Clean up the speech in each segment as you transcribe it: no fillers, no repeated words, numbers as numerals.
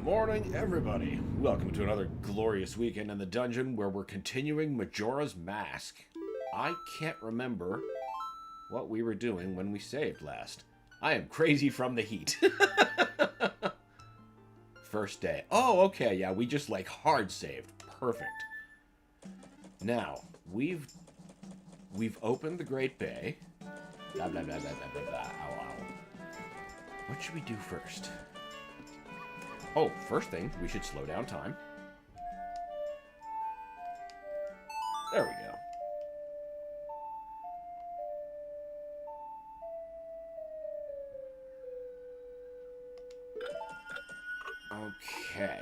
morning, everybody. Welcome to another glorious weekend in the dungeon where we're continuing Majora's Mask. I can't remember what we were doing when we saved last. I am crazy from the heat. First day. Oh, okay, yeah, we just like hard saved. Perfect. Now, we've opened the Great Bay. Blah, blah, blah, blah, blah, blah, blah. Ow, ow. What should we do first? Oh, first thing, we should slow down time. There we go. Okay.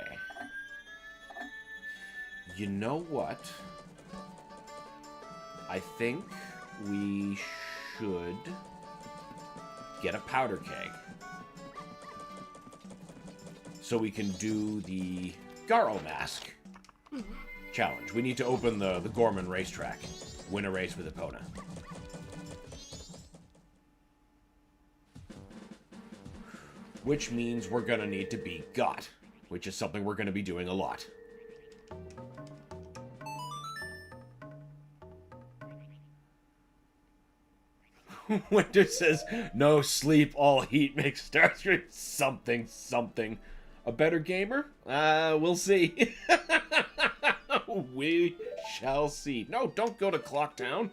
You know what? I think we should get a powder keg. So we can do the Zora Mask challenge. We need to open the Gorman racetrack. Win a race with Epona. Which means we're going to need to beat Got, which is something we're going to be doing a lot. Winter says, no sleep, all heat makes Starscream something, something. A better gamer? We'll see. We shall see. No, don't go to Clocktown.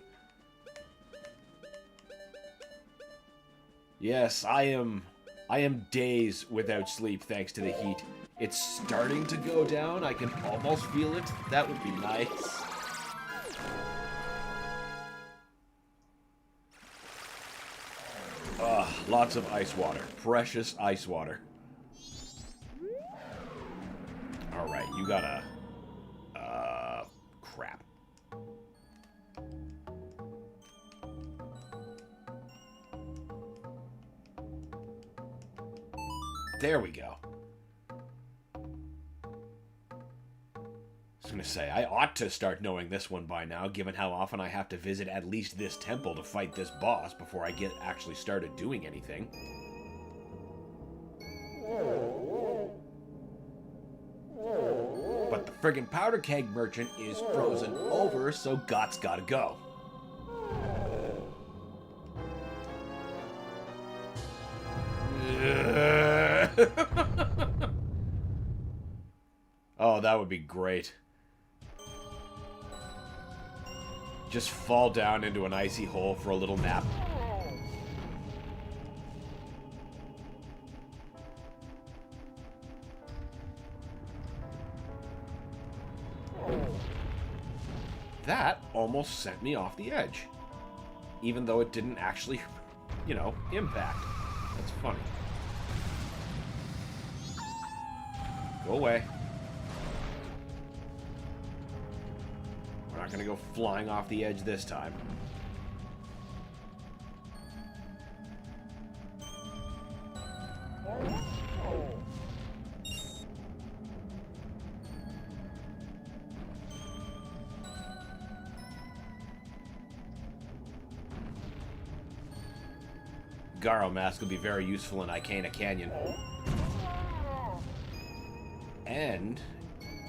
Yes, I am days without sleep thanks to the heat. It's starting to go down. I can almost feel it. That would be nice. Lots of ice water. Precious ice water. Alright, you gotta... crap. There we go. I was gonna say, I ought to start knowing this one by now, given how often I have to visit at least this temple to fight this boss before I get actually started doing anything. But the friggin' powder keg merchant is frozen over, so Got's gotta go. Oh, that would be great. Just fall down into an icy hole for a little nap. That almost sent me off the edge. Even though it didn't actually, you know, impact. That's funny. Go away. We're not gonna go flying off the edge this time. Zora Mask will be very useful in Icana Canyon. And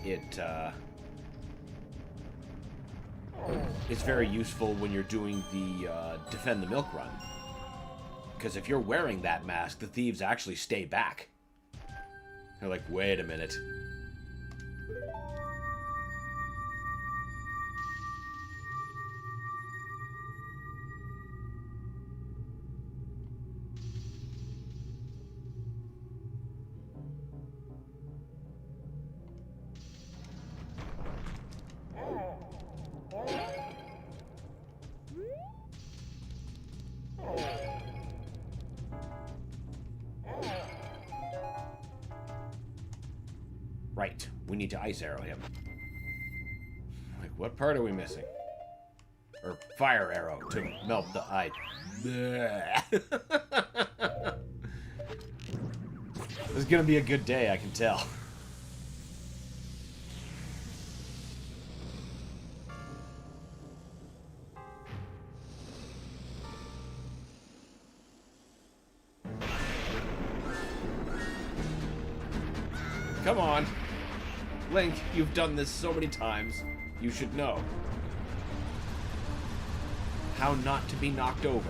it's very useful when you're doing the Defend the Milk Run. Because if you're wearing that mask, the thieves actually stay back. They're like, wait a minute. Right, we need to ice arrow him. Like, what part are we missing? Or fire arrow to melt the ice. This is gonna be a good day, I can tell. Come on. Link, you've done this so many times. You should know how not to be knocked over.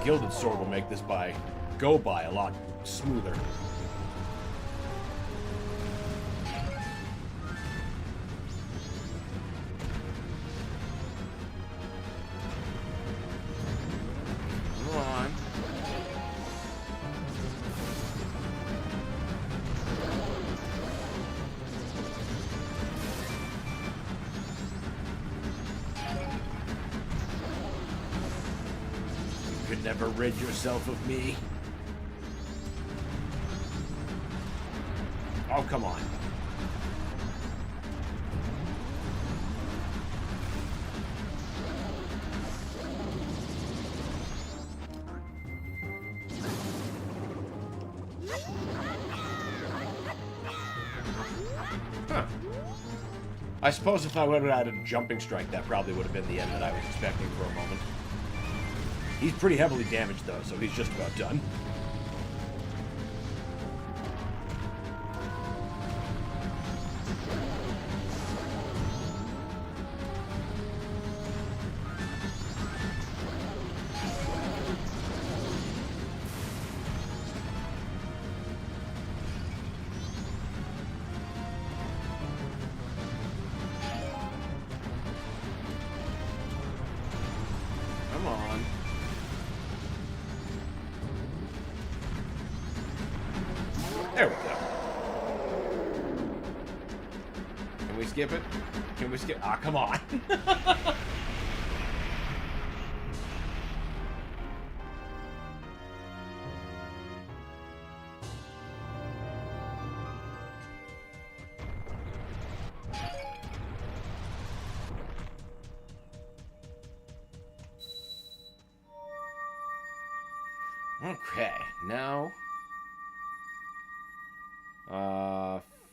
Gilded sword will make this go by a lot smoother. Come on. You could never rid yourself of me. Oh, come on. Huh. I suppose if I would have had a jumping strike, that probably would have been the end that I was expecting for a moment. He's pretty heavily damaged, though, so he's just about done. Come on. There we go. Can we skip it? Can we skip? Ah, come on. Okay, now...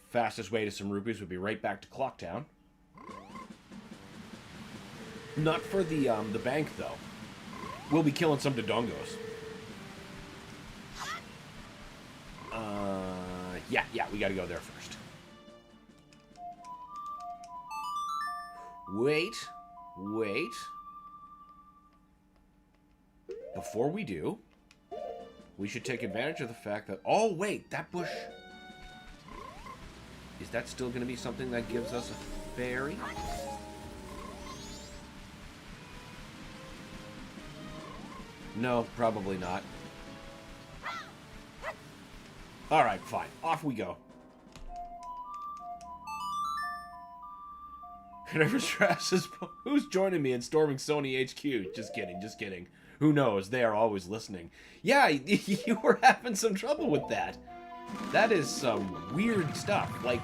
fastest way to some rupees would be right back to Clocktown. Not for the bank, though. We'll be killing some Dodongos. Yeah, we gotta go there first. Wait. Before we do, we should take advantage of the fact that... Oh, wait, that bush... Is that still going to be something that gives us a fairy? No, probably not. Alright, fine. Off we go. Never stresses. Who's joining me in storming Sony HQ? Just kidding. Who knows? They are always listening. Yeah, you were having some trouble with that. That is some weird stuff. Like,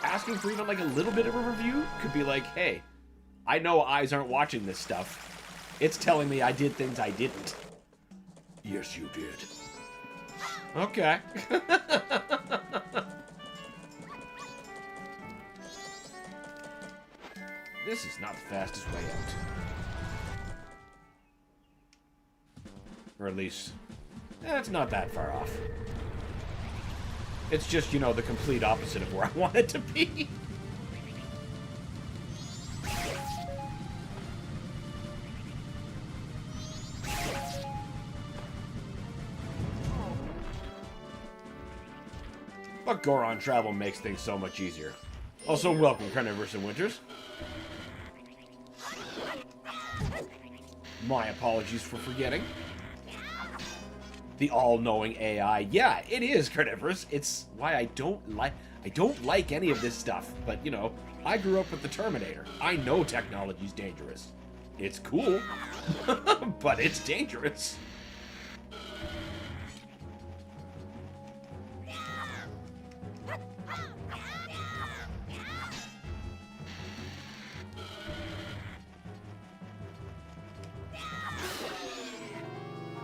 asking for even like a little bit of a review could be like, hey, I know eyes aren't watching this stuff. It's telling me I did things I didn't. Yes, you did. Okay. This is not the fastest way out. Or at least, it's not that far off. It's just, you know, the complete opposite of where I want it to be. But Goron travel makes things so much easier. Also, welcome, Carnivorous and Winters. My apologies for forgetting. The all-knowing AI. Yeah, it is Carnivorous. It's why I don't like any of this stuff. But, you know, I grew up with the Terminator. I know technology's dangerous. It's cool, but it's dangerous.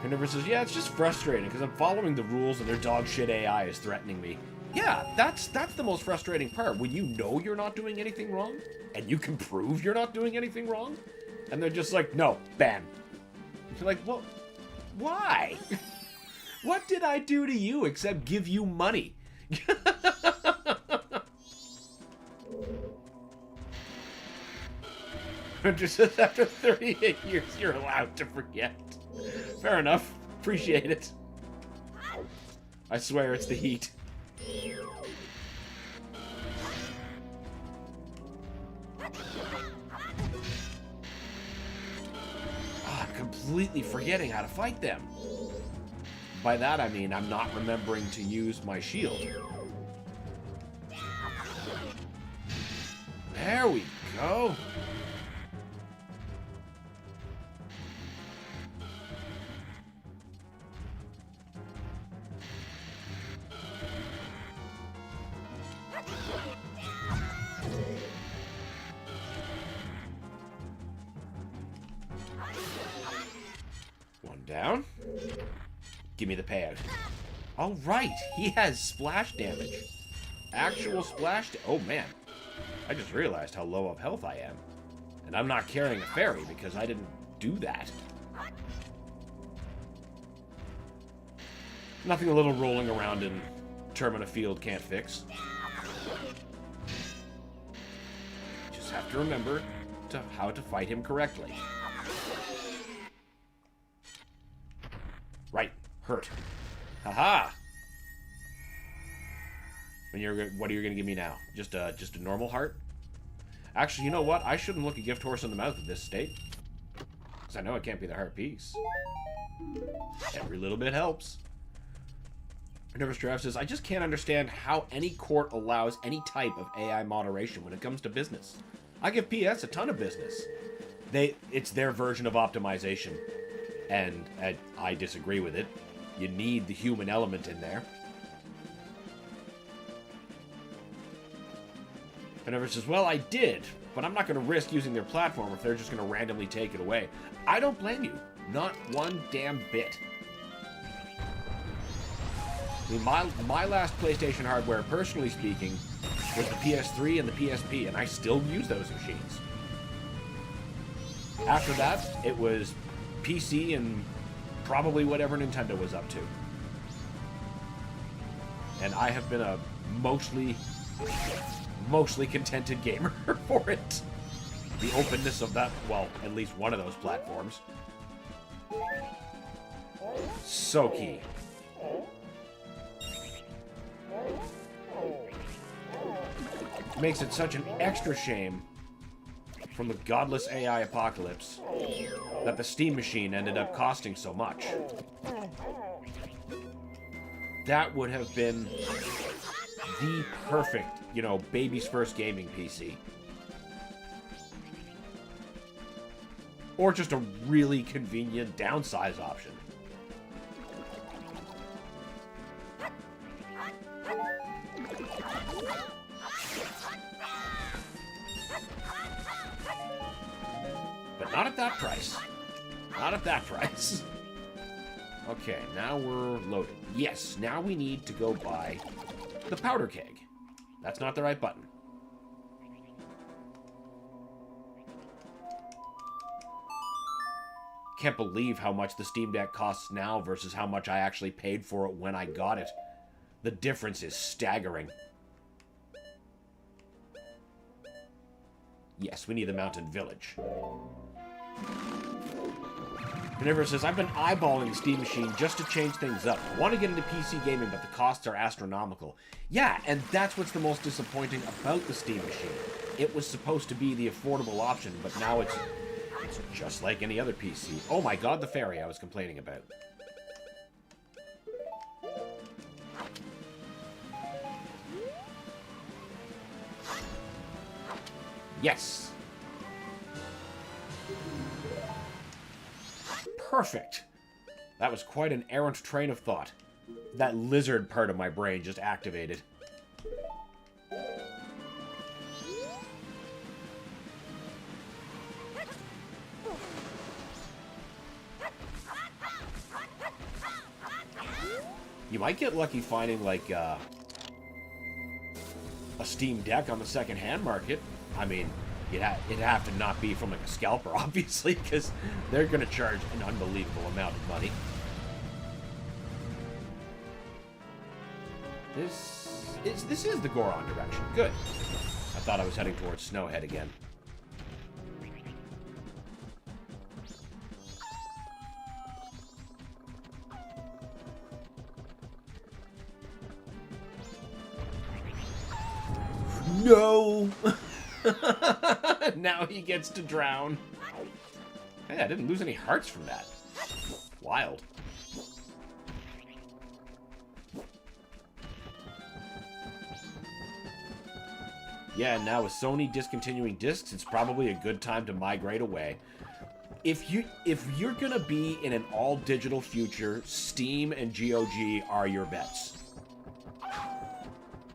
Carnivorous says, yeah, it's just frustrating because I'm following the rules and their dog shit AI is threatening me. Yeah, that's the most frustrating part. When you know you're not doing anything wrong, and you can prove you're not doing anything wrong, and they're just like, no, ban. You're like, well, why? What did I do to you except give you money? Just after 38 years, you're allowed to forget. Fair enough. Appreciate it. I swear it's the heat. I'm completely forgetting how to fight them. By that I mean I'm not remembering to use my shield. There we go. One down. Give me the payout. All right, he has splash damage. Actual splash. Oh man, I just realized how low of health I am, and I'm not carrying a fairy because I didn't do that. Nothing a little rolling around in Termina Field can't fix. Just have to remember how to fight him correctly. Right. Hurt. Haha! And what are you going to give me now? Just a normal heart? Actually, you know what? I shouldn't look a gift horse in the mouth at this state. Because I know it can't be the heart piece. Every little bit helps. Nervous Giraffe says, I just can't understand how any court allows any type of AI moderation when it comes to business. I give PS a ton of business. It's their version of optimization. And I disagree with it. You need the human element in there. And Nervous says, well, I did, but I'm not going to risk using their platform if they're just going to randomly take it away. I don't blame you. Not one damn bit. I mean, my last PlayStation hardware, personally speaking, was the PS3 and the PSP, and I still use those machines. After that, it was PC and probably whatever Nintendo was up to. And I have been a mostly contented gamer for it. The openness of that, well, at least one of those platforms. So key. Makes it such an extra shame from the godless AI apocalypse that the Steam machine ended up costing so much. That would have been the perfect, baby's first gaming PC. Or just a really convenient downsize option. But not at that price. Not at that price. Okay, now we're loaded. Yes, now we need to go buy the powder keg. That's not the right button. Can't believe how much the Steam Deck costs now versus how much I actually paid for it when I got it. The difference is staggering. Yes, we need the Mountain Village. Minerva says, I've been eyeballing the Steam machine just to change things up. I want to get into PC gaming, but the costs are astronomical. Yeah, and that's what's the most disappointing about the Steam machine. It was supposed to be the affordable option, but now it's just like any other PC. Oh my god, the fairy I was complaining about. Yes. Perfect. That was quite an errant train of thought. That lizard part of my brain just activated. You might get lucky finding, like, a Steam Deck on the second-hand market. I mean, it'd have to not be from, like, a scalper, obviously, because they're going to charge an unbelievable amount of money. This is the Goron direction. Good. I thought I was heading towards Snowhead again. No! Now he gets to drown. Hey, I didn't lose any hearts from that. Wild. Yeah, and now with Sony discontinuing discs, it's probably a good time to migrate away. If you're gonna be in an all-digital future, Steam and GOG are your bets.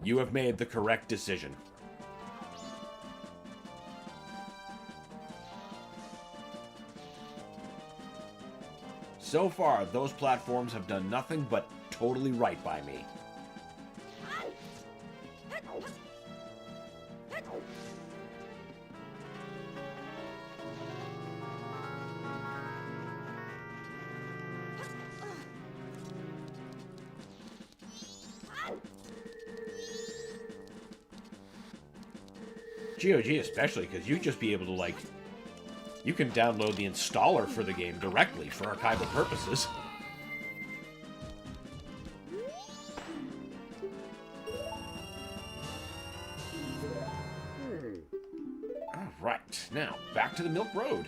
You have made the correct decision. So far, those platforms have done nothing but totally right by me. GOG especially, because you'd just be able to, like, you can download the installer for the game directly for archival purposes. Alright, now, back to the Milk Road.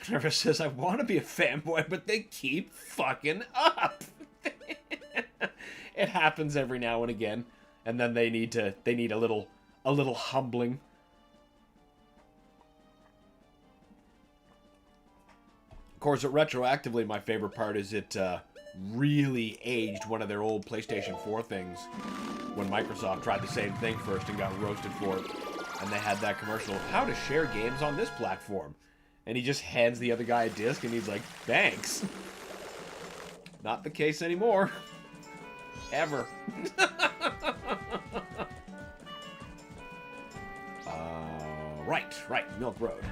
Trevor says, I want to be a fanboy, but they keep fucking up. It happens every now and again, and then they need a little humbling. Of course, retroactively, my favorite part is it really aged one of their old PlayStation 4 things when Microsoft tried the same thing first and got roasted for it. And they had that commercial of how to share games on this platform. And he just hands the other guy a disc, and he's like, thanks. Not the case anymore. Ever. Right, Milk Road.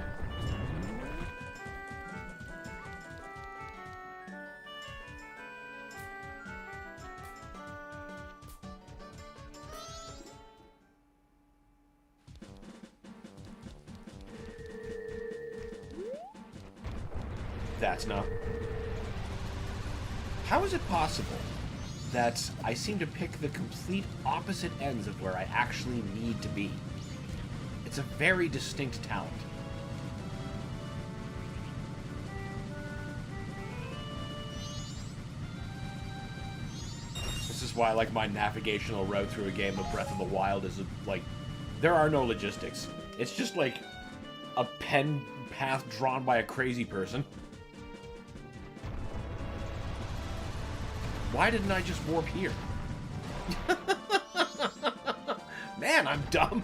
That's not... How is it possible that I seem to pick the complete opposite ends of where I actually need to be? It's a very distinct talent. This is why, like, my navigational route through a game of Breath of the Wild is, like, there are no logistics. It's just, like, a pen path drawn by a crazy person. Why didn't I just warp here? Man, I'm dumb.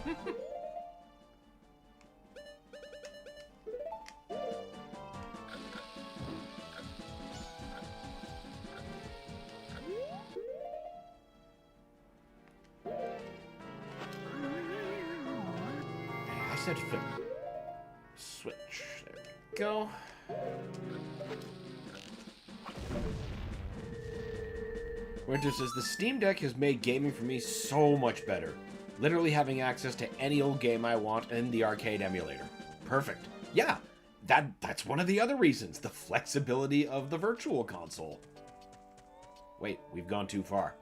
I said flip. Switch. There we go. Winter says, the Steam Deck has made gaming for me so much better. Literally having access to any old game I want in the arcade emulator. Perfect. Yeah, that's one of the other reasons. The flexibility of the Virtual Console. Wait, we've gone too far.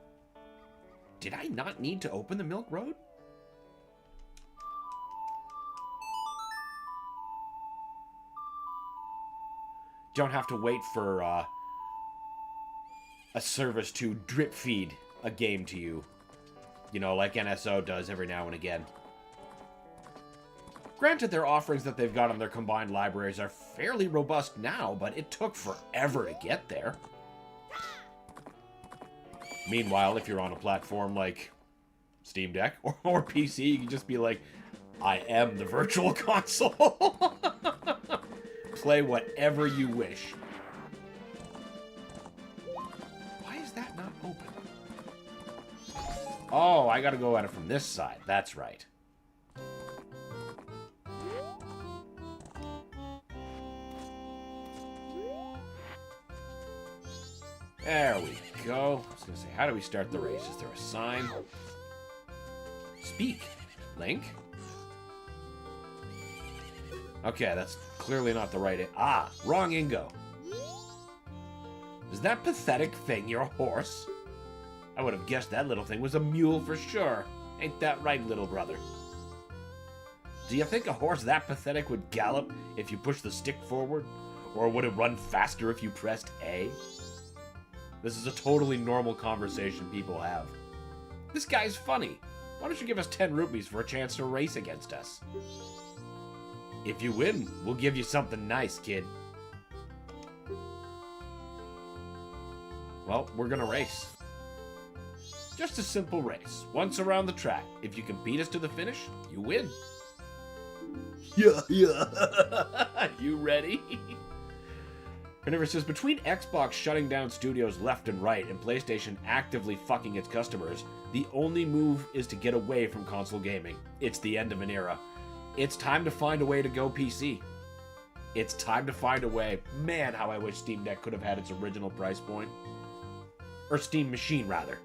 Did I not need to open the Milk Road? Don't have to wait for, a service to drip feed a game to you. You know, like NSO does every now and again. Granted, their offerings that they've got on their combined libraries are fairly robust now, but it took forever to get there. Meanwhile, if you're on a platform like Steam Deck or PC, you can just be like, I am the virtual console. Play whatever you wish. Why is that not open? Oh, I gotta go at it from this side. That's right. There we go. I was gonna say, how do we start the race? Is there a sign? Speak, Link. Okay, that's clearly not the right... Ah, wrong Ingo. Is that pathetic thing your horse? I would have guessed that little thing was a mule for sure. Ain't that right, little brother? Do you think a horse that pathetic would gallop if you pushed the stick forward? Or would it run faster if you pressed A? This is a totally normal conversation people have. This guy's funny. Why don't you give us 10 rupees for a chance to race against us? If you win, we'll give you something nice, kid. Well, we're gonna race. Just a simple race. Once around the track. If you can beat us to the finish, you win. Yeah. You ready? Whenever it says, between Xbox shutting down studios left and right and PlayStation actively fucking its customers, the only move is to get away from console gaming. It's the end of an era. It's time to find a way to go PC. It's time to find a way. Man, how I wish Steam Deck could have had its original price point. Or Steam Machine, rather.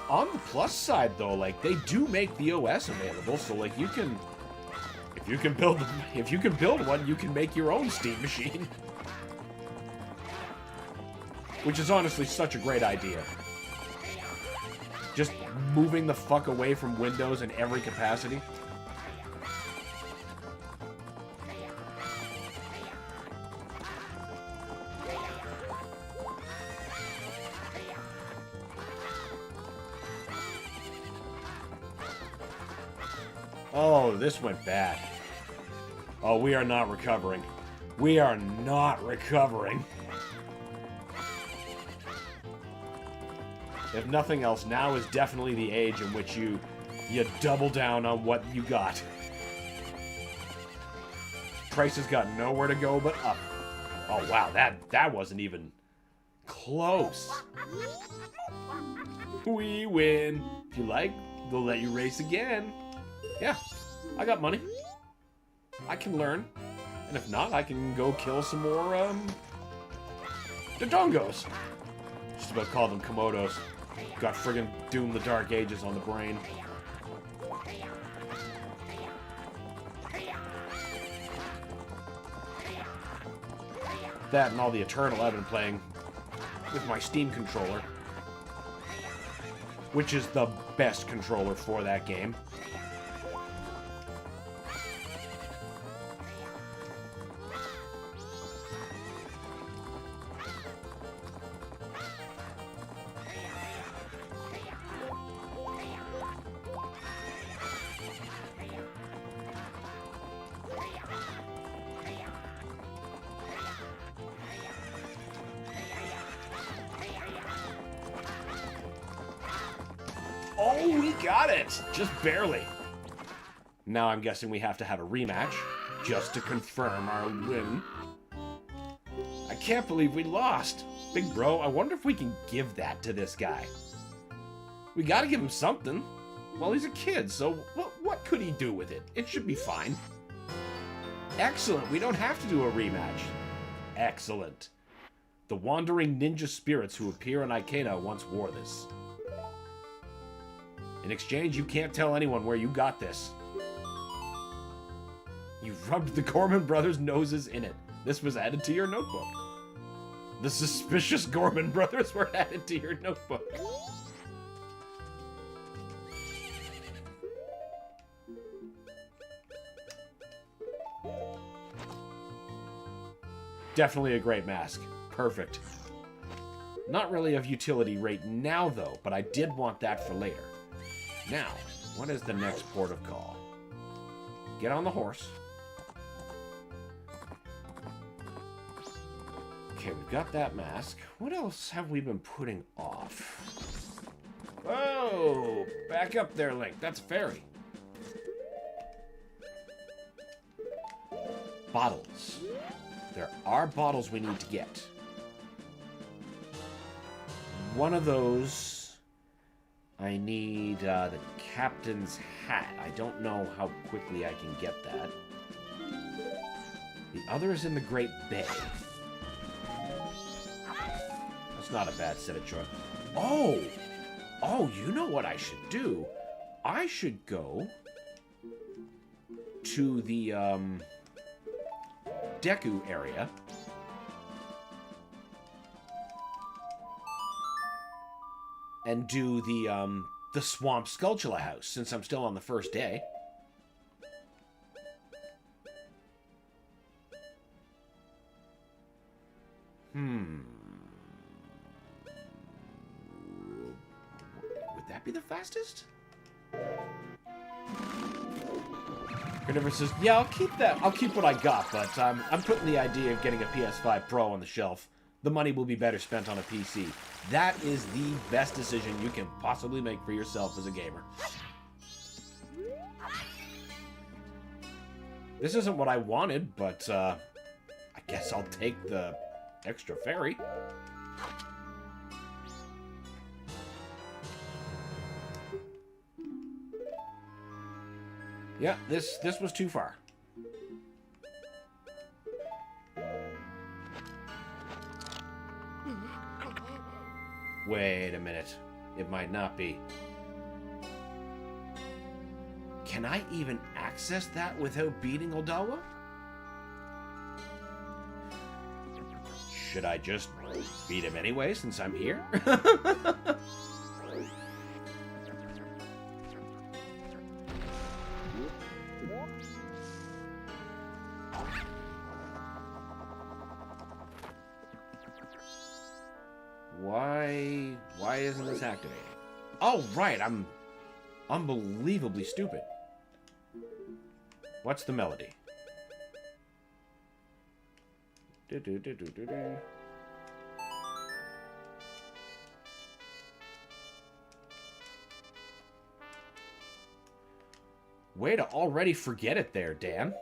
On the plus side, though, like, they do make the OS available, so, like, you can... If you can build one, you can make your own Steam machine. Which is honestly such a great idea. Just moving the fuck away from Windows in every capacity. Oh, this went bad. Oh, we are not recovering. We are not recovering. If nothing else, now is definitely the age in which you double down on what you got. Price has got nowhere to go but up. Oh wow, that wasn't even close. We win. If you like, they'll let you race again. Yeah, I got money. I can learn. And if not, I can go kill some more, Dodongos. Just about call them Komodos. Got friggin' Doom the Dark Ages on the brain. That and all the Eternal I've been playing with my Steam controller. Which is the best controller for that game. Oh, we got it! Just barely. Now I'm guessing we have to have a rematch, just to confirm our win. I can't believe we lost. Big bro, I wonder if we can give that to this guy. We gotta give him something. Well, he's a kid, so what could he do with it? It should be fine. Excellent, we don't have to do a rematch. Excellent. The wandering ninja spirits who appear in Ikena once wore this. In exchange, you can't tell anyone where you got this. You rubbed the Gorman brothers' noses in it. This was added to your notebook. The suspicious Gorman brothers were added to your notebook. Definitely a great mask. Perfect. Not really of utility right now, though, but I did want that for later. Now, what is the next port of call? Get on the horse. Okay, we've got that mask. What else have we been putting off? Whoa! Back up there, Link. That's a fairy. Bottles. There are bottles we need to get. One of those, I need the captain's hat. I don't know how quickly I can get that. The other is in the Great Bay. That's not a bad set of choices. Oh! Oh, you know what I should do? I should go to the, Deku area. And do the Swamp Skulltula house, since I'm still on the first day. Would that be the fastest? Whenever says, yeah, I'll keep that. I'll keep what I got, but I'm putting the idea of getting a PS5 Pro on the shelf. The money will be better spent on a PC. That is the best decision you can possibly make for yourself as a gamer. This isn't what I wanted, but I guess I'll take the extra fairy. Yeah, this was too far. Wait a minute. It might not be. Can I even access that without beating Odawa? Should I just beat him anyway, since I'm here? Why isn't this activating? Oh, right, I'm unbelievably stupid. What's the melody? Way to already forget it there, Dan.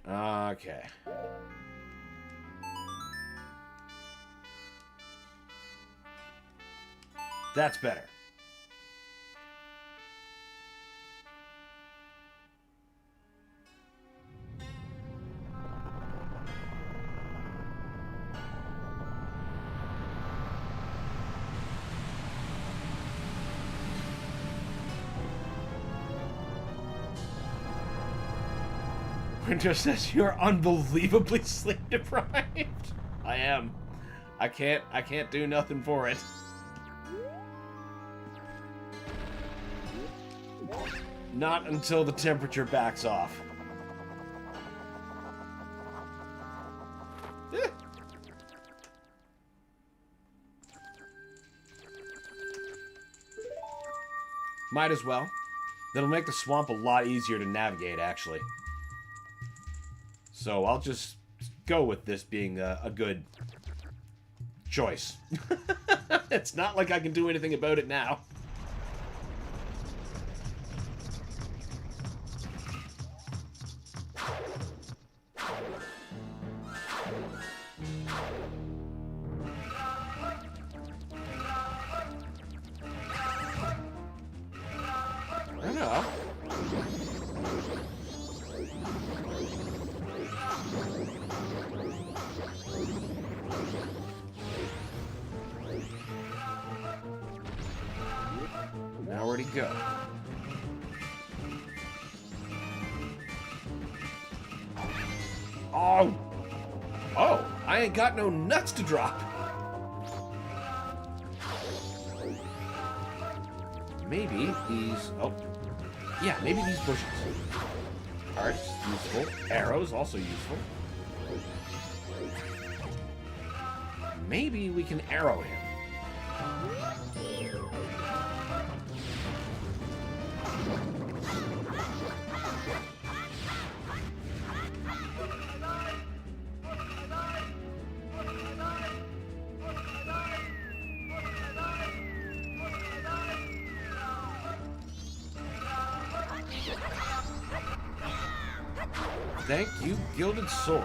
Okay. That's better. Winter says you're unbelievably sleep deprived. I am. I can't do nothing for it. Not until the temperature backs off. Might as well. That'll make the swamp a lot easier to navigate, actually. So I'll just go with this being a good choice. It's not like I can do anything about it now. Now where'd he go? Oh! Oh! I ain't got no nuts to drop! Maybe these... Oh. Yeah, maybe these bushes. Hearts, useful. Arrows, also useful. Maybe we can arrow him. Thank you, Gilded Sword.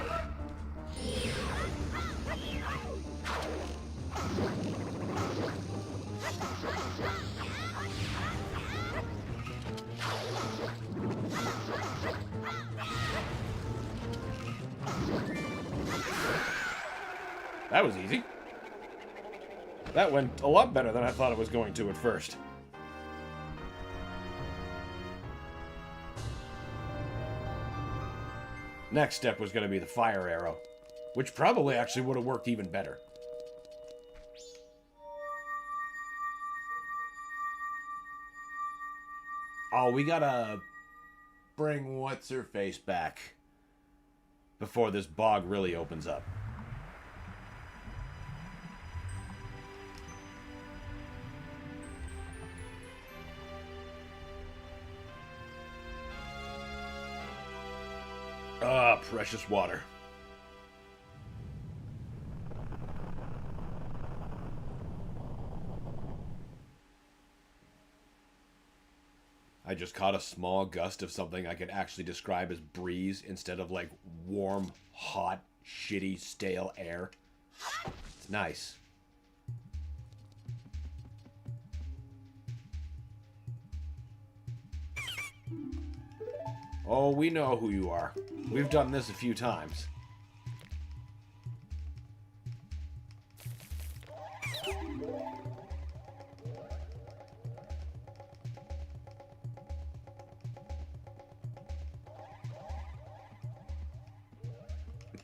That was easy. That went a lot better than I thought it was going to at first. Next step was going to be the fire arrow, which probably actually would have worked even better. Oh, we gotta bring What's-Her-Face back before this bog really opens up. Ah, precious water. I just caught a small gust of something I could actually describe as breeze instead of like warm, hot, shitty, stale air. It's nice. Oh, we know who you are. We've done this a few times.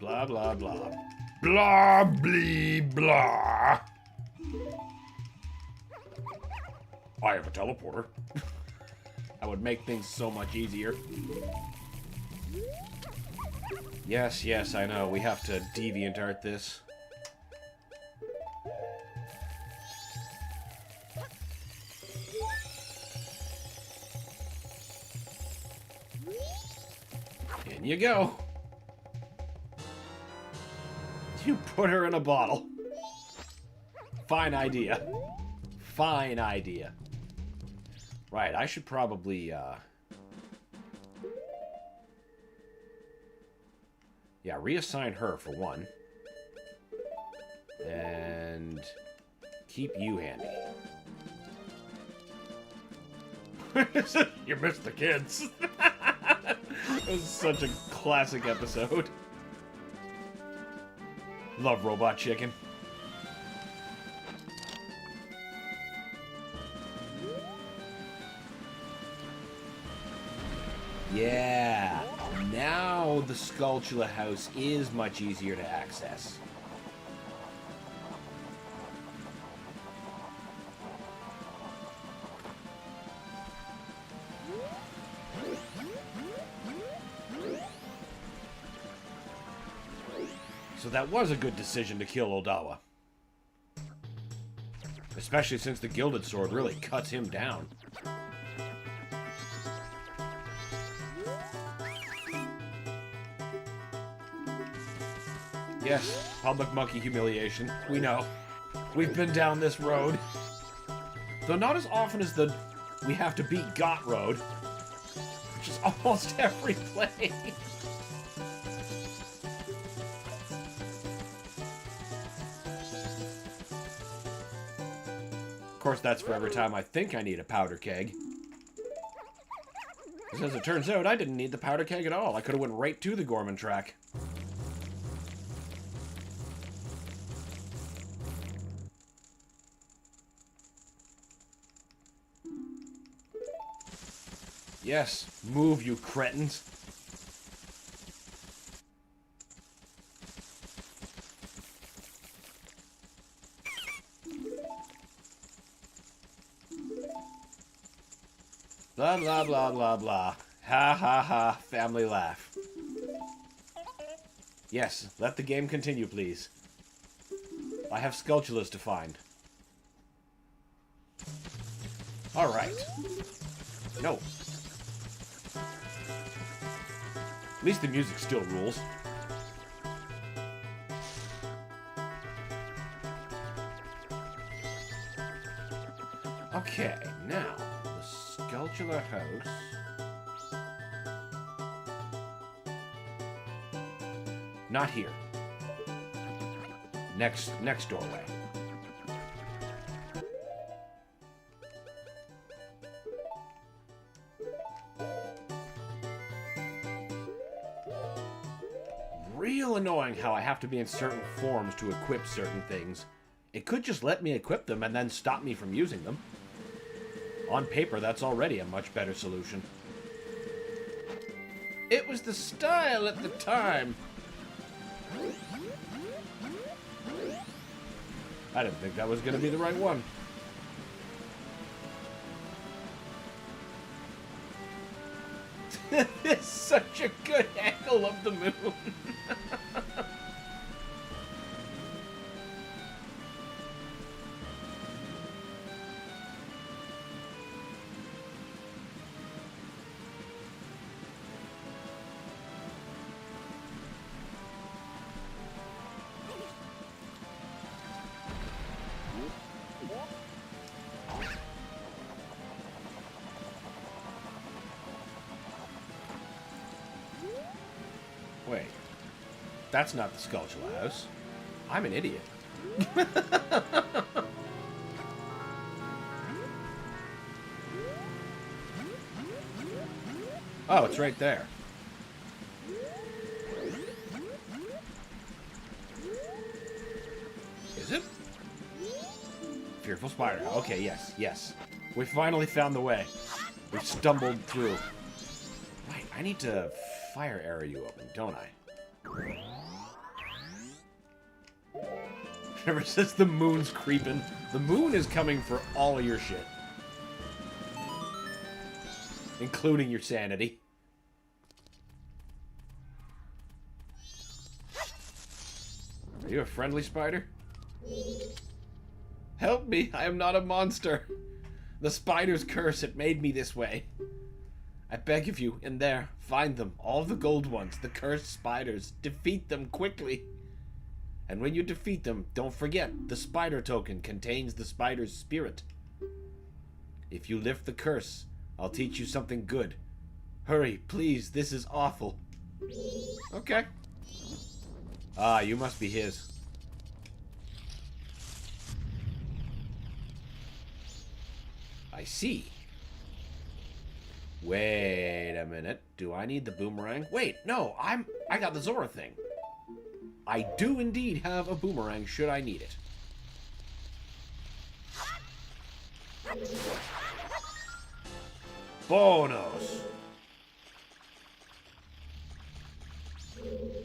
Blah, blah, blah. Blah, blee, blah. I have a teleporter. That would make things so much easier. Yes, yes, I know. We have to DeviantArt this. In you go. You put her in a bottle. Fine idea. Fine idea. Right, I should probably, yeah, reassign her for one. And keep you handy. You missed the kids. This is such a classic episode. Love Robot Chicken. Yeah, now the Skulltula house is much easier to access. So that was a good decision to kill Odawa. Especially since the Gilded Sword really cuts him down. Yes, public monkey humiliation. We know. We've been down this road. Though not as often as the we have to beat Got road. Which is almost every play. Of course, that's for every time I think I need a powder keg. Because as it turns out, I didn't need the powder keg at all. I could have went right to the Gorman track. Yes, move, you cretins. Blah, blah, blah, blah, blah. Ha, ha, ha. Family laugh. Yes, let the game continue, please. I have Skulltulas to find. Alright. No. At least the music still rules. Okay, now, the Skulltula house. Not here. Next doorway. Real annoying how I have to be in certain forms to equip certain things. It could just let me equip them and then stop me from using them. On paper, that's already a much better solution. It was the style at the time. I didn't think that was going to be the right one. This is such a good angle of the moon. Wait, that's not the Skulltula house. I'm an idiot. Oh, it's right there. Is it? Fearful spider. Okay, yes. We finally found the way. We stumbled through. Right, I need to fire arrow you open, don't I? Ever since the moon's creeping, the moon is coming for all of your shit. Including your sanity. Are you a friendly spider? Help me, I am not a monster. The spider's curse, it made me this way. I beg of you, in there, find them, all the gold ones, the cursed spiders. Defeat them quickly. And when you defeat them, don't forget, the spider token contains the spider's spirit. If you lift the curse, I'll teach you something good. Hurry, please, this is awful. Okay. Ah, you must be his. I see. Wait a minute. Do I need the boomerang? Wait, no, I got the Zora thing. I do indeed have a boomerang should I need it. Bonus.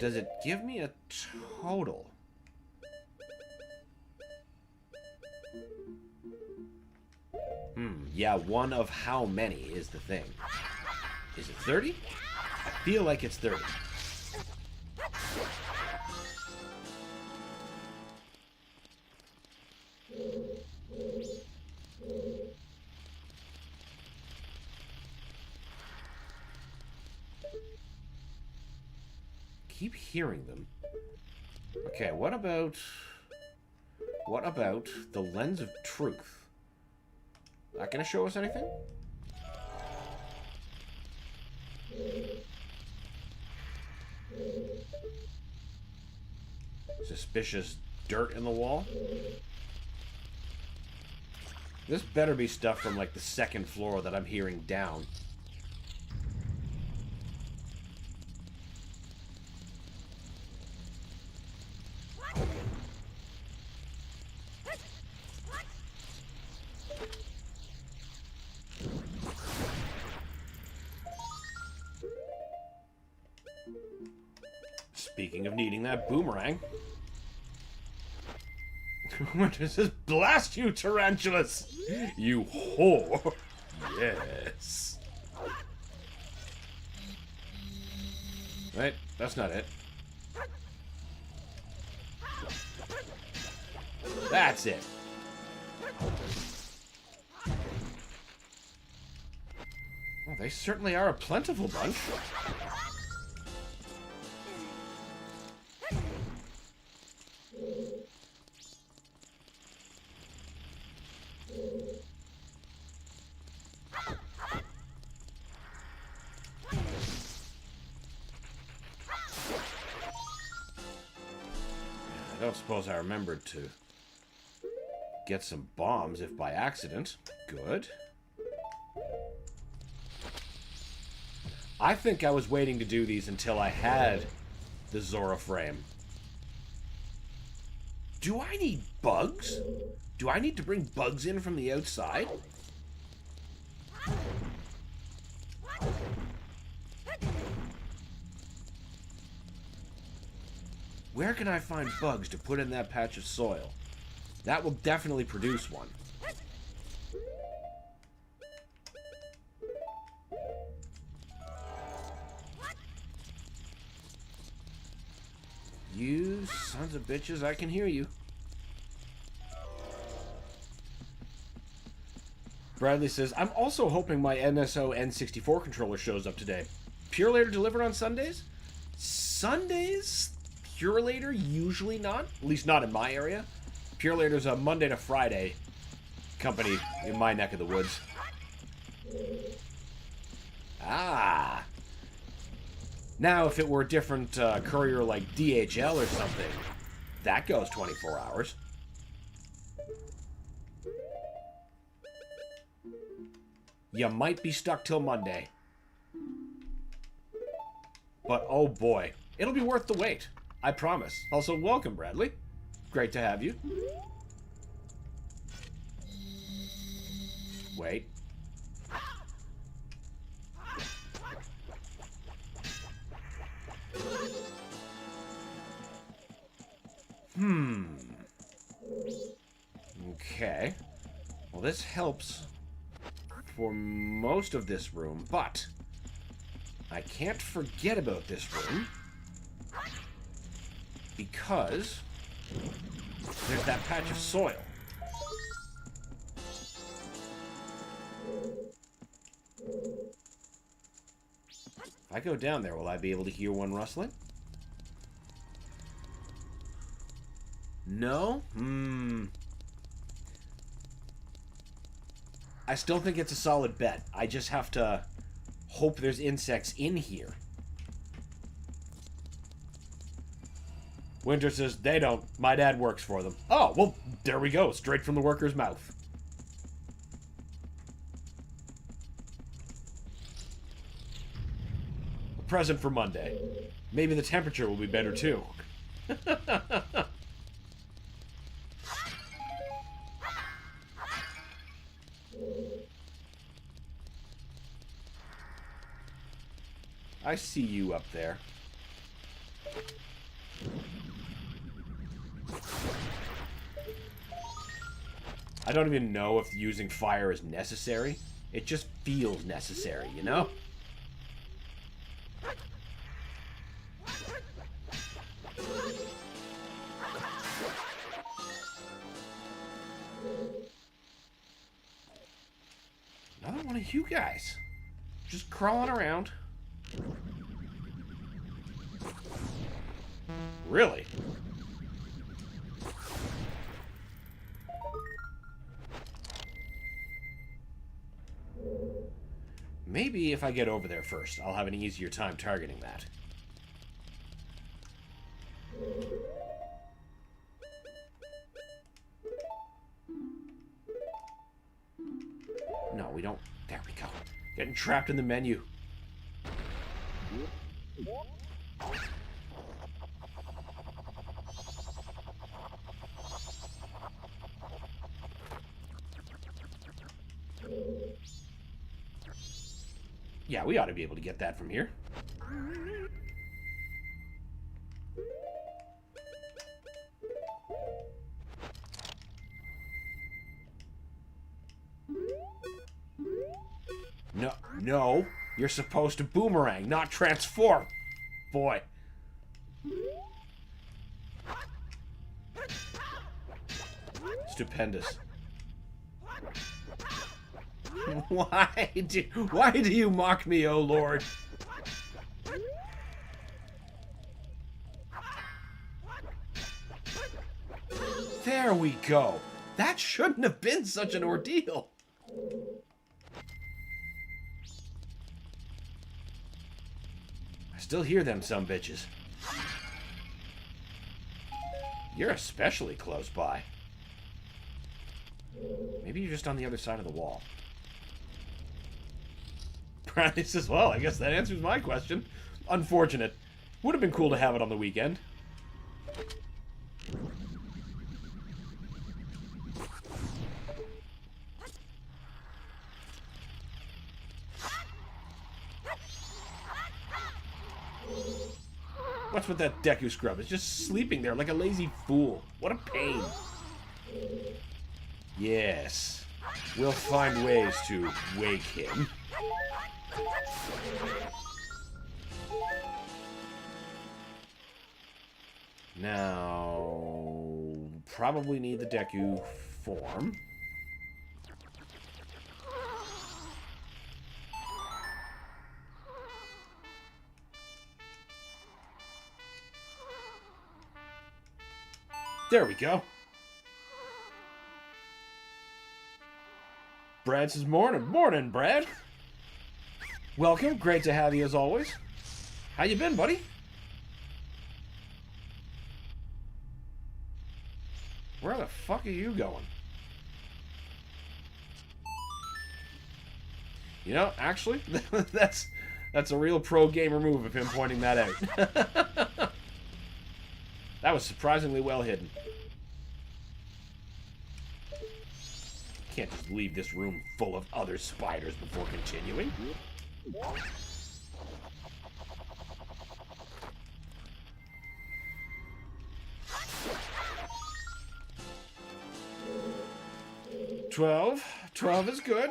Does it give me a total? Yeah, one of how many is the thing. Is it 30? I feel like it's 30. Keep hearing them. Okay, what about the lens of truth? Not gonna show us anything? Suspicious dirt in the wall? This better be stuff from like the second floor that I'm hearing down. Speaking of needing that boomerang. What does this? Blast you, tarantulas! You whore! Yes. Wait, that's not it. That's it. Well, they certainly are a plentiful bunch. I don't suppose I remembered to get some bombs if by accident. Good. I think I was waiting to do these until I had the Zora frame. Do I need bugs? Do I need to bring bugs in from the outside? Where can I find bugs to put in that patch of soil? That will definitely produce one. You sons of bitches, I can hear you. Bradley says, I'm also hoping my NSO N64 controller shows up today. Pure Later delivered on Sundays? Sundays? Pure Later? Usually not. At least not in my area. Pure Later's a Monday to Friday company in my neck of the woods. Ah. Now, if it were a different courier like DHL or something, that goes 24 hours. You might be stuck till Monday. But, oh boy, it'll be worth the wait. I promise. Also, welcome, Bradley. Great to have you. Wait. Okay. Well, this helps for most of this room, but I can't forget about this room because there's that patch of soil. If I go down there, will I be able to hear one rustling? No? I still think it's a solid bet. I just have to hope there's insects in here. Winter says, they don't. My dad works for them. Oh, well, there we go. Straight from the worker's mouth. A present for Monday. Maybe the temperature will be better, too. I see you up there. I don't even know if using fire is necessary. It just feels necessary, you know? Another one of you guys. Just crawling around. Really? Maybe if I get over there first, I'll have an easier time targeting that. No, we don't. There we go. Getting trapped in the menu. Yeah, we ought to be able to get that from here. No, no. You're supposed to boomerang, not transform. Boy. Stupendous. Why do you mock me, oh Lord? There we go. That shouldn't have been such an ordeal. I still hear them, some bitches. You're especially close by. Maybe you're just on the other side of the wall. Bradley says, well, I guess that answers my question. Unfortunate. Would have been cool to have it on the weekend. What's with that Deku scrub? It's just sleeping there like a lazy fool. What a pain. Yes. We'll find ways to wake him. Now, probably need the Deku form. There we go. Brad says, morning. Morning, Brad. Welcome. Great to have you as always. How you been, buddy? Where the fuck are you going? You know, actually, that's a real pro gamer move of him pointing that out. That was surprisingly well hidden. Can't just leave this room full of other spiders before continuing. Twelve is good.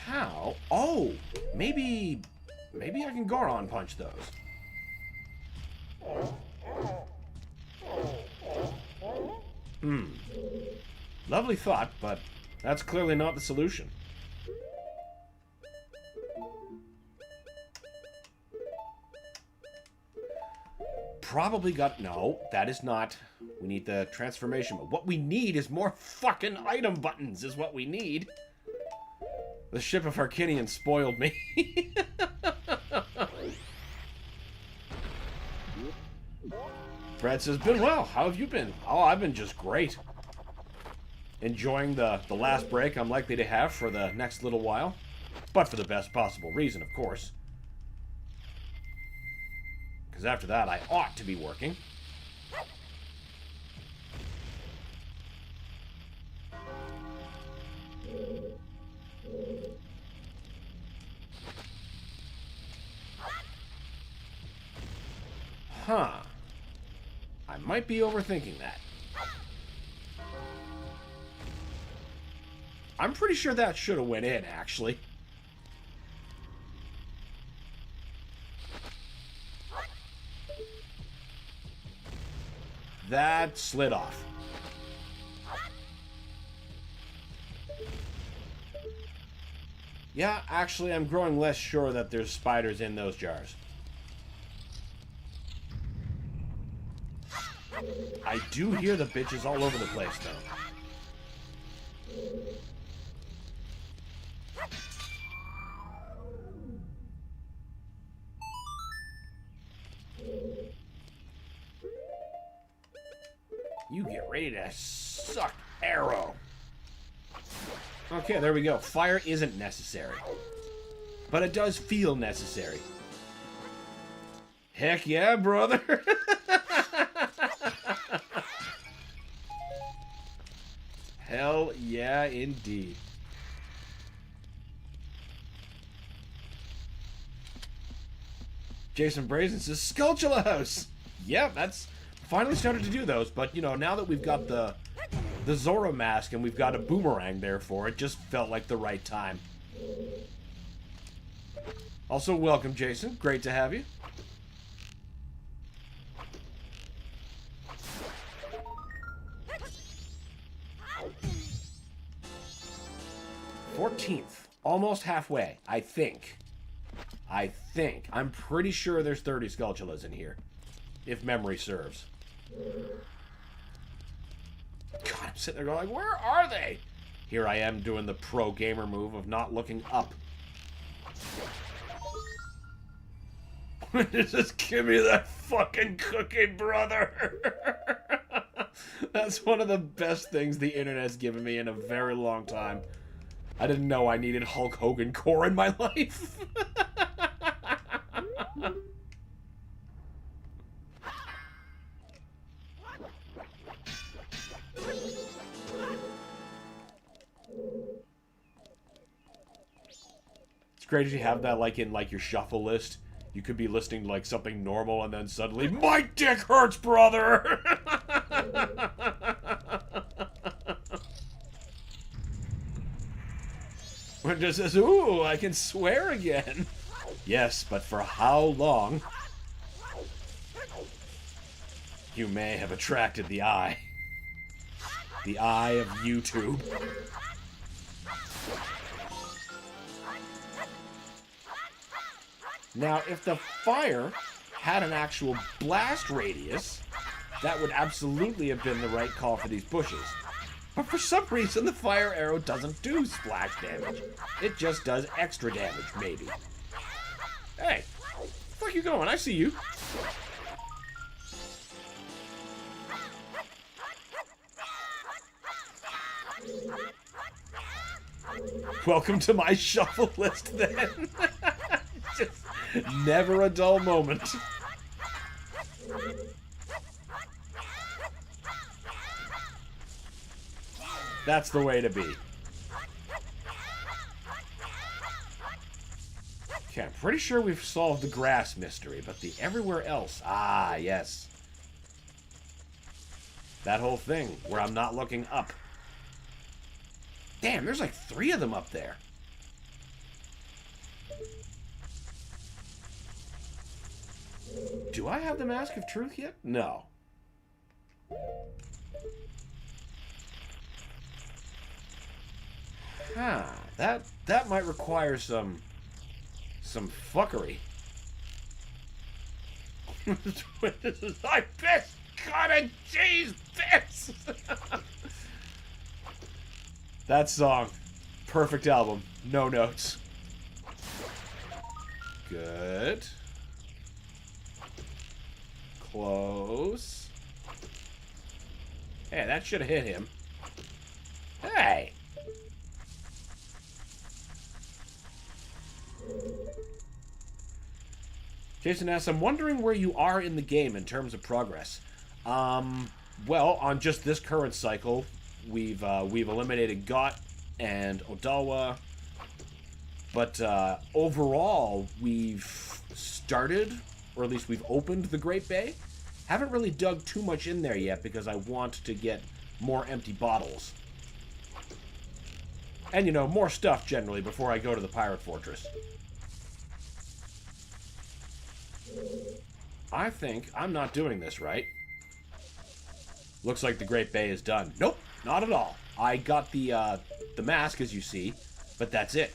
How? Oh, maybe I can Goron punch those. Lovely thought, but that's clearly not the solution. Probably got... No, that is not... We need the transformation. But what we need is more fucking item buttons is what we need. The ship of Harkinian spoiled me. Brad says, been well. How have you been? Oh, I've been just great. Enjoying the last break I'm likely to have for the next little while. But for the best possible reason, of course. Because after that, I ought to be working. Huh. I might be overthinking that. I'm pretty sure that should have went in, actually. That slid off. Yeah, actually, I'm growing less sure that there's spiders in those jars. I do hear the bitches all over the place, though. You get ready to suck arrow. Okay, there we go. Fire isn't necessary. But it does feel necessary. Heck yeah, brother. Hell yeah, indeed. Jason Brazen says, Skulltula House! Yeah, that's... Finally started to do those, but, you know, now that we've got the Zora Mask and we've got a boomerang there for it, just felt like the right time. Also, welcome, Jason. Great to have you. $14th. Almost halfway, I think. I'm pretty sure there's 30 Skulltulas in here. If memory serves. God, I'm sitting there going, where are they? Here I am doing the pro gamer move of not looking up. Just give me that fucking cookie, brother. That's one of the best things the internet's given me in a very long time. I didn't know I needed Hulk Hogan core in my life. It's great if you have that like in like your shuffle list. You could be listening to like something normal and then suddenly, my dick hurts, brother! When it just says, ooh, I can swear again. Yes, but for how long? You may have attracted the eye. The eye of YouTube. Now, if the fire had an actual blast radius, that would absolutely have been the right call for these bushes. But for some reason, the fire arrow doesn't do splash damage. It just does extra damage, maybe. Hey, where the fuck you going? I see you. Welcome to my shuffle list, then. Just never a dull moment. That's the way to be. Okay, I'm pretty sure we've solved the grass mystery, but the everywhere else... Ah, yes. That whole thing where I'm not looking up. Damn, there's like 3 of them up there. Do I have the Mask of Truth yet? No. Huh. That might require some fuckery. I piss! God, a jeez, piss! That song. Perfect album. No notes. Good. Close. Hey, that should have hit him. Hey! Jason asks, I'm wondering where you are in the game in terms of progress. Well, on just this current cycle, we've eliminated Got and Odawa, but overall, we've started, or at least we've opened the Great Bay. Haven't really dug too much in there yet because I want to get more empty bottles. And, you know, more stuff generally before I go to the Pirate Fortress. I think I'm not doing this right. Looks like the Great Bay is done. Nope, not at all. I got the mask, as you see, but that's it.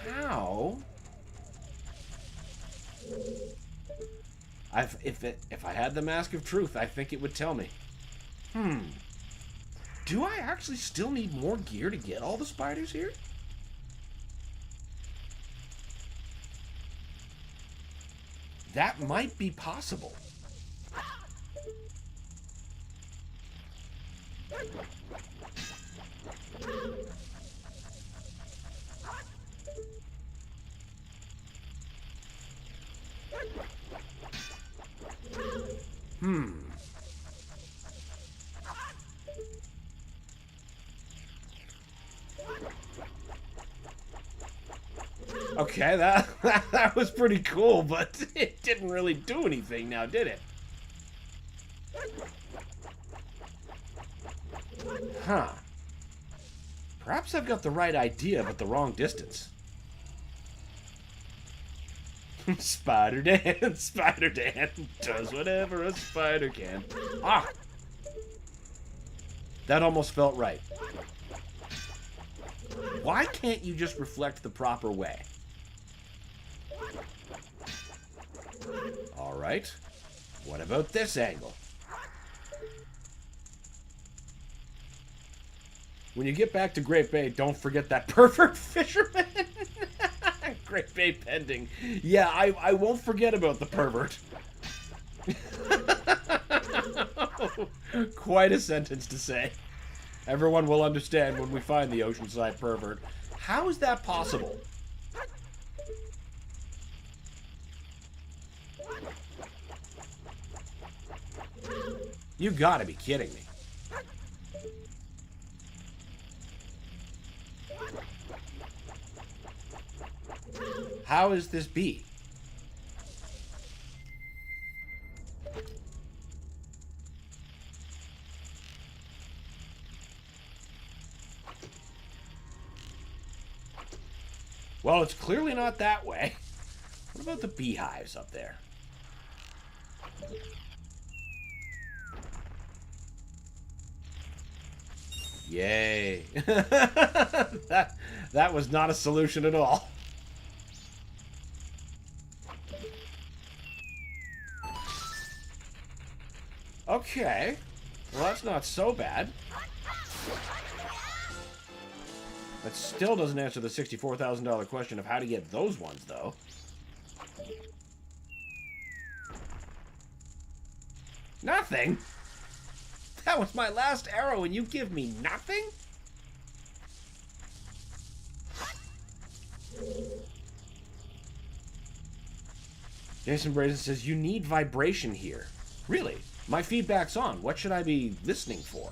How? If I had the Mask of Truth, I think it would tell me. Do I actually still need more gear to get all the spiders here? That might be possible. Okay, that was pretty cool, but it didn't really do anything now, did it? Huh. Perhaps I've got the right idea, but the wrong distance. Spider Dan, Spider Dan does whatever a spider can. Ah! That almost felt right. Why can't you just reflect the proper way? Alright. What about this angle? When you get back to Great Bay, don't forget that pervert fisherman. Great Bay pending. Yeah, I won't forget about the pervert. Quite a sentence to say. Everyone will understand when we find the oceanside pervert. How is that possible? You gotta be kidding me. How is this B? Well, it's clearly not that way. What about the beehives up there? Yay. That was not a solution at all. Okay. Well, that's not so bad. That still doesn't answer the $64,000 question of how to get those ones, though. Nothing? That was my last arrow and you give me nothing? Jason Brazen says, you need vibration here. Really? My feedback's on. What should I be listening for?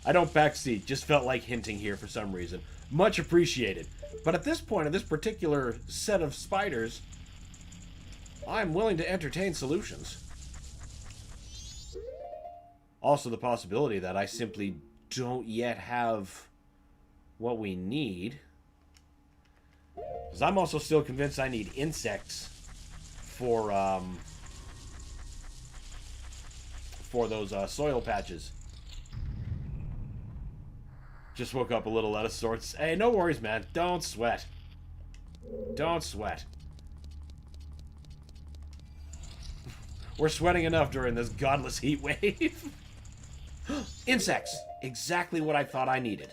I don't backseat. Just felt like hinting here for some reason. Much appreciated. But at this point, in this particular set of spiders, I'm willing to entertain solutions. Also, the possibility that I simply don't yet have what we need. Because I'm also still convinced I need insects for those soil patches. Just woke up a little out of sorts. Hey, no worries, man. Don't sweat. Don't sweat. We're sweating enough during this godless heat wave. Insects. Exactly what I thought I needed.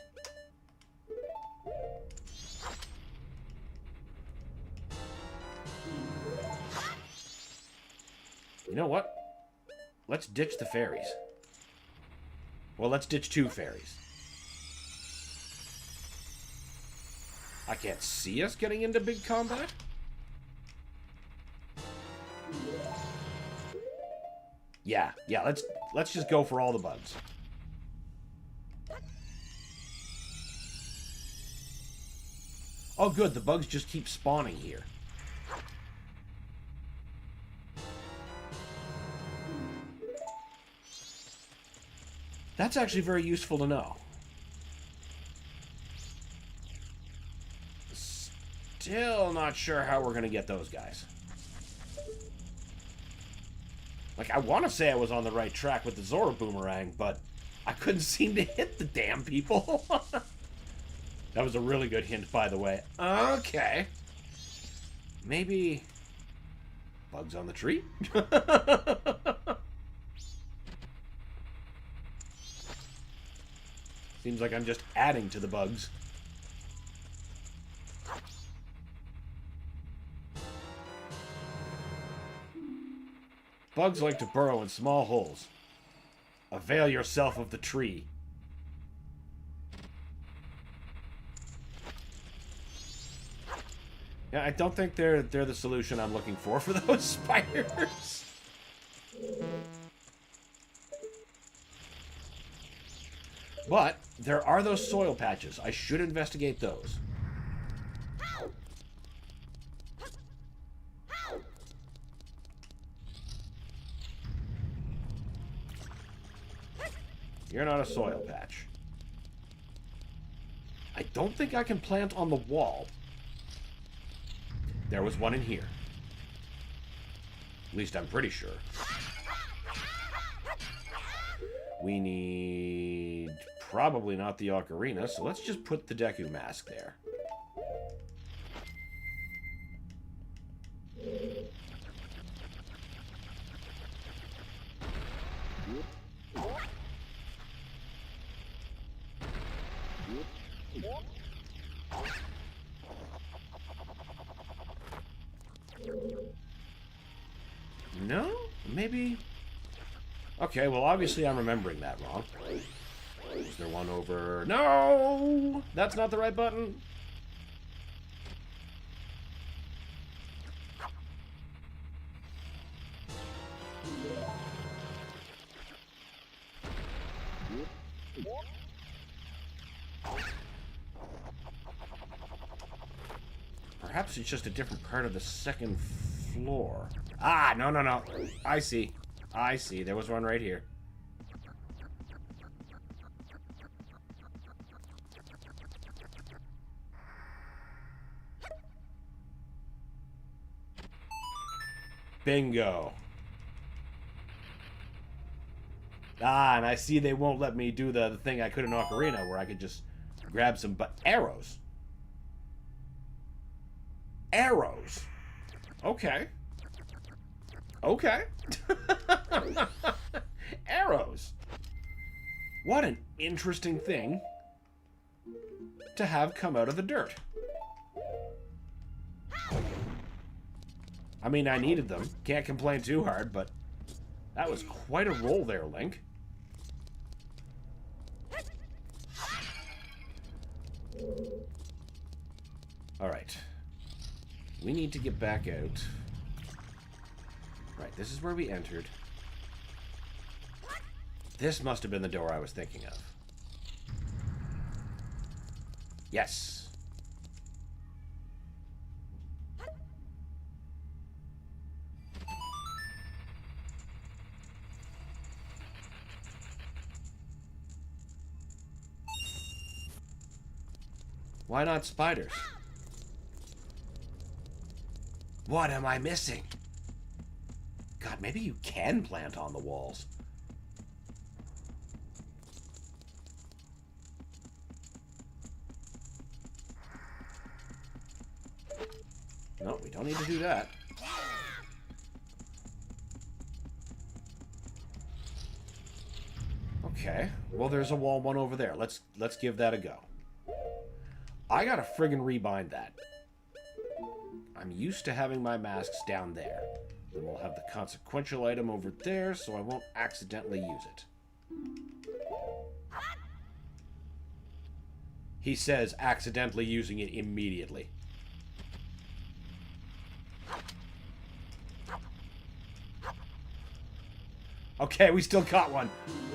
You know what? Let's ditch the fairies. Well, let's ditch 2 fairies. I can't see us getting into big combat. Yeah, let's just go for all the bugs. Oh good, the bugs just keep spawning here. That's actually very useful to know. Still not sure how we're gonna get those guys. Like, I want to say I was on the right track with the Zora boomerang, but I couldn't seem to hit the damn people. That was a really good hint, by the way. Okay. Maybe bugs on the tree? Seems like I'm just adding to the bugs. Bugs like to burrow in small holes. Avail yourself of the tree. Yeah, I don't think they're the solution I'm looking for those spiders. But there are those soil patches. I should investigate those. You're not a soil patch. I don't think I can plant on the wall. There was one in here. At least I'm pretty sure. We need probably not the ocarina, so let's just put the Deku Mask there. maybe? Okay, well, obviously I'm remembering that wrong. Is there one over... No! That's not the right button. Perhaps it's just a different part of the second floor. Ah, no, no, no. I see. I see. There was one right here. Bingo. Ah, and I see they won't let me do the thing I could in Ocarina, where I could just grab some arrows. Arrows. Okay. Okay. Arrows. What an interesting thing to have come out of the dirt. I mean, I needed them. Can't complain too hard, but that was quite a roll there, Link. Alright. We need to get back out. Right, this is where we entered. This must have been the door I was thinking of. Yes. Why not spiders? What am I missing? God, maybe you can plant on the walls. No, we don't need to do that. Okay. Well, there's a wall one over there. Let's give that a go. I gotta friggin' rebind that. I'm used to having my masks down there. Then we'll have the consequential item over there, so I won't accidentally use it. He says accidentally using it immediately. Okay, we still caught one.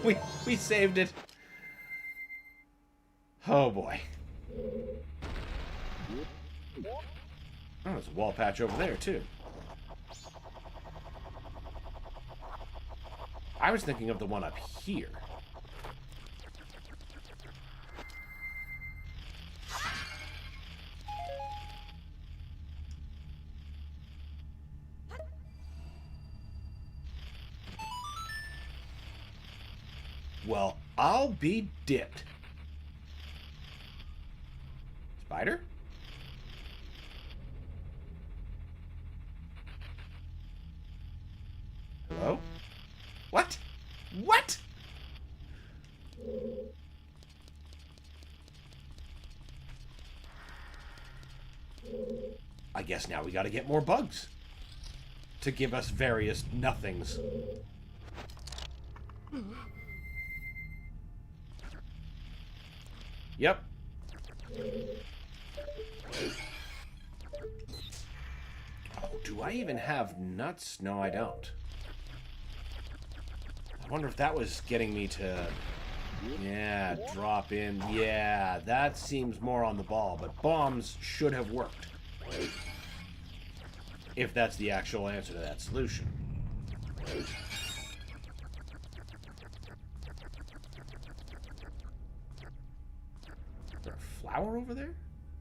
We saved it. Oh boy. Oh, there's a wall patch over there, too. I was thinking of the one up here. Well, I'll be dipped. Spider? Hello? What? What? I guess now we gotta get more bugs to give us various nothings. Yep. Oh, do I even have nuts? No, I don't. I wonder if that was getting me to... Yeah, drop in. Yeah, that seems more on the ball, but bombs should have worked. If that's the actual answer to that solution. Is there a flower over there?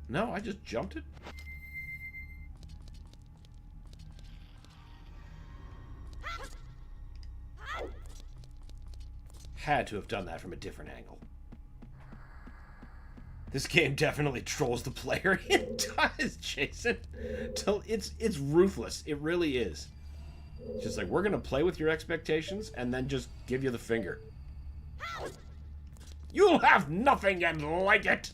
No, I just jumped it. Had to have done that from a different angle. This game definitely trolls the player. It does, Jason. It's ruthless. It really is. It's just like, we're gonna play with your expectations and then just give you the finger. You'll have nothing and like it.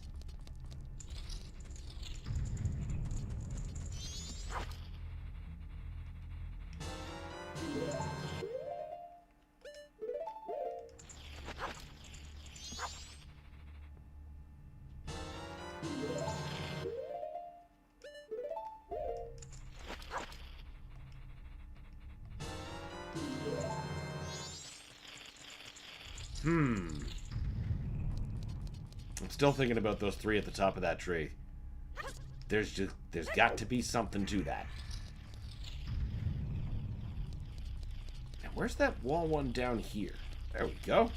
I'm still thinking about those 3 at the top of that tree. There's got to be something to that. Now, where's that wall one down here? There we go.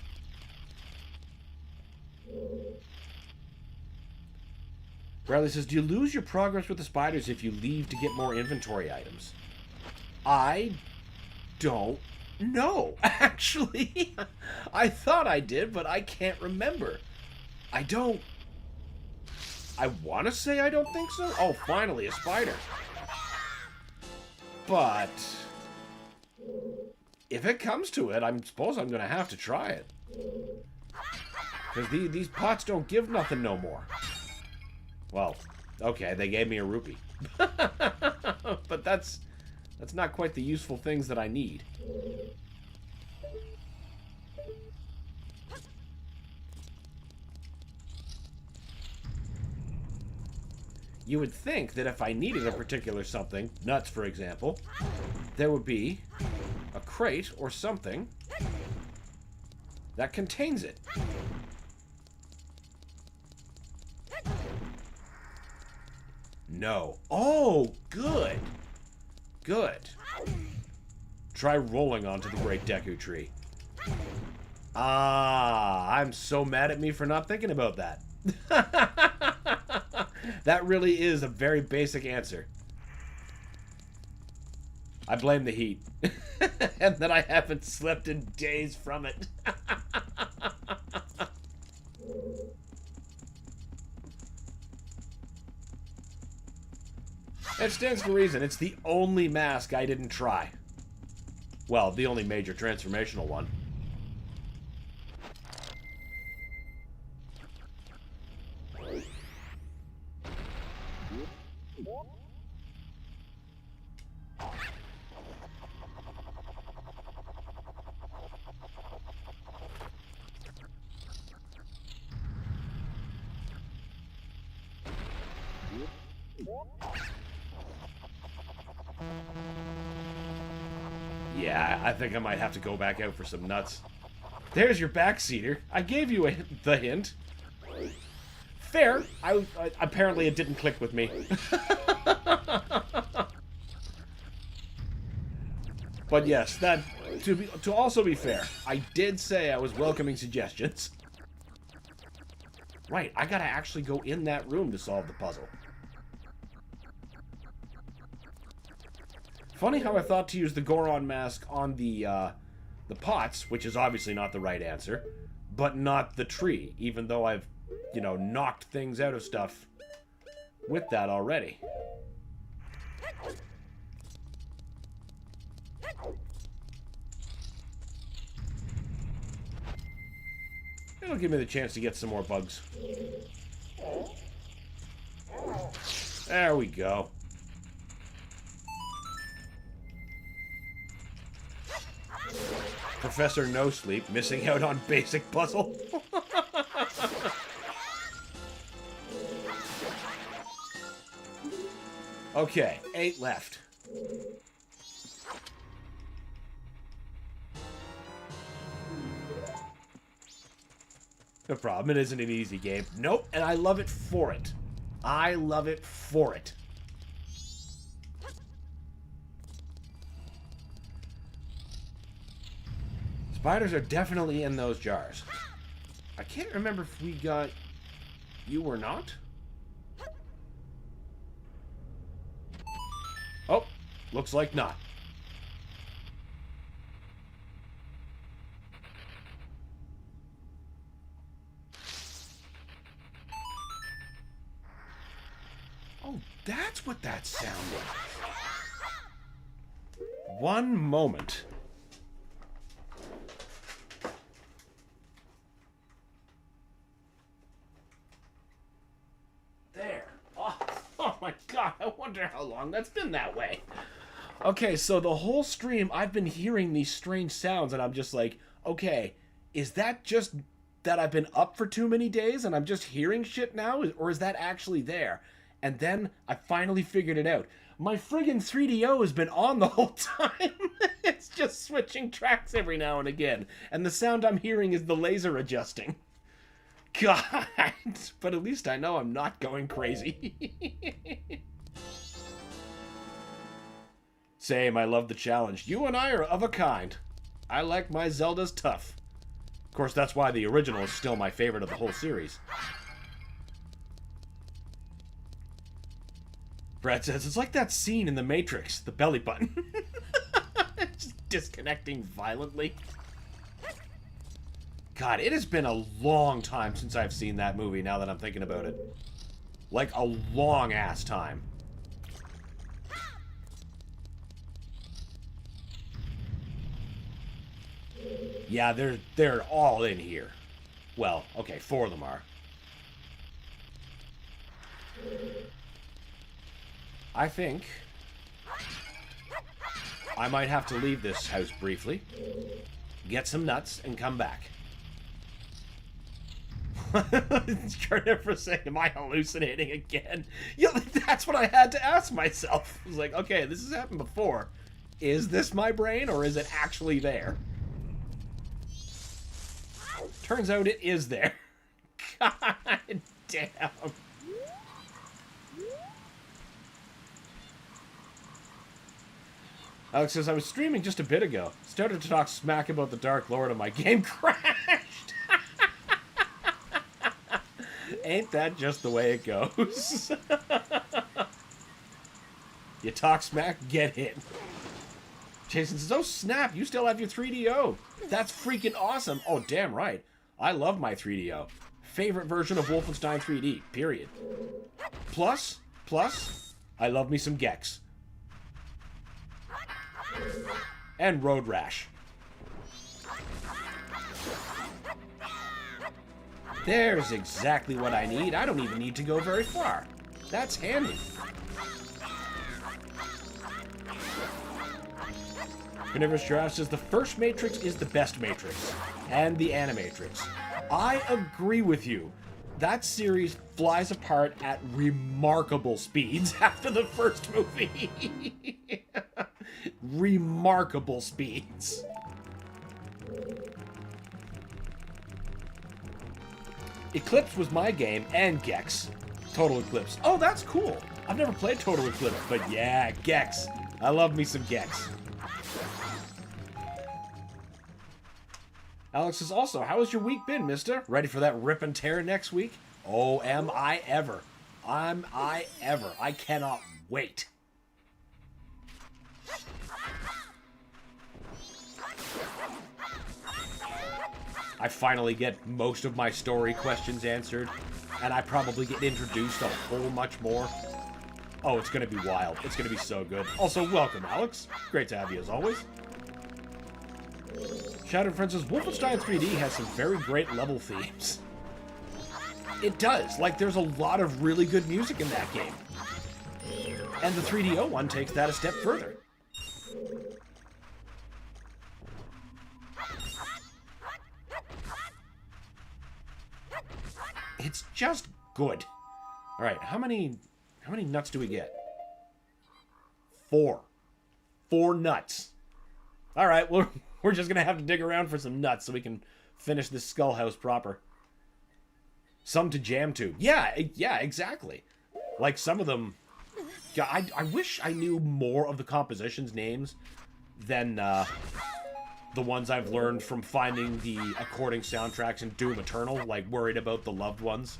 Bradley says, do you lose your progress with the spiders if you leave to get more inventory items? I don't know, actually. I thought I did, but I can't remember. I want to say I don't think so. Oh, finally, a spider. But if it comes to it, I suppose I'm going to have to try it. Because these pots don't give nothing no more. Well, okay, they gave me a rupee. But that's not quite the useful things that I need. You would think that if I needed a particular something, nuts for example, there would be a crate or something that contains it. No. Oh, good. Good. Try rolling onto the Great Deku Tree. Ah, I'm so mad at me for not thinking about that. That really is a very basic answer. I blame the heat. And that I haven't slept in days from it. It stands to reason. It's the only mask I didn't try. Well, the only major transformational one. Yeah, I think I might have to go back out for some nuts. There's your backseater. I gave you the hint. Fair. Apparently it didn't click with me. But yes, that to also be fair, I did say I was welcoming suggestions. Right, I gotta actually go in that room to solve the puzzle. Funny how I thought to use the Goron mask on the pots, which is obviously not the right answer, but not the tree, even though I've, you know, knocked things out of stuff with that already. It'll give me the chance to get some more bugs. There we go. Professor No Sleep missing out on basic puzzle. Okay, 8 left. No problem, it isn't an easy game. Nope, and I love it for it. I love it for it. Spiders are definitely in those jars. I can't remember if we got you or not. Oh, looks like not. Oh, that's what that sounded. One moment. Oh my god, I wonder how long that's been that way. Okay, so the whole stream, I've been hearing these strange sounds, and I'm just like, okay, is that just that I've been up for too many days, and I'm just hearing shit now? Or is that actually there? And then I finally figured it out. My friggin' 3DO has been on the whole time. It's just switching tracks every now and again. And the sound I'm hearing is the laser adjusting. God. But at least I know I'm not going crazy. Same, I love the challenge. You and I are of a kind. I like my Zeldas tough. Of course, that's why the original is still my favorite of the whole series. Brad says, it's like that scene in The Matrix, the belly button. Just disconnecting violently. God, it has been a long time since I've seen that movie, now that I'm thinking about it. Like, a long-ass time. Yeah, they're all in here. Well, okay, 4 of them are. I think I might have to leave this house briefly, get some nuts, and come back. For a second, am I hallucinating again? Yeah, that's what I had to ask myself. I was like, okay, this has happened before. Is this my brain, or is it actually there? Turns out it is there. God damn. Alex says, I was streaming just a bit ago. Started to talk smack about the Dark Lord and my game crashed. Ain't that just the way it goes? You talk smack, get hit. Jason says, oh snap, you still have your 3DO. That's freaking awesome. Oh, damn right. I love my 3DO. Favorite version of Wolfenstein 3D, period. Plus, I love me some Gex. And Road Rash. There's exactly what I need. I don't even need to go very far. That's handy. Carnivorous Giraffe says the first Matrix is the best Matrix. And the Animatrix. I agree with you. That series flies apart at remarkable speeds after the first movie. Remarkable speeds. Eclipse was my game, and Gex. Total Eclipse. Oh, that's cool. I've never played Total Eclipse, but yeah, Gex. I love me some Gex. Alex says also, how has your week been, mister? Ready for that rip and tear next week? Oh, am I ever. Am I ever. I cannot wait. I finally get most of my story questions answered, and I probably get introduced a whole much more. Oh, it's going to be wild. It's going to be so good. Also, welcome, Alex. Great to have you as always. Shattered Friend says, Wolfenstein 3D has some very great level themes. It does. Like, there's a lot of really good music in that game. And the 3DO one takes that a step further. It's just good. Alright, how many nuts do we get? 4. 4 nuts. Alright, we're just gonna have to dig around for some nuts so we can finish this skull house proper. Some to jam to. Yeah, exactly. Like, some of them... Yeah, I wish I knew more of the compositions' names than the ones I've learned from finding the according soundtracks in Doom Eternal, like, worried about the loved ones.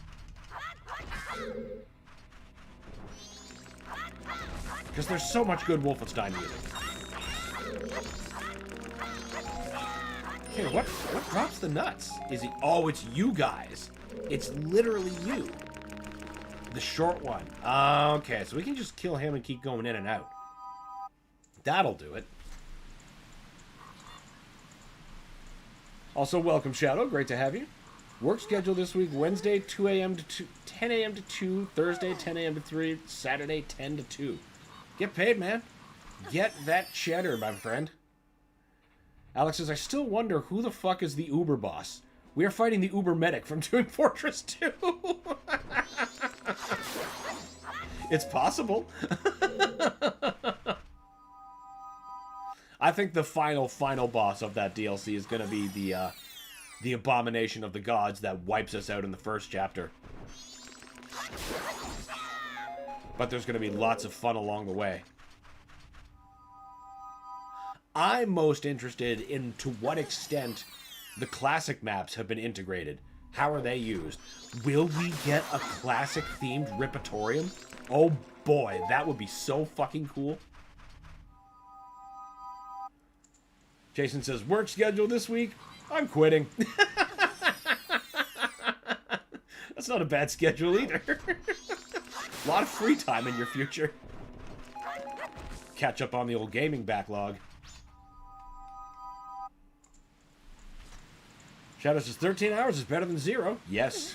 Because there's so much good Wolfenstein music. Okay, what drops the nuts? Is it... Oh, it's you guys. It's literally you. The short one. Okay, so we can just kill him and keep going in and out. That'll do it. Also, welcome, Shadow. Great to have you. Work schedule this week, Wednesday, 2 a.m. to 10 a.m. to 2, Thursday, 10 a.m. to 3, Saturday, 10 to 2. Get paid, man. Get that cheddar, my friend. Alex says, I still wonder who the fuck is the Uber boss. We are fighting the Uber medic from Doing Fortress 2. It's possible. I think the final boss of that DLC is going to be the abomination of the gods that wipes us out in the first chapter. But there's going to be lots of fun along the way. I'm most interested in to what extent the classic maps have been integrated. How are they used? Will we get a classic-themed Ripatorium? Oh boy, that would be so fucking cool. Jason says, work schedule this week? I'm quitting. That's not a bad schedule either. A lot of free time in your future. Catch up on the old gaming backlog. Shadow says 13 hours is better than 0. Yes.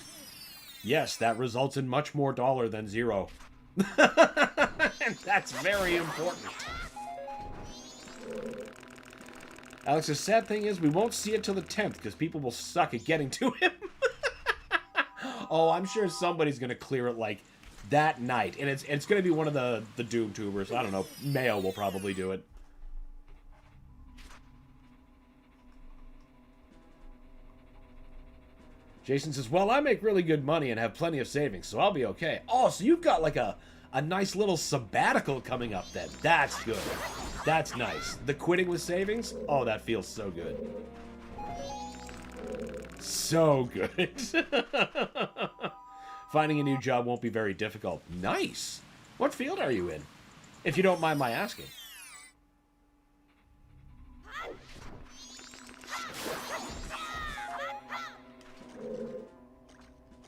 Yes, that results in much more dollar than 0. And that's very important. Alex's sad thing is we won't see it till the 10th because people will suck at getting to him. Oh, I'm sure somebody's going to clear it like that night. And it's going to be one of the Doom tubers. I don't know. Mayo will probably do it. Jason says, well, I make really good money and have plenty of savings, so I'll be okay. Oh, so you've got like a nice little sabbatical coming up then. That's good. That's nice. The quitting with savings? Oh, that feels so good. So good. Finding a new job won't be very difficult. Nice. What field are you in? If you don't mind my asking.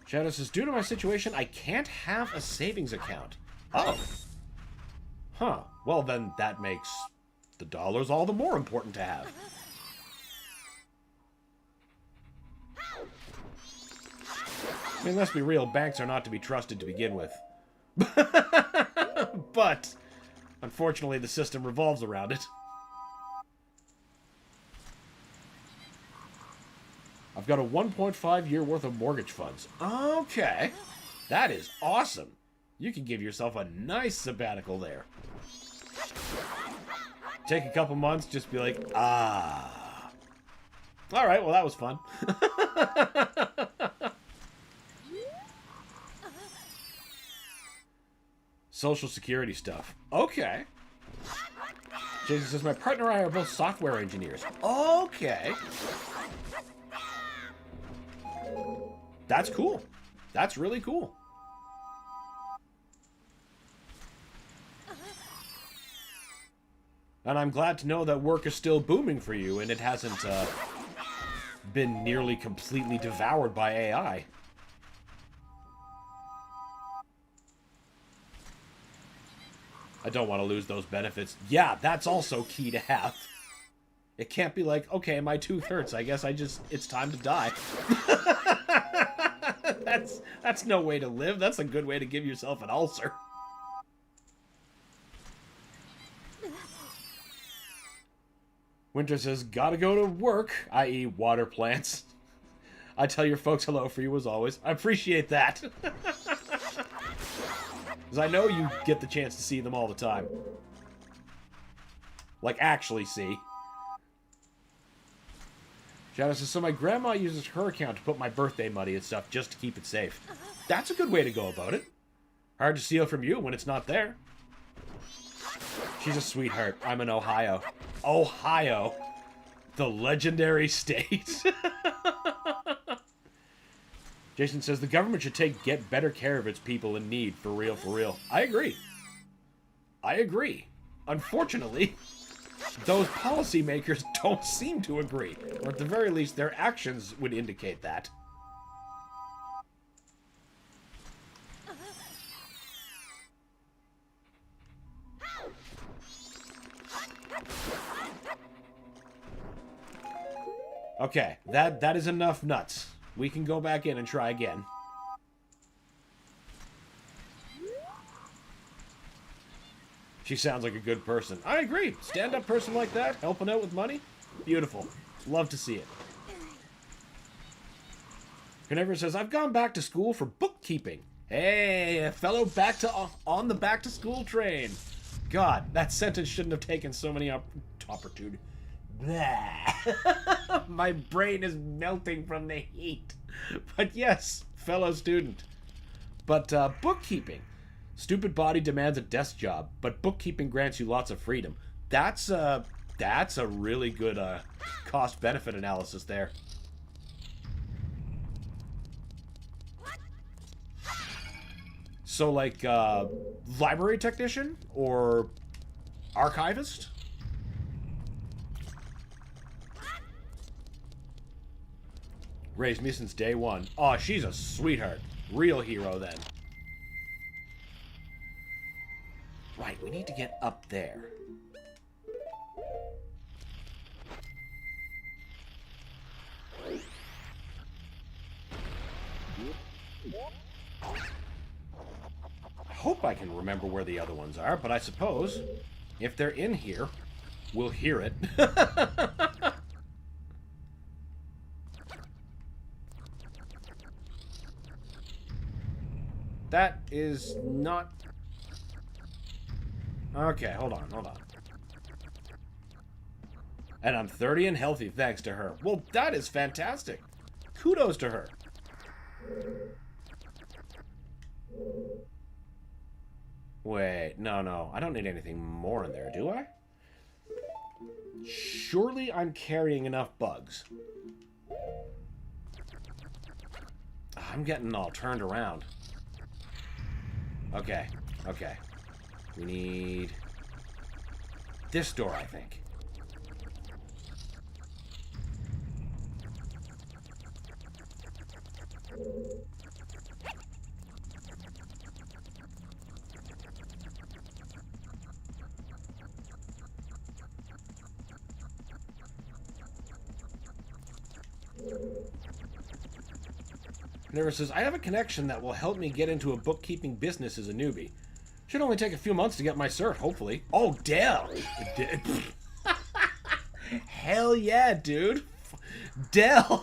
Shadow says, due to my situation, I can't have a savings account. Oh. Huh. Well, then that makes the dollars all the more important to have. I mean, let's be real, banks are not to be trusted to begin with. But, unfortunately, the system revolves around it. I've got a 1.5 year worth of mortgage funds. Okay. That is awesome. You can give yourself a nice sabbatical there. Take a couple months, just be like, ah. Alright, well that was fun. Social security stuff. Okay. Jason says, my partner and I are both software engineers. Okay. That's cool. That's really cool. And I'm glad to know that work is still booming for you and it hasn't been nearly completely devoured by AI. I don't want to lose those benefits. Yeah, that's also key to have. It can't be like, okay, my tooth hurts. I guess it's time to die. That's no way to live. That's a good way to give yourself an ulcer. Winter says, gotta go to work, i.e. water plants. I tell your folks hello for you as always. I appreciate that. Because I know you get the chance to see them all the time. Like, actually see. Shadow says, so my grandma uses her account to put my birthday money and stuff just to keep it safe. That's a good way to go about it. Hard to steal from you when it's not there. She's a sweetheart. I'm in Ohio. Ohio. The legendary state. Jason says, the government should get better care of its people in need. For real, for real. I agree. I agree. Unfortunately, those policymakers don't seem to agree. Or at the very least, their actions would indicate that. Okay, that is enough nuts. We can go back in and try again. She sounds like a good person. I agree. Stand-up person like that, helping out with money. Beautiful. Love to see it. Carnivorous says, I've gone back to school for bookkeeping. Hey, a fellow back to on the back-to-school train. God, that sentence shouldn't have taken so many opportunity. My brain is melting from the heat. But yes, fellow student. But bookkeeping. Stupid body demands a desk job, but bookkeeping grants you lots of freedom. That's a really good cost-benefit analysis there. So, like, library technician or archivist? Raised me since day one. Oh, she's a sweetheart. Real hero, then. Right, we need to get up there. I hope I can remember where the other ones are, but I suppose if they're in here, we'll hear it. That is not... Okay, hold on. And I'm 30 and healthy thanks to her. Well, that is fantastic. Kudos to her. Wait, no. I don't need anything more in there, do I? Surely I'm carrying enough bugs. I'm getting all turned around. Okay. We need this door, I think. Never says, I have a connection that will help me get into a bookkeeping business as a newbie. Should only take a few months to get my cert, hopefully. Oh, Dell! Hell yeah, dude. Dell!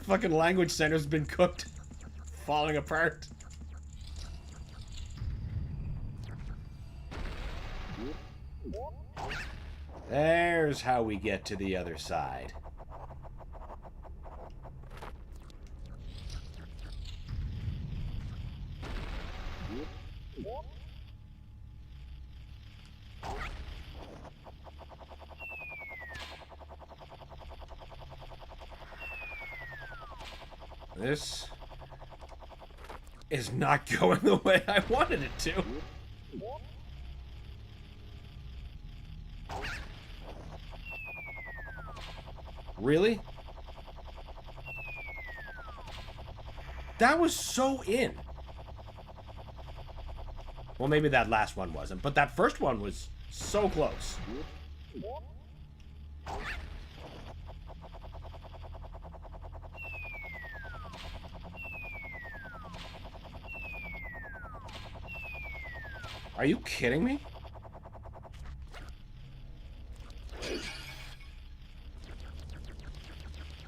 Fucking language center's been cooked. Falling apart. There's how we get to the other side. This is not going the way I wanted it to. Really? That was so in. Well, maybe that last one wasn't, but that first one was so close. Are you kidding me?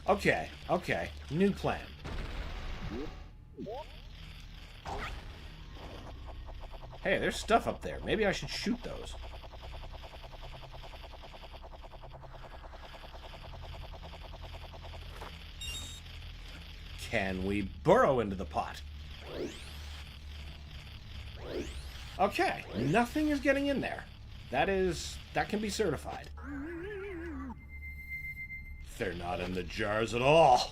Okay. New plan. Hey, there's stuff up there. Maybe I should shoot those. Can we burrow into the pot? Okay, nothing is getting in there. That can be certified. They're not in the jars at all.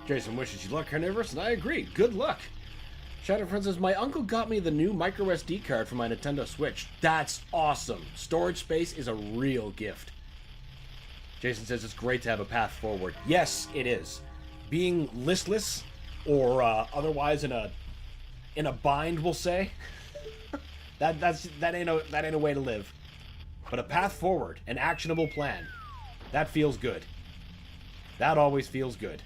Jason wishes you luck, Carnivorous, and I agree. Good luck. Shadowfriend says, my uncle got me the new micro SD card for my Nintendo Switch. That's awesome. Storage space is a real gift. Jason says it's great to have a path forward. Yes, it is. Being listless or otherwise in a bind, we'll say, that ain't a way to live. But a path forward, an actionable plan, that feels good. That always feels good.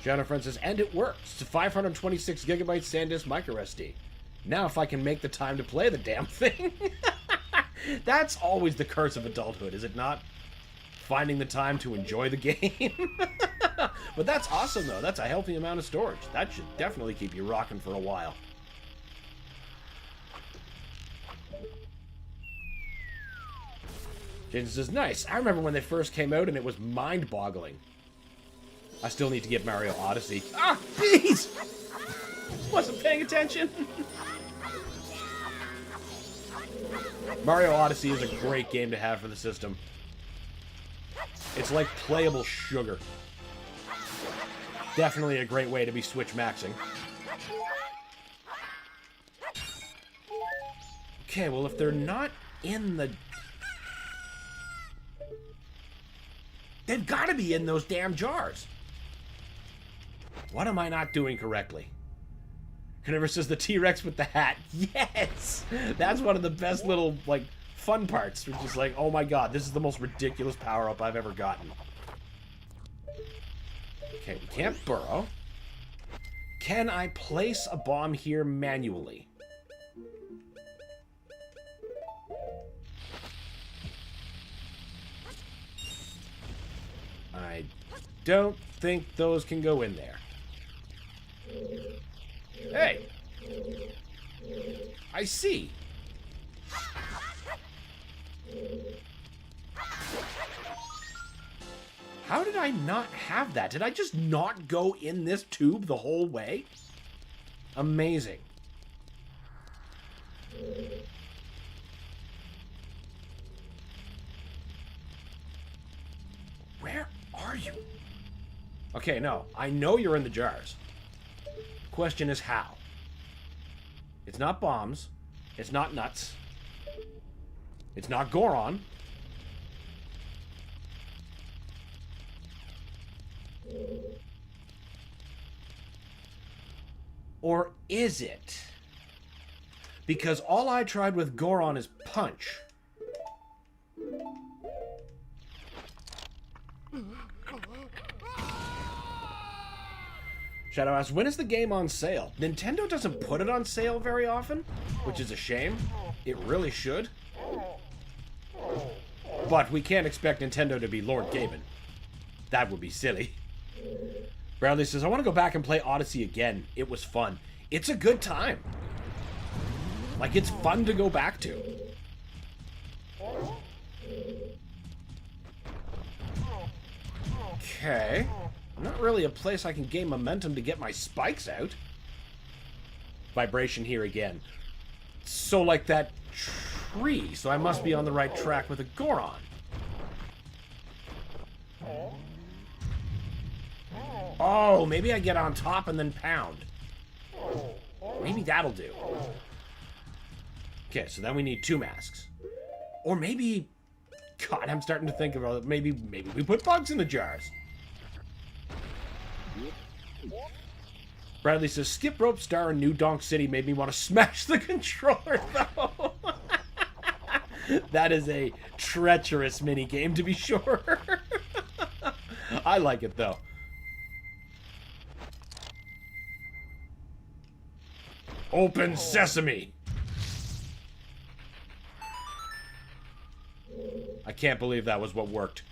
Shadow Friend says, and it works. It's a 526 gigabyte SanDisk micro SD. Now if I can make the time to play the damn thing. That's always the curse of adulthood, is it not? Finding the time to enjoy the game. But that's awesome, though. That's a healthy amount of storage. That should definitely keep you rocking for a while. Jason says, nice. I remember when they first came out and it was mind-boggling. I still need to get Mario Odyssey. Ah, jeez! Wasn't paying attention. Mario Odyssey is a great game to have for the system. It's like playable sugar. Definitely a great way to be Switch maxing. Okay, well, if they're not in the... They've got to be in those damn jars. What am I not doing correctly? Whenever says the T-Rex with the hat. Yes! That's one of the best little, like, fun parts. Which is like, oh my god, this is the most ridiculous power-up I've ever gotten. Okay, we can't burrow. Can I place a bomb here manually? I don't think those can go in there. Hey! I see. How did I not have that? Did I just not go in this tube the whole way? Amazing. Where are you? Okay, no. I know you're in the jars. The question is how. It's not bombs. It's not nuts. It's not Goron. Or is it? Because all I tried with Goron is punch. Shadow asks, when is the game on sale? Nintendo doesn't put it on sale very often, which is a shame. It really should. But we can't expect Nintendo to be Lord Gaben. That would be silly. Bradley says, I want to go back and play Odyssey again. It was fun. It's a good time. Like, it's fun to go back to. Okay. Not really a place I can gain momentum to get my spikes out. Vibration here again. So like that tree. So I must be on the right track with a Goron. Oh, maybe I get on top and then pound. Maybe that'll do. Okay, so then we need 2 masks. Or maybe... God, I'm starting to think about it. Maybe we put bugs in the jars. Bradley says, Skip Rope Star in New Donk City made me want to smash the controller, though. That is a treacherous minigame, to be sure. I like it, though. Open sesame! I can't believe that was what worked.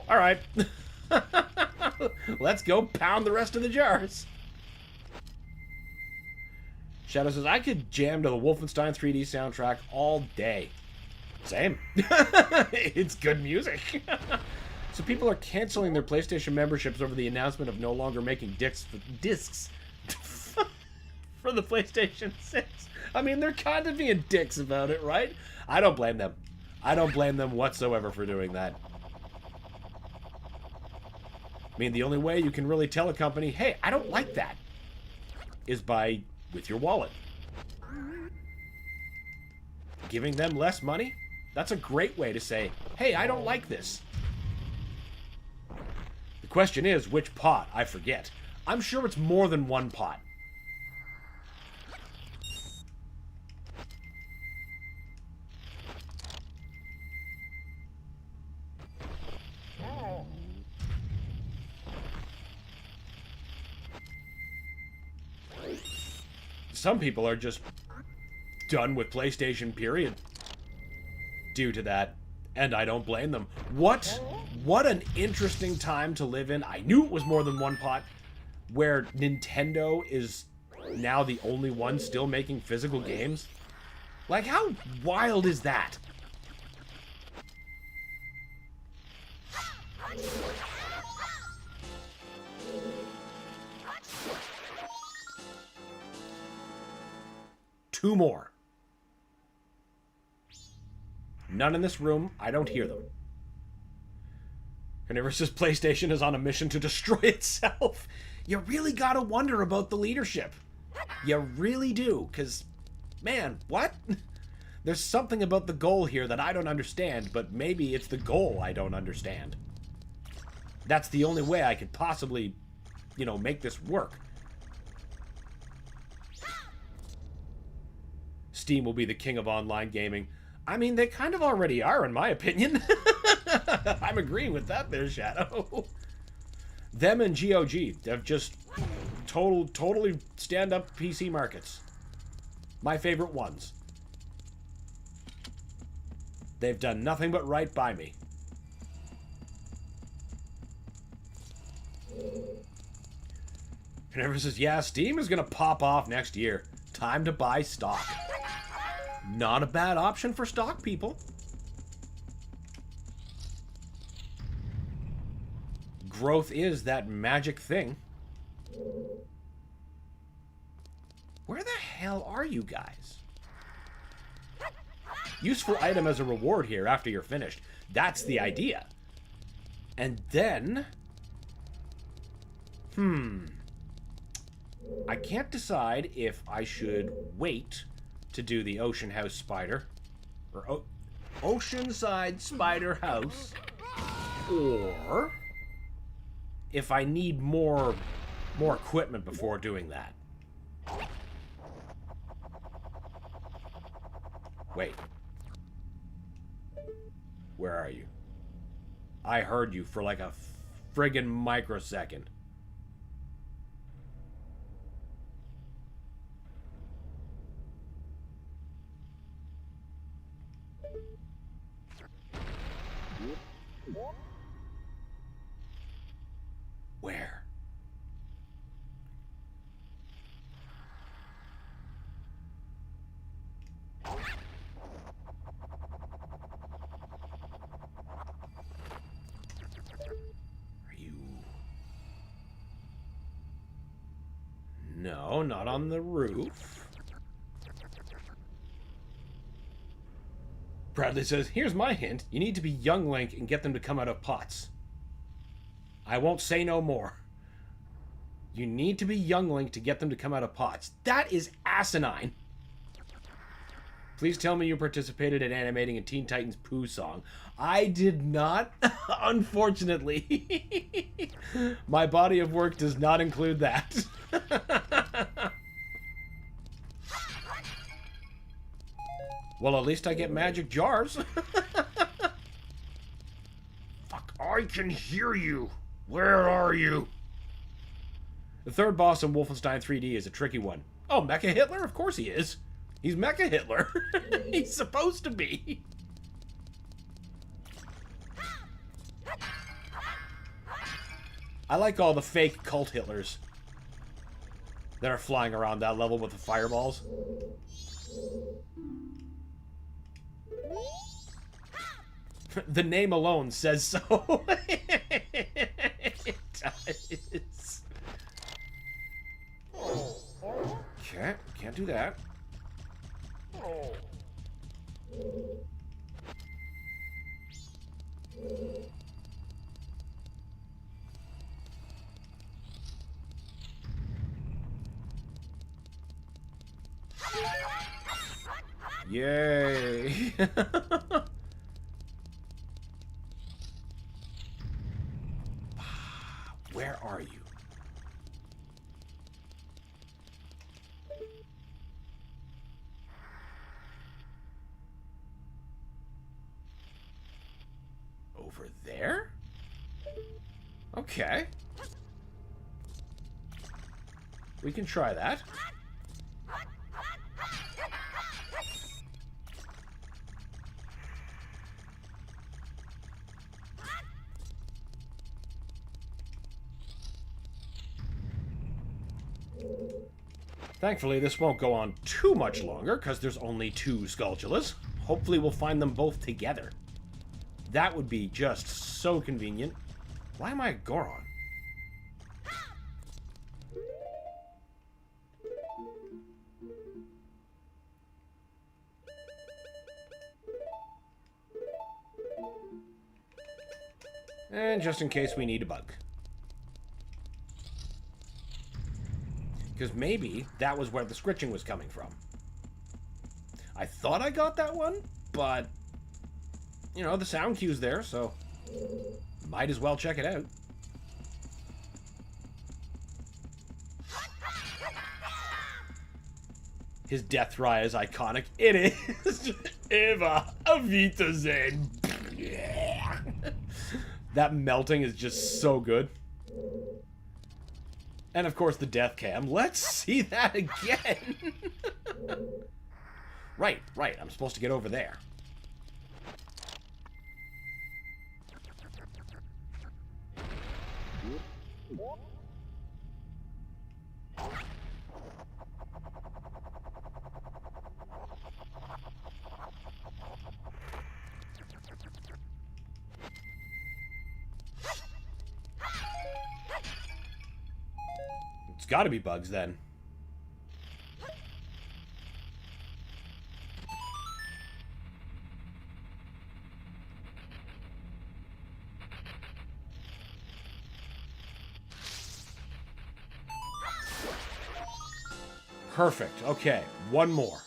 Alright. Let's go pound the rest of the jars. Shadow says, I could jam to the Wolfenstein 3D soundtrack all day. Same. It's good music. So people are canceling their PlayStation memberships over the announcement of no longer making discs for the PlayStation 6. I mean, they're kind of being dicks about it, right? I don't blame them. I don't blame them whatsoever for doing that. I mean, the only way you can really tell a company, hey, I don't like that, is by with your wallet. Giving them less money? That's a great way to say, hey, I don't like this. The question is, which pot? I forget. I'm sure it's more than one pot. some people are just done with PlayStation, period, due to that. And I don't blame them. What an interesting time to live in. I knew it was more than one pot, where Nintendo is now the only one still making physical games. Like, how wild is that? Two more. None in this room. I don't hear them. Universe's PlayStation is on a mission to destroy itself. You really gotta wonder about the leadership. You really do, because, man, what? There's something about the goal here that I don't understand, but maybe it's the goal I don't understand. That's the only way I could possibly, you know, make this work. Steam will be the king of online gaming. I mean, they kind of already are, in my opinion. I'm agreeing with that there, Shadow. Them and GOG have just totally stand-up PC markets. My favorite ones. They've done nothing but right by me. Whenever says, yeah, Steam is going to pop off next year. Time to buy stock. Not a bad option for stock, people. Growth is that magic thing. Where the hell are you guys? Useful item as a reward here after you're finished. That's the idea. And then... I can't decide if I should wait to do the Ocean House Spider. Or Oceanside Spider House. Or... if I need more equipment before doing that. Wait. Where are you? I heard you for like a friggin' microsecond. Where? Are you... No, not on the roof. Bradley says, here's my hint. You need to be young Link and get them to come out of pots. I won't say no more. You need to be young Link to get them to come out of pots. That is asinine. Please tell me you participated in animating a Teen Titans Pooh song. I did not, unfortunately. My body of work does not include that. Well, at least I get magic jars. Fuck, I can hear you. Where are you? The third boss in Wolfenstein 3D is a tricky one. Oh, Mecha Hitler? Of course he is. He's Mecha Hitler. He's supposed to be. I like all the fake cult Hitlers that are flying around that level with the fireballs. The name alone says so. It does. Okay, can't do that. Yay. Where are you? Over there? Okay. We can try that. Thankfully, this won't go on too much longer, because there's only 2 Skulltulas. Hopefully we'll find them both together. That would be just so convenient. Why am I a Goron? And just in case we need a bug. Because maybe that was where the scritching was coming from. I thought I got that one, but, you know, the sound cue's there, so might as well check it out. His death cry is iconic. It is. Eva, Avita Zen. That melting is just so good. And of course the death cam. Let's see that again. Right. I'm supposed to get over there. It's got to be bugs then. Perfect. Okay, one more.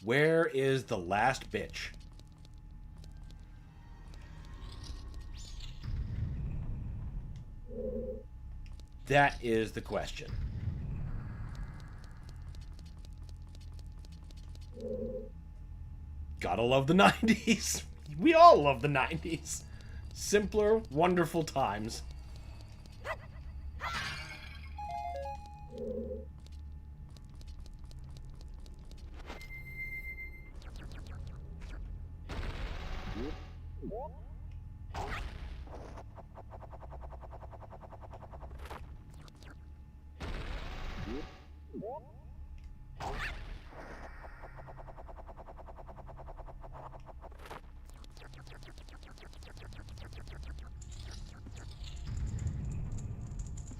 Where is the last bitch? That is the question. Gotta love the 90s. We all love the 90s. Simpler, wonderful times.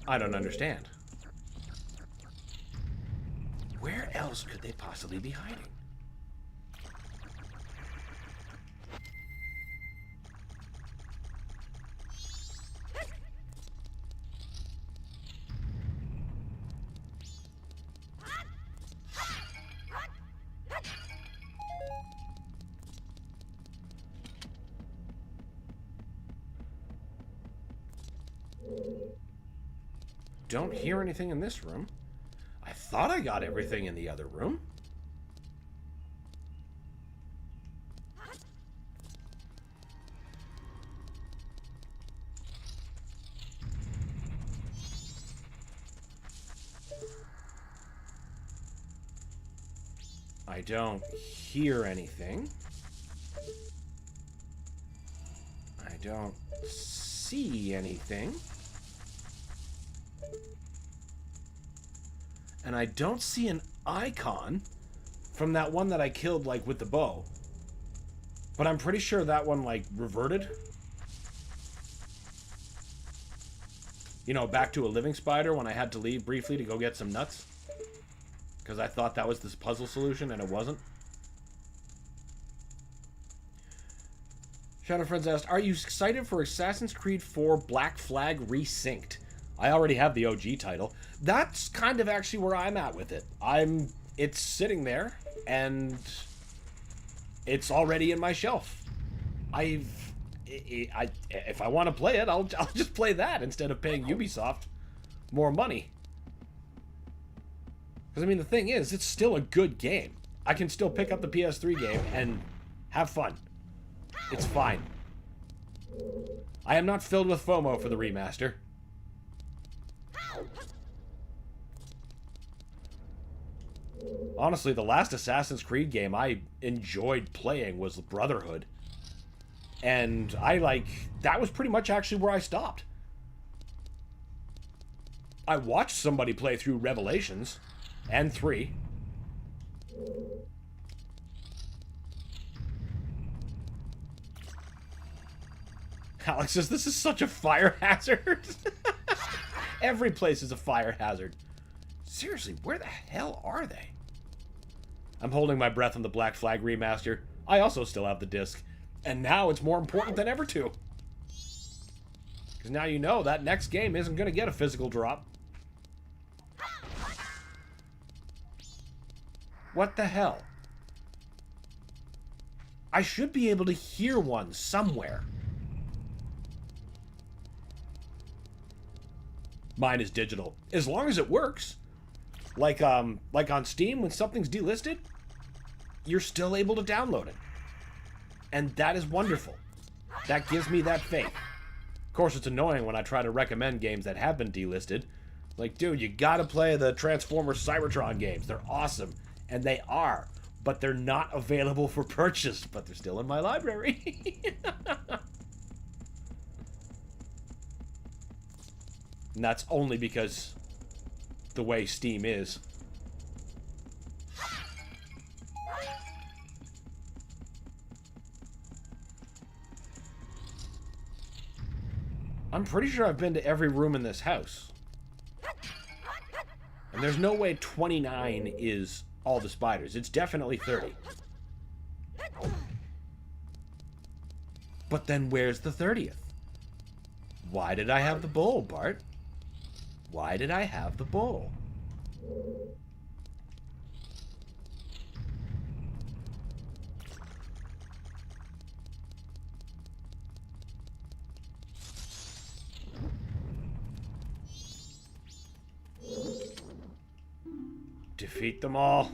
I don't understand. Where else could they possibly be hiding? Don't hear anything in this room. I thought I got everything in the other room. I don't hear anything. I don't see anything. And I don't see an icon from that one that I killed, like, with the bow. But I'm pretty sure that one, like, reverted. You know, back to a living spider when I had to leave briefly to go get some nuts. Because I thought that was this puzzle solution, and it wasn't. Shadow Friends asked, are you excited for Assassin's Creed 4 Black Flag Resynced? I already have the OG title. That's kind of actually where I'm at with it. It's sitting there, and it's already in my shelf. If I want to play it, I'll just play that instead of paying Ubisoft more money. Because, I mean, the thing is, it's still a good game. I can still pick up the PS3 game and have fun. It's fine. I am not filled with FOMO for the remaster. Honestly, the last Assassin's Creed game I enjoyed playing was Brotherhood. And that was pretty much actually where I stopped. I watched somebody play through Revelations and 3. Alex says, this is such a fire hazard. Every place is a fire hazard. Seriously, where the hell are they? I'm holding my breath on the Black Flag remaster. I also still have the disc. And now it's more important than ever to. Because now you know that next game isn't going to get a physical drop. What the hell? I should be able to hear one somewhere. Mine is digital. As long as it works. Like on Steam, when something's delisted, you're still able to download it. And that is wonderful. That gives me that faith. Of course, it's annoying when I try to recommend games that have been delisted. Like, dude, you gotta play the Transformers Cybertron games. They're awesome. And they are. But they're not available for purchase. But they're still in my library. And that's only because the way Steam is. I'm pretty sure I've been to every room in this house. And there's no way 29 is all the spiders. It's definitely 30. But then where's the 30th? Why did I have the bowl, Bart? Why did I have the bowl? Defeat them all.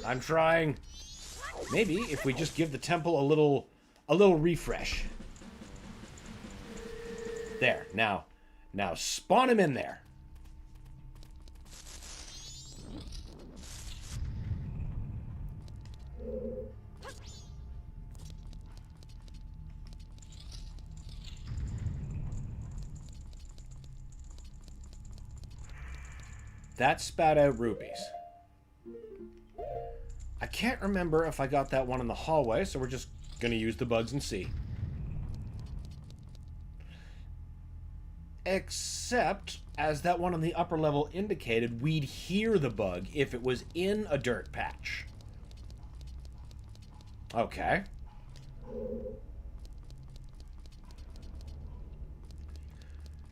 I'm trying. Maybe if we just give the temple a little refresh. There. Now spawn him in there. That spat out rupees. I can't remember if I got that one in the hallway, so we're just going to use the bugs and see. Except, as that one on the upper level indicated, we'd hear the bug if it was in a dirt patch. Okay.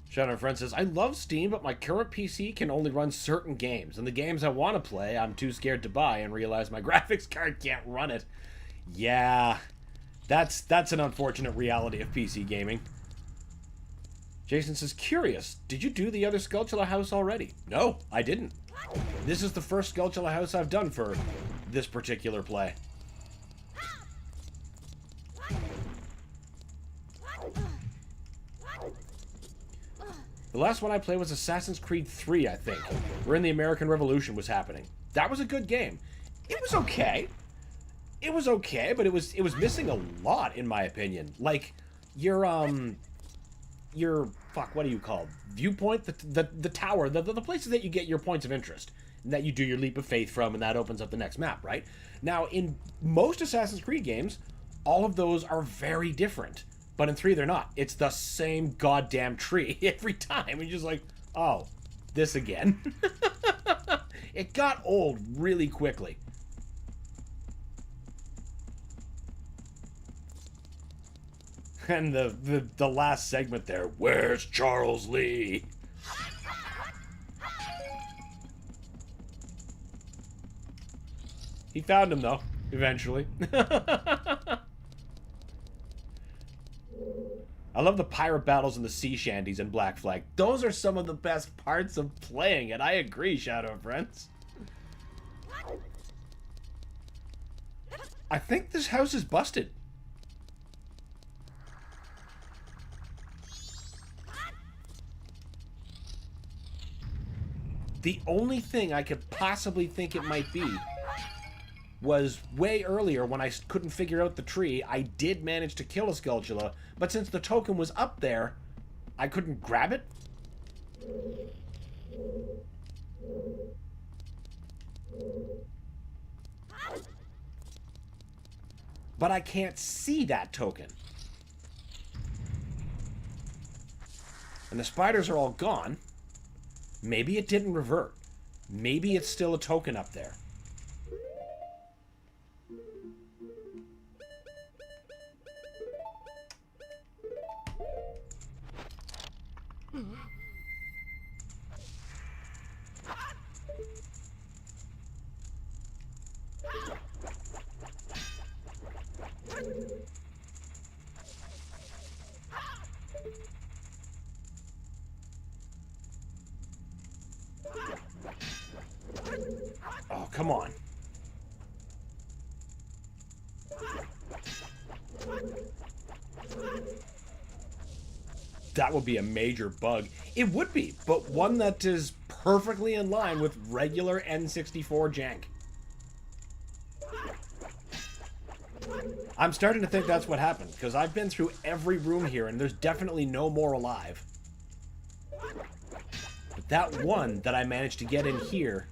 Shadow Friend says, I love Steam, but my current PC can only run certain games. And the games I want to play, I'm too scared to buy and realize my graphics card can't run it. Yeah, that's an unfortunate reality of PC gaming. Jason says, curious, did you do the other Skulltula house already? No, I didn't. This is the first Skulltula house I've done for this particular play. The last one I played was Assassin's Creed 3, I think, wherein the American Revolution was happening. That was a good game. It was okay. It was okay, but it was missing a lot, in my opinion. Like, your fuck, what do you call it? Viewpoint? The tower, the places that you get your points of interest, and that you do your leap of faith from, and that opens up the next map, right? Now, in most Assassin's Creed games, all of those are very different. But in 3, they're not. It's the same goddamn tree every time. And you're just like, oh, this again. It got old really quickly. And the last segment there, where's Charles Lee? He found him, though, eventually. I love the pirate battles and the sea shanties in Black Flag. Those are some of the best parts of playing it. I agree, Shadow Friends. I think this house is busted. The only thing I could possibly think it might be was way earlier when I couldn't figure out the tree. I did manage to kill a Skulltula, but since the token was up there, I couldn't grab it. But I can't see that token. And the spiders are all gone. Maybe it didn't revert. Maybe it's still a token up there. Oh, come on. That would be a major bug. It would be, but one that is perfectly in line with regular N64 jank. I'm starting to think that's what happened, because I've been through every room here, and there's definitely no more alive. But that one that I managed to get in here,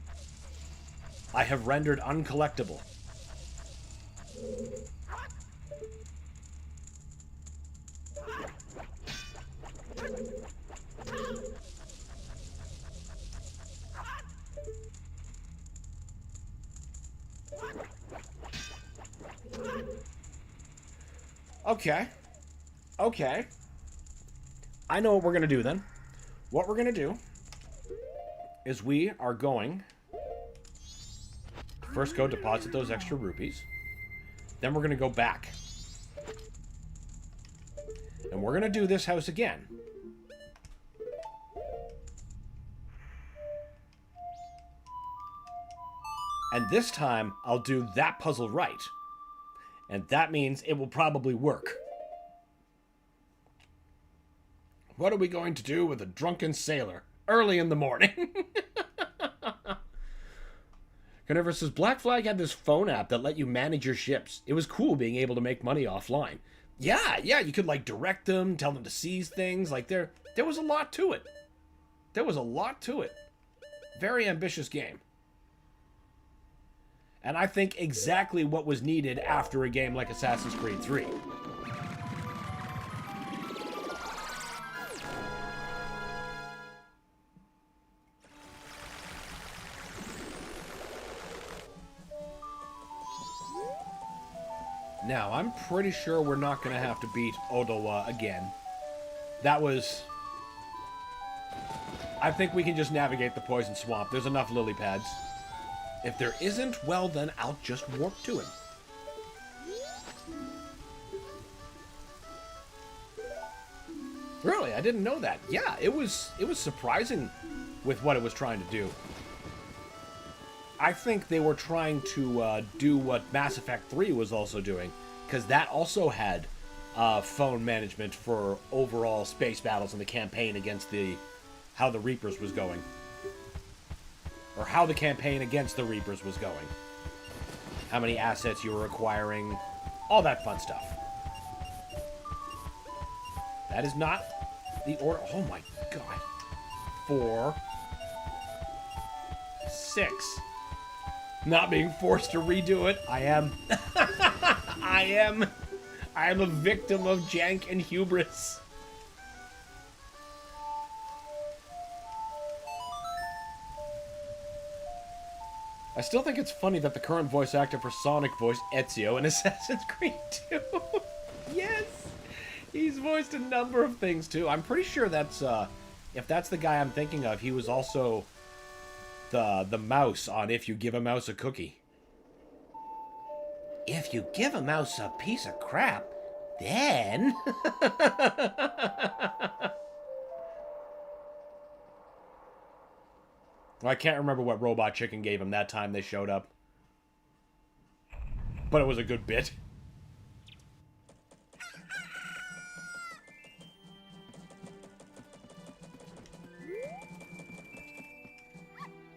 I have rendered uncollectible. Okay. Okay. I know what we're going to do then. What we're going to do is we are going to first go deposit those extra rupees. Then we're going to go back. And we're going to do this house again. And this time, I'll do that puzzle right. And that means it will probably work. What are we going to do with a drunken sailor early in the morning? Gunniver says, Black Flag had this phone app that let you manage your ships. It was cool being able to make money offline. Yeah, you could, like, direct them, tell them to seize things. Like, there was a lot to it. There was a lot to it. Very ambitious game. And I think exactly what was needed after a game like Assassin's Creed 3. Now, I'm pretty sure we're not going to have to beat Odawa again. That was... I think we can just navigate the Poison Swamp. There's enough lily pads. If there isn't, well, then I'll just warp to him. Really? I didn't know that. Yeah, it was surprising with what it was trying to do. I think they were trying to do what Mass Effect 3 was also doing, because that also had phone management for overall space battles in the campaign against how the Reapers was going. Or how the campaign against the Reapers was going. How many assets you were acquiring. All that fun stuff. That is not the order. Oh my god. 4. 6. Not being forced to redo it. I am. I am a victim of jank and hubris. I still think it's funny that the current voice actor for Sonic voiced Ezio in Assassin's Creed 2. Yes! He's voiced a number of things, too. I'm pretty sure that's, if that's the guy I'm thinking of, he was also the mouse on If You Give a Mouse a Cookie. If you give a mouse a piece of crap, then... I can't remember what Robot Chicken gave him that time they showed up. But it was a good bit.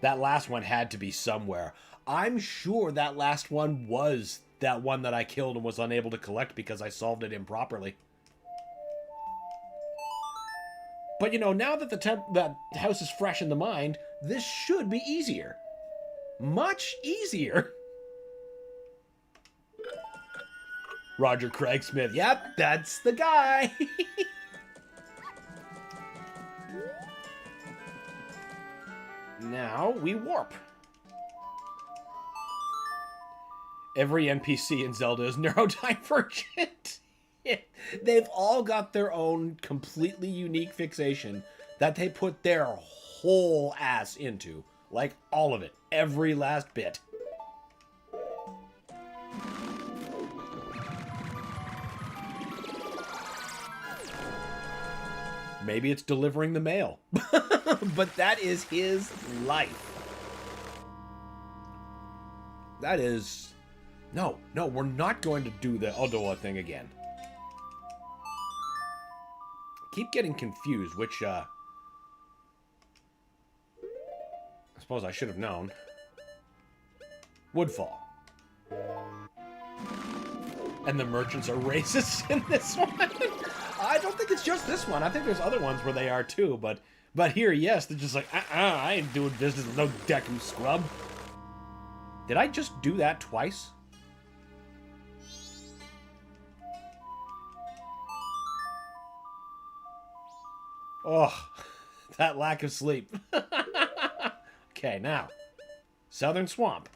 That last one had to be somewhere. I'm sure that last one was that one that I killed and was unable to collect because I solved it improperly. But you know, now that that house is fresh in the mind, this should be easier. Much easier. Roger Craig Smith. Yep, that's the guy. Now we warp. Every NPC in Zelda is neurodivergent. They've all got their own completely unique fixation that they put their whole ass into. Like all of it. Every last bit. Maybe it's delivering the mail. But that is his life. That is... No, we're not going to do the Odoa thing again. Keep getting confused, which, I suppose I should have known. Woodfall. And the merchants are racist in this one. I don't think it's just this one. I think there's other ones where they are too, but here, yes, they're just like, I ain't doing business with no Deku scrub. Did I just do that twice? Oh, that lack of sleep. Okay, now, Southern Swamp.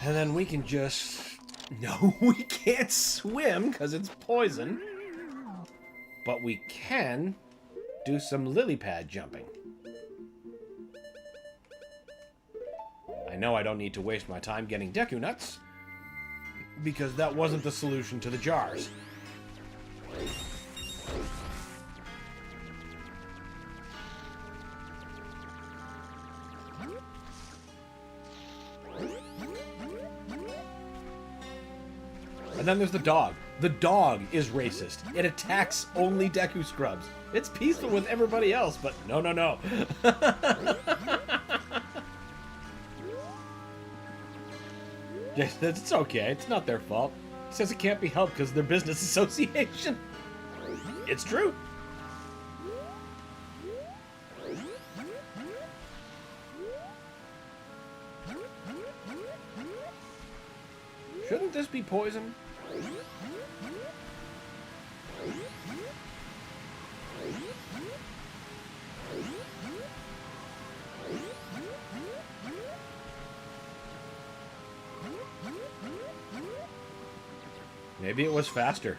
And then we can just... No, we can't swim because it's poison. But we can do some lily pad jumping. I know I don't need to waste my time getting Deku Nuts, because that wasn't the solution to the jars. And then there's the dog. The dog is racist. It attacks only Deku scrubs. It's peaceful with everybody else, but no. It's okay. It's not their fault. It says it can't be helped because they're business association. It's true. Shouldn't this be poison? Maybe it was faster.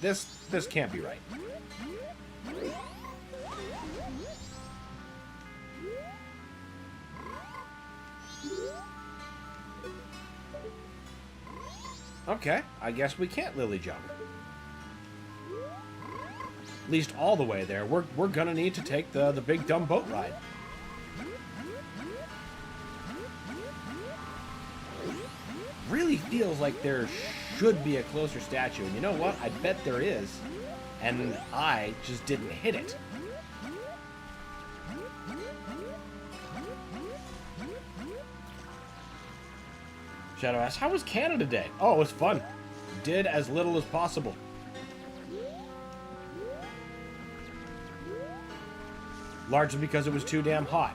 This can't be right. Okay, I guess we can't lily jump. At least all the way there. We're gonna need to take the big dumb boat ride. Really feels like there should be a closer statue. And you know what? I bet there is. And I just didn't hit it. Shadow asks, how was Canada Day? Oh, it was fun. Did as little as possible. Largely because it was too damn hot.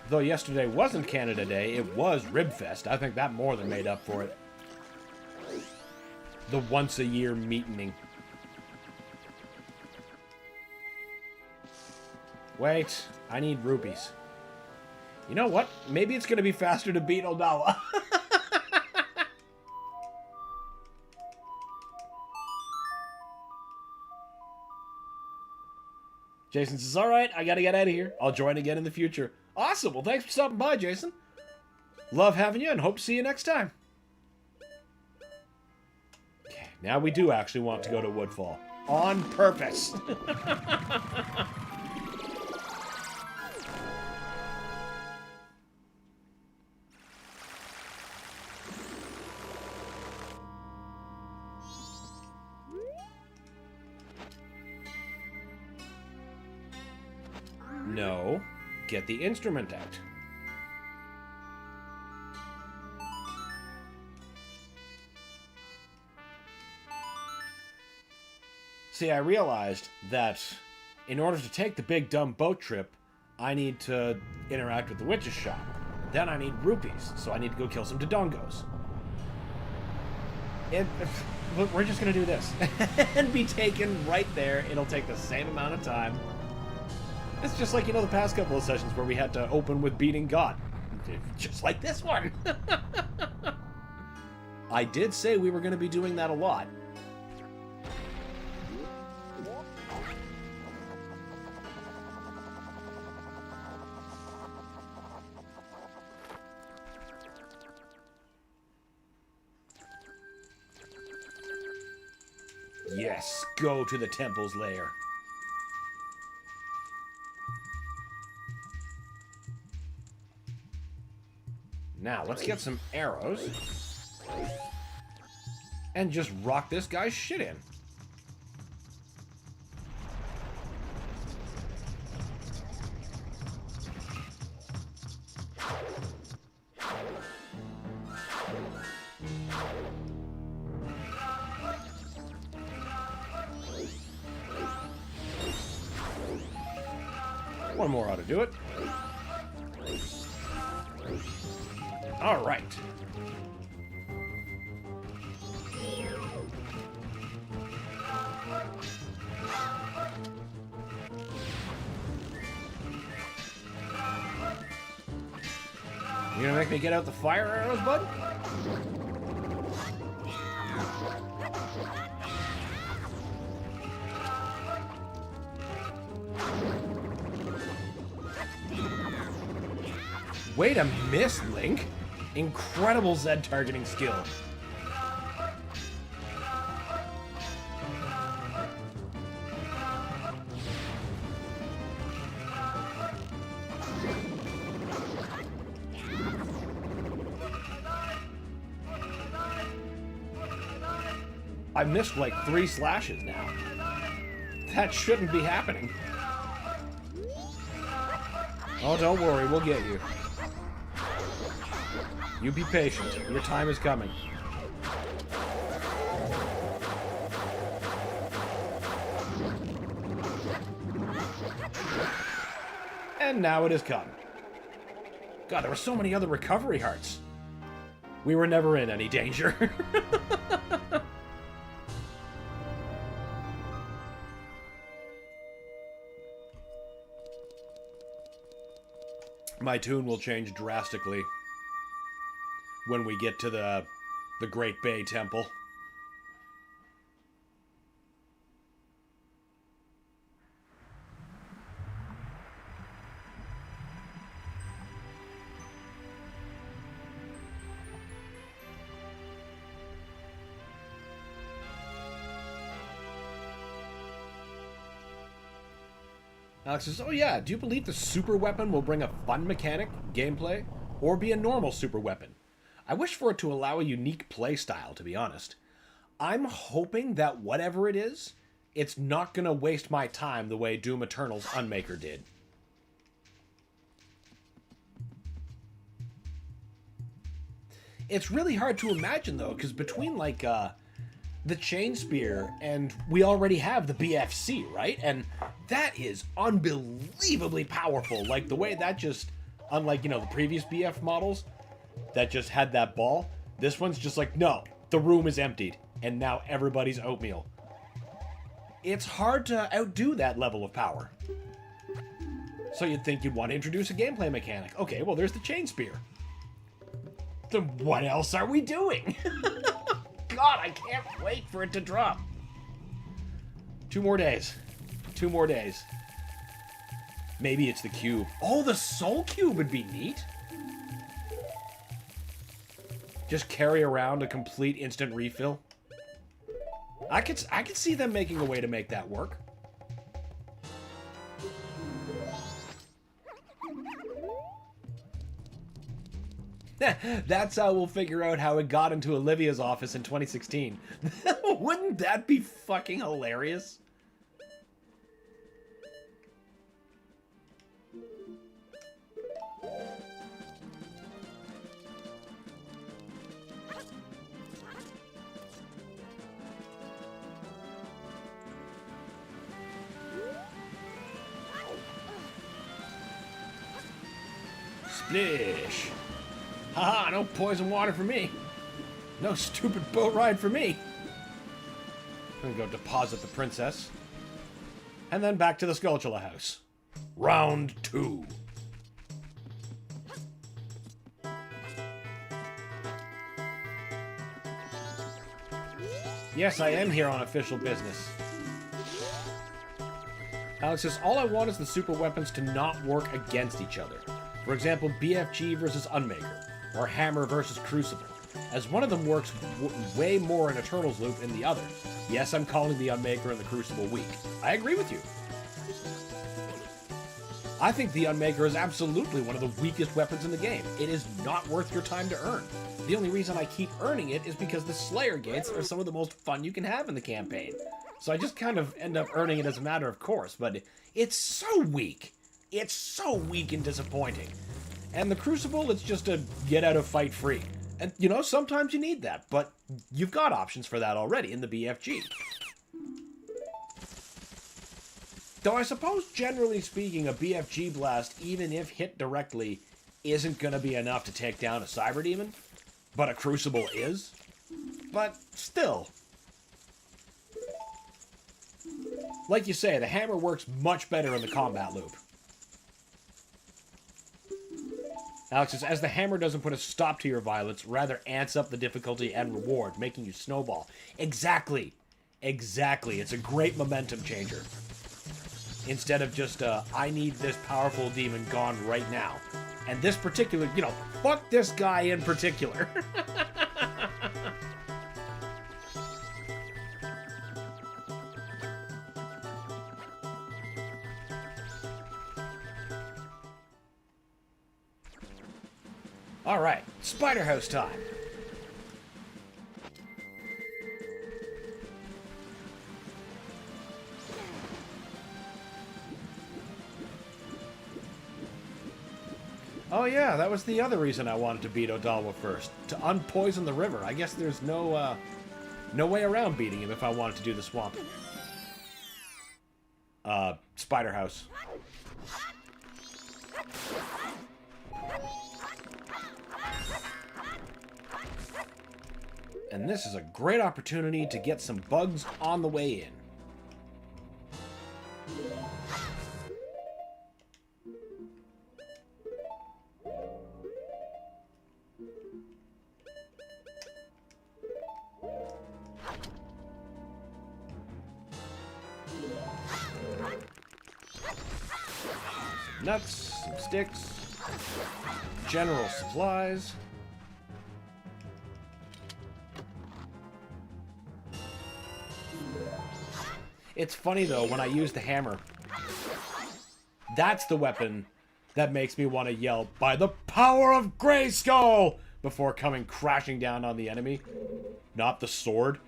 Though yesterday wasn't Canada Day, it was Ribfest. I think that more than made up for it. The once-a-year meeting. Wait, I need rupees. You know what? Maybe it's going to be faster to beat Odawa. Jason says, alright, I gotta get out of here. I'll join again in the future. Awesome. Well, thanks for stopping by, Jason. Love having you and hope to see you next time. Okay, now we do actually want to go to Woodfall. On purpose. No. Get the instrument out. See, I realized that in order to take the big dumb boat trip, I need to interact with the witch's shop. Then I need rupees, so I need to go kill some Dodongos. Look, we're just gonna do this. And be taken right there. It'll take the same amount of time. It's just like, you know, the past couple of sessions where we had to open with beating God. Just like this one. I did say we were gonna be doing that a lot. Yes, go to the temple's lair. Now, let's get some arrows. And just rock this guy's shit in. One more ought to do it. All right. You gonna make me get out the fire arrows, bud? Way to miss, Link. Incredible Z targeting skill. I missed like 3 slashes now. That shouldn't be happening. Oh, don't worry, we'll get you. You be patient. Your time is coming. And now it has come. God, there were so many other recovery hearts. We were never in any danger. My tune will change drastically when we get to the Great Bay Temple. Alex says, oh yeah, do you believe the super weapon will bring a fun mechanic, gameplay, or be a normal super weapon? I wish for it to allow a unique play style, to be honest. I'm hoping that whatever it is, it's not going to waste my time the way Doom Eternal's Unmaker did. It's really hard to imagine, though, because between, like, the Chain Spear and we already have the BFC, right? And that is unbelievably powerful. Like, the way that just, unlike, you know, the previous BF models that just had that ball, this one's just like, no, the room is emptied, and now everybody's oatmeal. It's hard to outdo that level of power. So you'd think you'd want to introduce a gameplay mechanic. Okay, well, there's the Chain Spear. Then what else are we doing? God, I can't wait for it to drop. 2 more days. 2 more days. Maybe it's the cube. Oh, the soul cube would be neat. Just carry around a complete instant refill. I could see them making a way to make that work. That's how we'll figure out how it got into Olivia's office in 2016. Wouldn't that be fucking hilarious? Splish! Haha, no poison water for me. No stupid boat ride for me. I'm gonna go deposit the princess. And then back to the Skulltula house. Round 2. Yes, I am here on official business. Alex says, all I want is the super weapons to not work against each other. For example, BFG versus Unmaker, or Hammer versus Crucible, as one of them works way more in Eternal's loop than the other. Yes, I'm calling the Unmaker and the Crucible weak. I agree with you. I think the Unmaker is absolutely one of the weakest weapons in the game. It is not worth your time to earn. The only reason I keep earning it is because the Slayer Gates are some of the most fun you can have in the campaign. So I just kind of end up earning it as a matter of course, but it's so weak. It's so weak and disappointing. And the Crucible, it's just a get out of fight free. And, you know, sometimes you need that, but you've got options for that already in the BFG. Though I suppose, generally speaking, a BFG blast, even if hit directly, isn't going to be enough to take down a Cyber Demon. But a Crucible is. But still. Like you say, the hammer works much better in the combat loop. Alex says, as the hammer doesn't put a stop to your violence, rather amps up the difficulty and reward, making you snowball. Exactly. Exactly. It's a great momentum changer. Instead of just, I need this powerful demon gone right now. And this particular, you know, fuck this guy in particular. All right, Spider House time. Oh yeah, that was the other reason I wanted to beat Odalwa first. To unpoison the river. I guess there's no way around beating him if I wanted to do the swamp. Spider House. And this is a great opportunity to get some bugs on the way in. Nuts, some sticks, general supplies. It's funny though, when I use the hammer, that's the weapon that makes me want to yell, "By the power of Grayskull!" before coming crashing down on the enemy. Not the sword.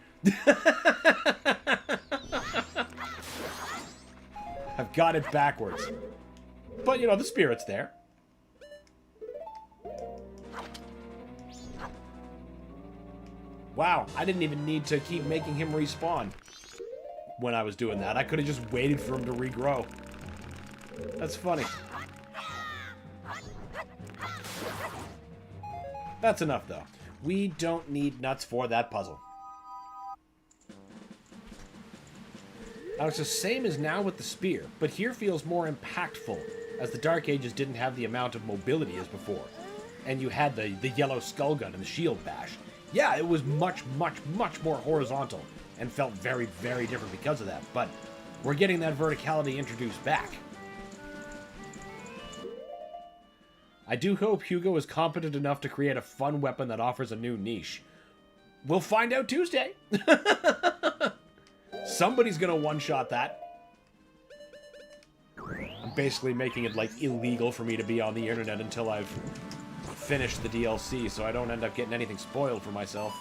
I've got it backwards. But, you know, the spirit's there. Wow, I didn't even need to keep making him respawn when I was doing that. I could have just waited for him to regrow. That's funny. That's enough, though. We don't need nuts for that puzzle. It's the same as now with the spear, but here feels more impactful, as the Dark Ages didn't have the amount of mobility as before. And you had the yellow skull gun and the shield bash. Yeah, it was much, much, much more horizontal, and felt very, very different because of that, but we're getting that verticality introduced back. I do hope Hugo is competent enough to create a fun weapon that offers a new niche. We'll find out Tuesday! Somebody's gonna one-shot that. I'm basically making it, like, illegal for me to be on the internet until I've finished the DLC, so I don't end up getting anything spoiled for myself.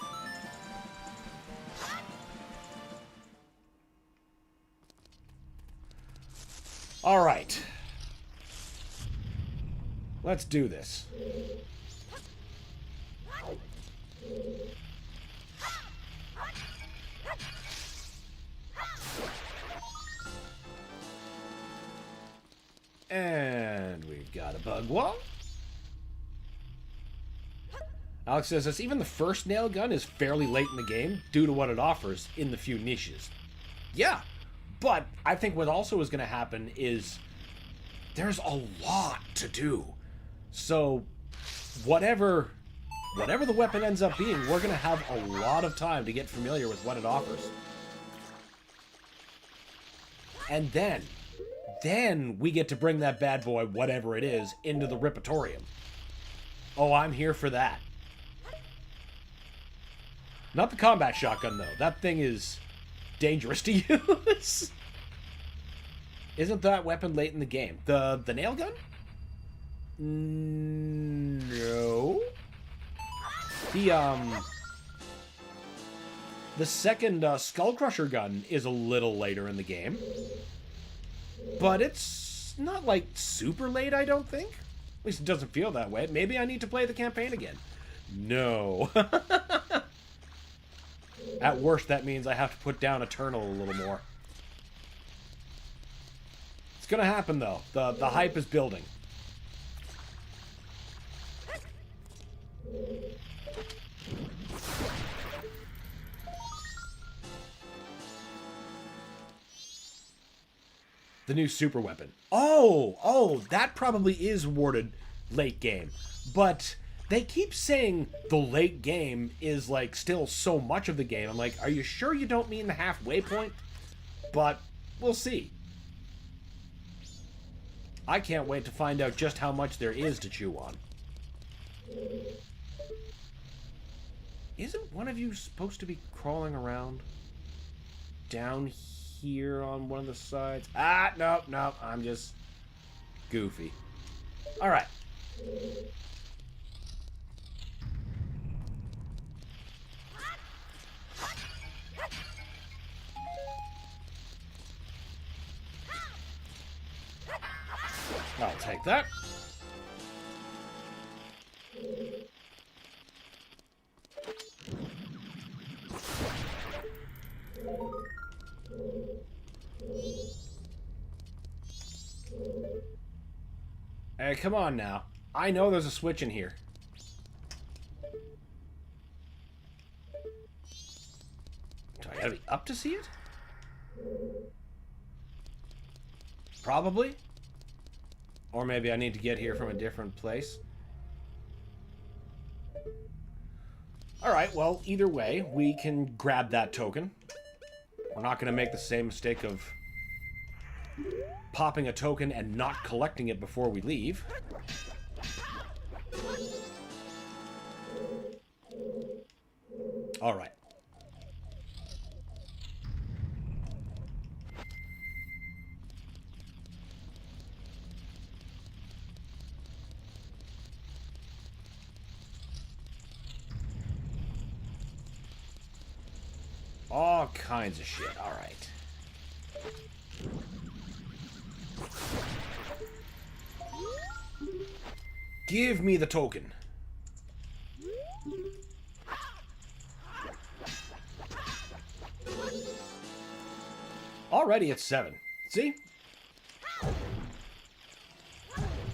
Alright. Let's do this. And we've got a bug wall. Alex says this, even the first nail gun is fairly late in the game due to what it offers in the few niches. Yeah, but I think what also is going to happen is there's a lot to do. So whatever the weapon ends up being, we're going to have a lot of time to get familiar with what it offers. And then we get to bring that bad boy, whatever it is, into the Ripatorium. Oh, I'm here for that. Not the combat shotgun, though. That thing is dangerous to use. Isn't that weapon late in the game? The nail gun? No. The second Skull Crusher gun is a little later in the game. But it's not, like, super late, I don't think. At least it doesn't feel that way. Maybe I need to play the campaign again. No. At worst, that means I have to put down Eternal a little more. It's gonna happen, though. The hype is building. The new super weapon. Oh, that probably is awarded late game. But they keep saying the late game is, like, still so much of the game. I'm like, are you sure you don't mean the halfway point? But we'll see. I can't wait to find out just how much there is to chew on. Isn't one of you supposed to be crawling around down here on one of the sides? Nope, I'm just goofy. Alright. I'll take that. Hey, come on now. I know there's a switch in here. Do I gotta be up to see it? Probably. Or maybe I need to get here from a different place. Alright, well, either way, we can grab that token. We're not going to make the same mistake of popping a token and not collecting it before we leave. Alright. All kinds of shit. All right. Give me the token. Already it's 7. See?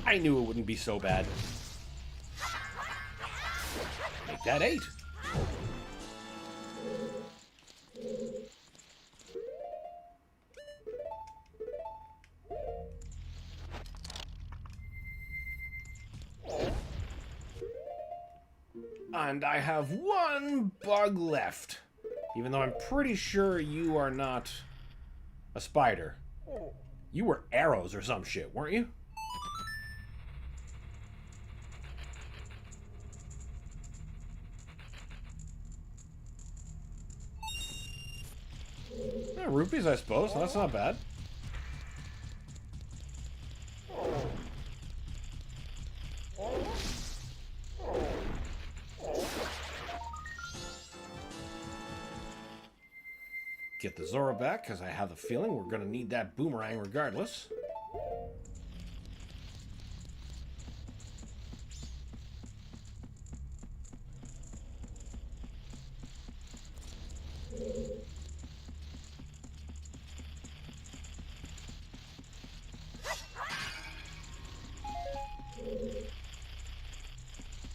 I knew it wouldn't be so bad. Make that 8. And I have 1 bug left. Even though I'm pretty sure you are not a spider. You were arrows or some shit, weren't you? Yeah, rupees, I suppose. That's not bad. Get the Zora back, because I have a feeling we're going to need that boomerang regardless.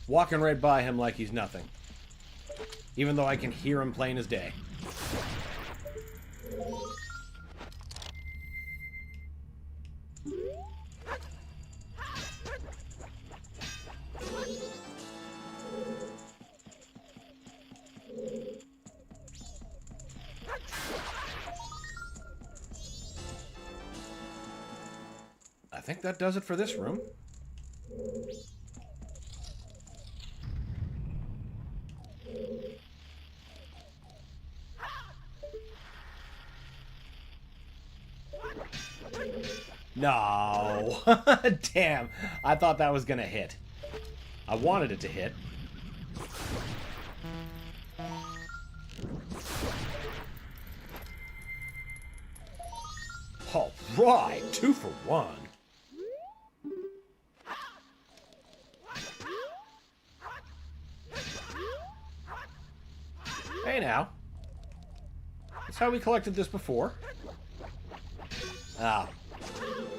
Walking right by him like he's nothing. Even though I can hear him plain as day. I think that does it for this room. No. Damn. I thought that was gonna hit. I wanted it to hit. All right, 2 for 1. Hey now. That's how we collected this before. Ah.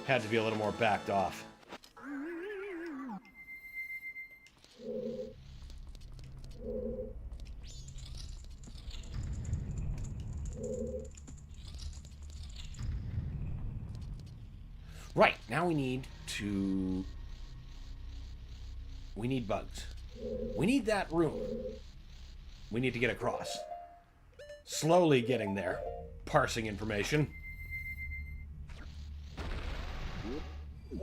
Had to be a little more backed off. Right, now we need to... We need bugs. We need that room. We need to get across. Slowly getting there. Parsing information.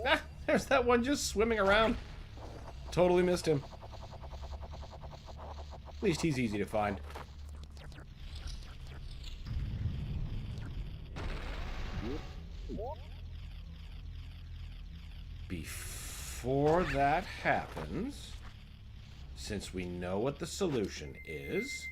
Ah, there's that one just swimming around. Totally missed him. At least he's easy to find. Before that happens, since we know what the solution is...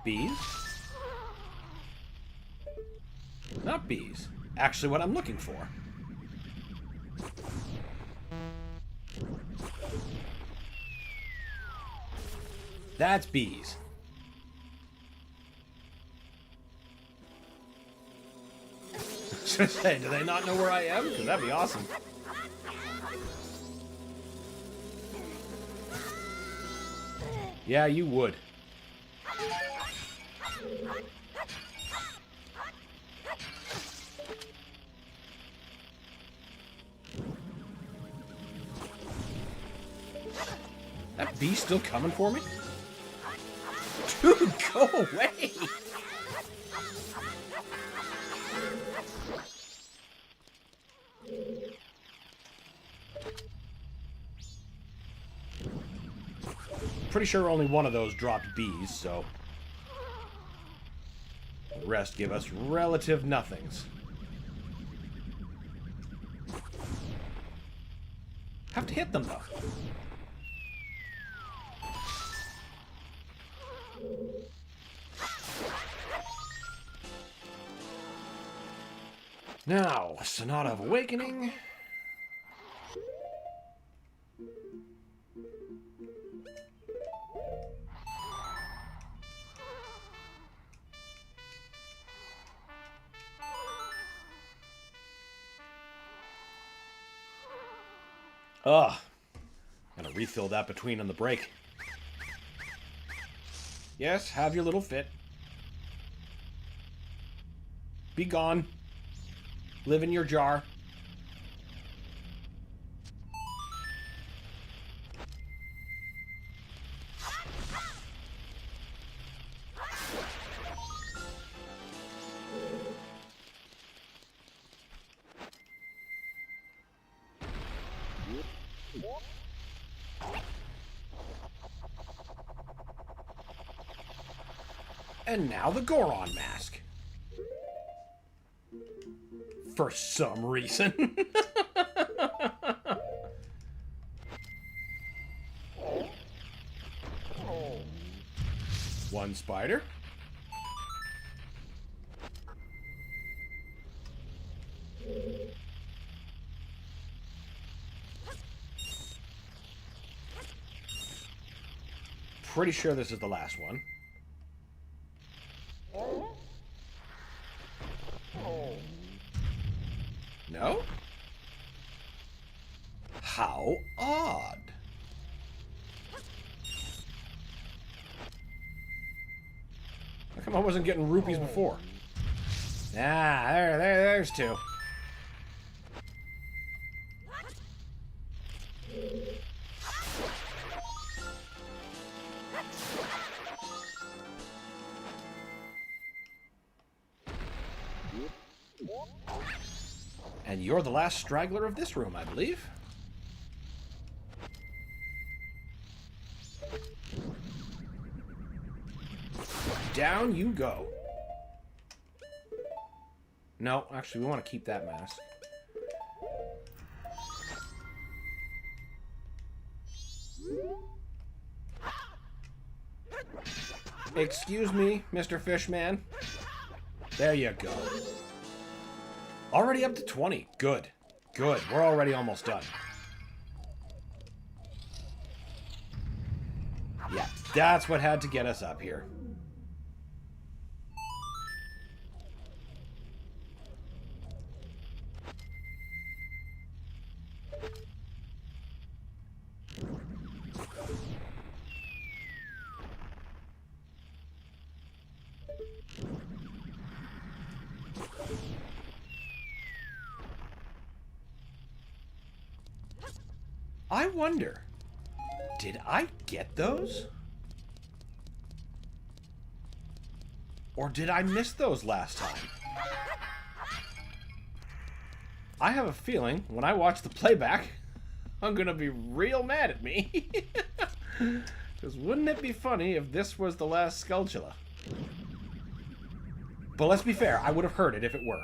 Bees? Not bees. Actually, what I'm looking for. That's bees. Should I say, do they not know where I am? Because that'd be awesome. Yeah, you would. That bee still coming for me? Dude, go away! Pretty sure only one of those dropped bees, so... The rest give us relative nothings. Have to hit them, though. Now, Sonata of Awakening. Ugh. Gonna refill that between on the break. Yes, have your little fit. Be gone. Live in your jar. And now the Goron mask. For some reason. One spider. pretty sure this is the last one. No? How odd. How come I wasn't getting rupees before? Ah, there's two. And you're the last straggler of this room, I believe. Down you go. No, actually, we want to keep that mask. Excuse me, Mr. Fishman. There you go. Already up to 20. Good. Good. We're already almost done. Yeah, that's what had to get us up here. I wonder, did I get those? Or did I miss those last time? I have a feeling when I watch the playback, I'm gonna be real mad at me. Because wouldn't it be funny if this was the last Skulltula? But let's be fair, I would have heard it if it were.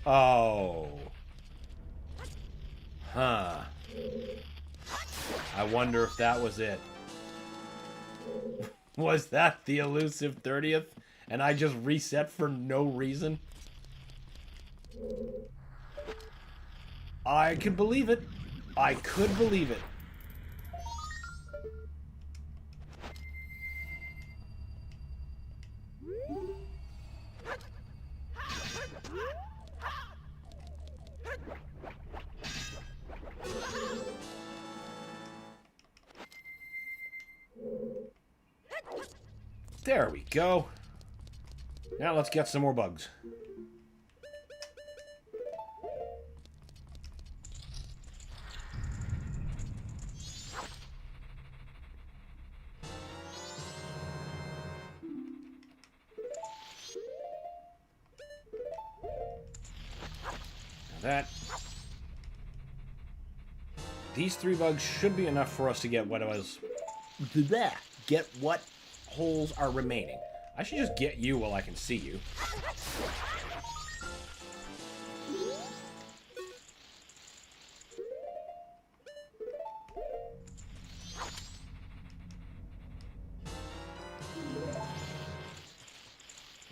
Oh. Huh. I wonder if that was it. Was that the elusive 30th? And I just reset for no reason? I could believe it. I could believe it. There we go. Now let's get some more bugs. Now that. These 3 bugs should be enough for us to get what was... Get what holes are remaining. I should just get you while I can see you.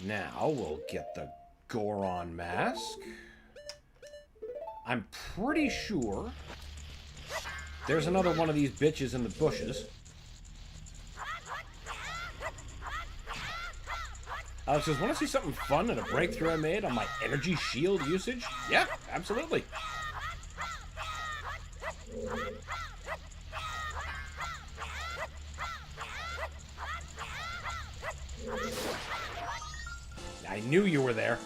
Now we'll get the Goron mask. I'm pretty sure there's another one of these bitches in the bushes. Alex says, want to see something fun and a breakthrough I made on my energy shield usage? Yeah, absolutely. I knew you were there.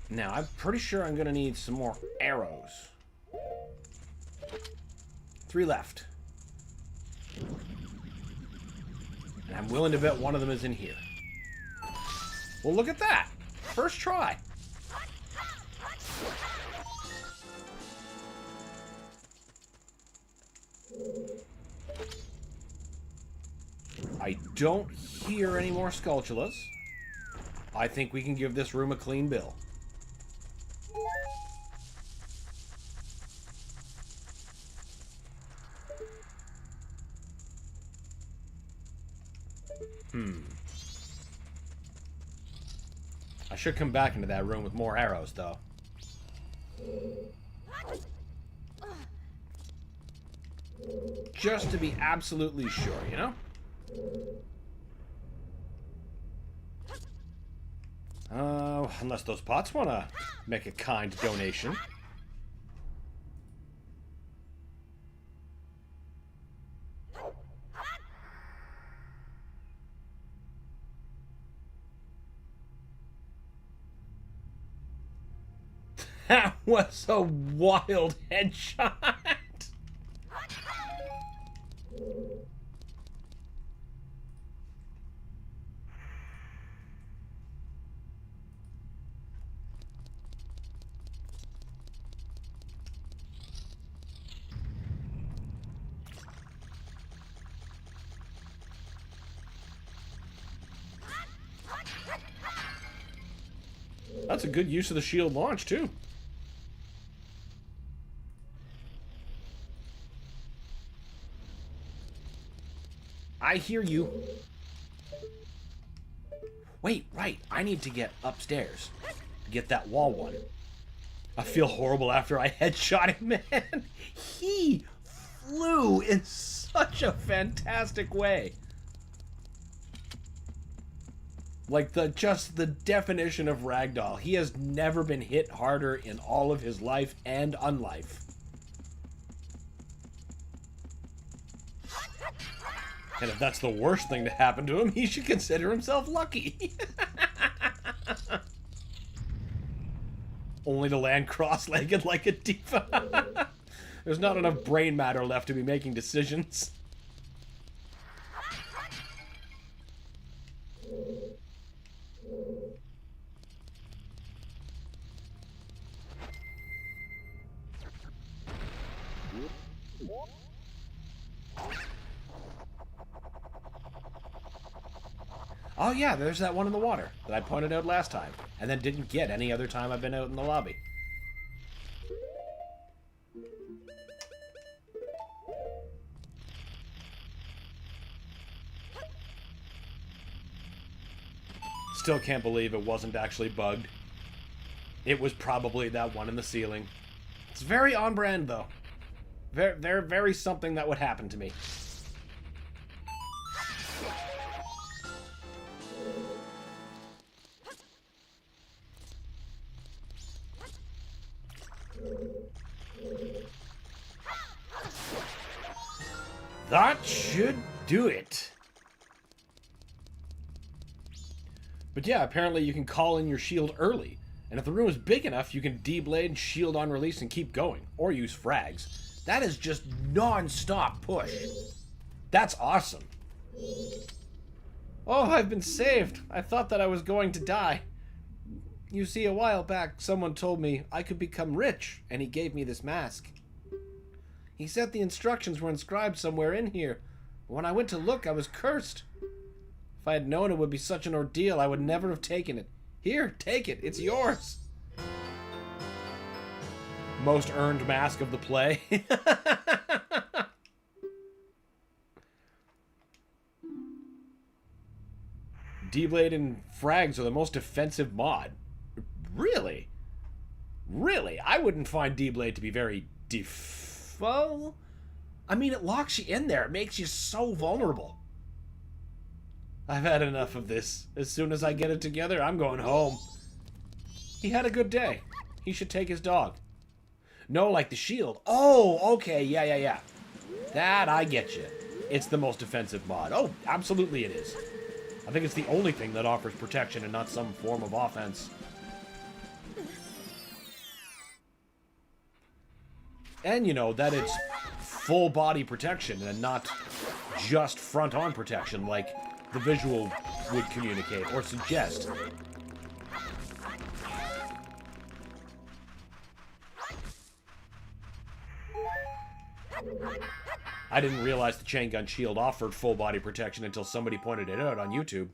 Now, I'm pretty sure I'm going to need some more arrows. 3 left. And I'm willing to bet one of them is in here. Well, look at that. First try. I don't hear any more Skulltulas. I think we can give this room a clean bill. I should come back into that room with more arrows, though. Just to be absolutely sure, you know? Unless those pots want to make a kind donation. That was a wild headshot. That's a good use of the shield launch, too. I hear you. Wait, right. I need to get upstairs to get that wall one. I feel horrible after I headshot him, man. He flew in such a fantastic way. Like, just the definition of ragdoll. He has never been hit harder in all of his life and unlife. And if that's the worst thing to happen to him, he should consider himself lucky. Only to land cross-legged like a diva. There's not enough brain matter left to be making decisions. Oh yeah, there's that one in the water that I pointed out last time, and then didn't get any other time I've been out in the lobby. Still can't believe it wasn't actually bugged. It was probably that one in the ceiling. It's very on brand, though. Very something that would happen to me. That should do it. But yeah, apparently you can call in your shield early. And if the room is big enough, you can D-blade and shield on release and keep going. Or use frags. That is just non-stop push. That's awesome. Oh, I've been saved. I thought that I was going to die. You see, a while back, someone told me I could become rich, and he gave me this mask. He said the instructions were inscribed somewhere in here. But when I went to look, I was cursed. If I had known it would be such an ordeal, I would never have taken it. Here, take it. It's yours. Most earned mask of the play. D-Blade and frags are the most defensive mod. Really? Really? I wouldn't find D-Blade to be very well, I mean, it locks you in there. It makes you so vulnerable. I've had enough of this. As soon as I get it together, I'm going home. He had a good day. He should take his dog. No, like the shield. Oh, okay. Yeah. That, I get you. It's the most defensive mod. Oh, absolutely it is. I think it's the only thing that offers protection and not some form of offense. And, you know, that it's full body protection and not just front-on protection like the visual would communicate or suggest. I didn't realize the chain gun shield offered full body protection until somebody pointed it out on YouTube.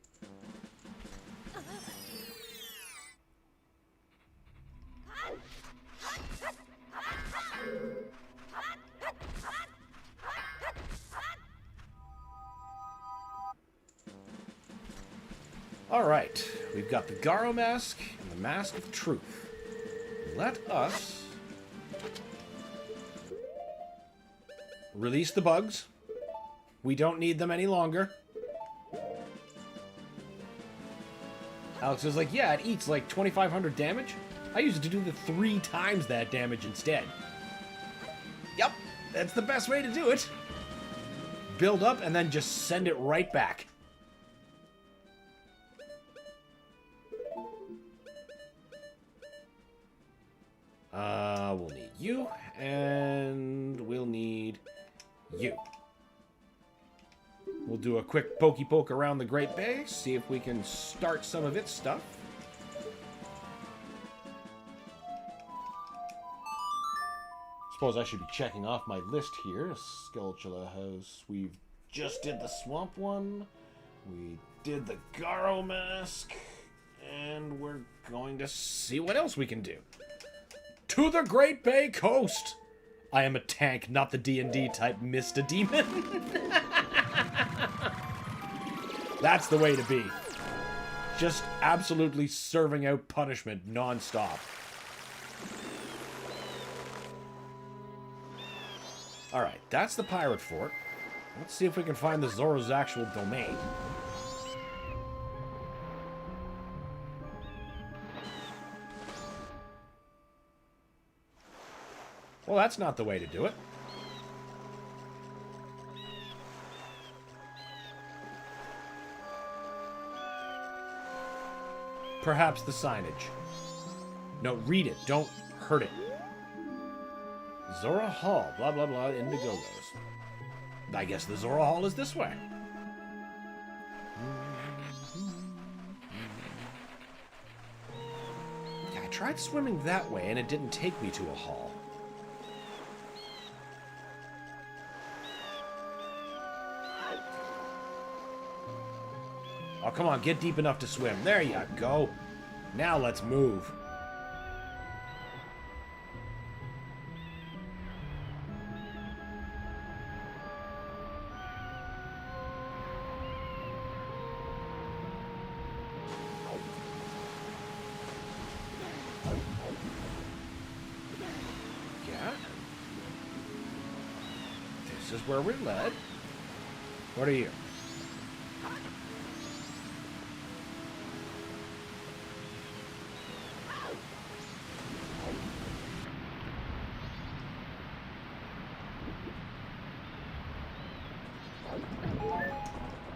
Alright, we've got the Zora Mask and the Mask of Truth. Let us release the bugs. We don't need them any longer. Alex is like, yeah, it eats like 2,500 damage. I use it to do the 3 times that damage instead. Yep, that's the best way to do it. Build up and then just send it right back. We'll need you, and we'll need you. We'll do a quick pokey poke around the Great Bay, see if we can start some of its stuff. Suppose I should be checking off my list here. Skulltula House. We just did the Swamp one. We did the Zora Mask. And we're going to see what else we can do. To the Great Bay Coast! I am a tank, not the D&D type Mr. Demon. That's the way to be. Just absolutely serving out punishment non-stop. Alright, that's the pirate fort. Let's see if we can find the Zora's actual domain. Well, that's not the way to do it. Perhaps the signage. No, read it. Don't hurt it. Zora Hall, blah, blah, blah, Indigogos. I guess the Zora Hall is this way. Yeah, I tried swimming that way, and it didn't take me to a hall. Oh, come on, get deep enough to swim. There you go. Now let's move. Yeah. This is where we're led. What are you?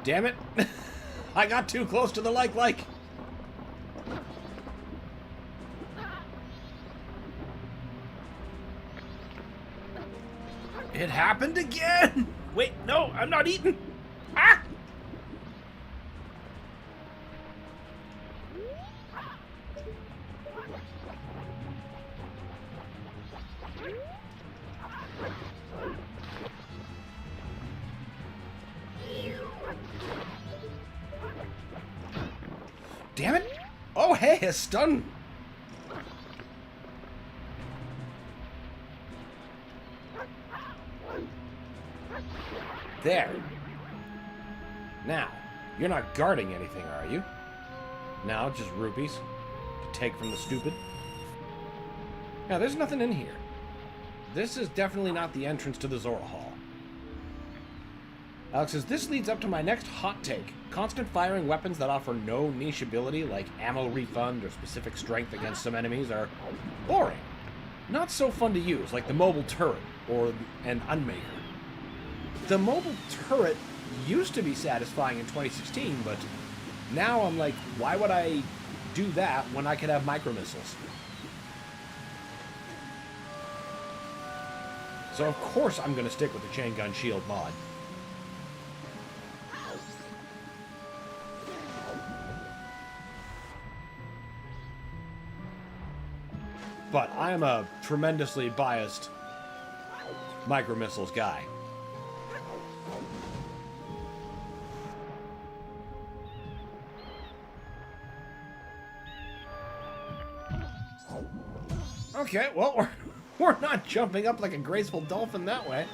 Damn it! I got too close to the like. It happened again! Wait, no, I'm not eating! Ah! Damn it! Oh, hey, a stun! There. Now, you're not guarding anything, are you? Now, just rupees to take from the stupid. Yeah, there's nothing in here. This is definitely not the entrance to the Zora Hall. Alex says, this leads up to my next hot take. Constant firing weapons that offer no niche ability, like ammo refund or specific strength against some enemies, are boring. Not so fun to use, like the mobile turret or an Unmaker. The mobile turret used to be satisfying in 2016, but now I'm like, why would I do that when I could have micro missiles? So of course I'm going to stick with the chain gun shield mod. But I am a tremendously biased micro missiles guy. Okay, well, we're not jumping up like a graceful dolphin that way.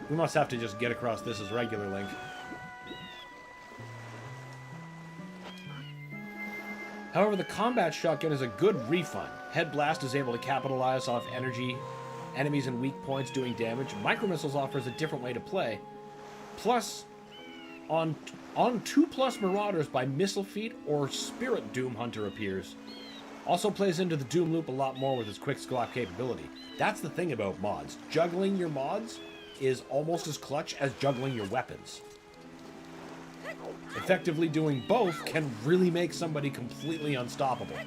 We must have to just get across this as regular Link. However, the combat shotgun is a good refund. Head Blast is able to capitalize off energy, enemies and weak points doing damage. Micro Missiles offers a different way to play. Plus, on 2+ Marauders by Missile Feet or Spirit Doom Hunter appears. Also plays into the Doom loop a lot more with its quick swap capability. That's the thing about mods. Juggling your mods is almost as clutch as juggling your weapons. Effectively doing both can really make somebody completely unstoppable.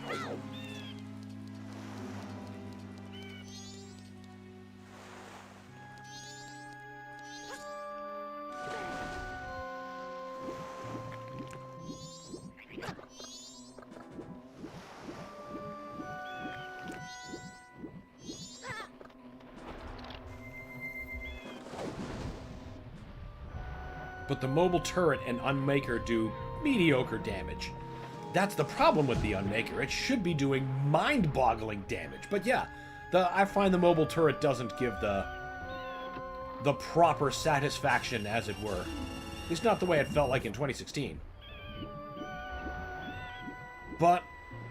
But the mobile turret and Unmaker do mediocre damage. That's the problem with the Unmaker. It should be doing mind-boggling damage. But yeah, I find the mobile turret doesn't give the proper satisfaction, as it were. At least not the way it felt like in 2016. But,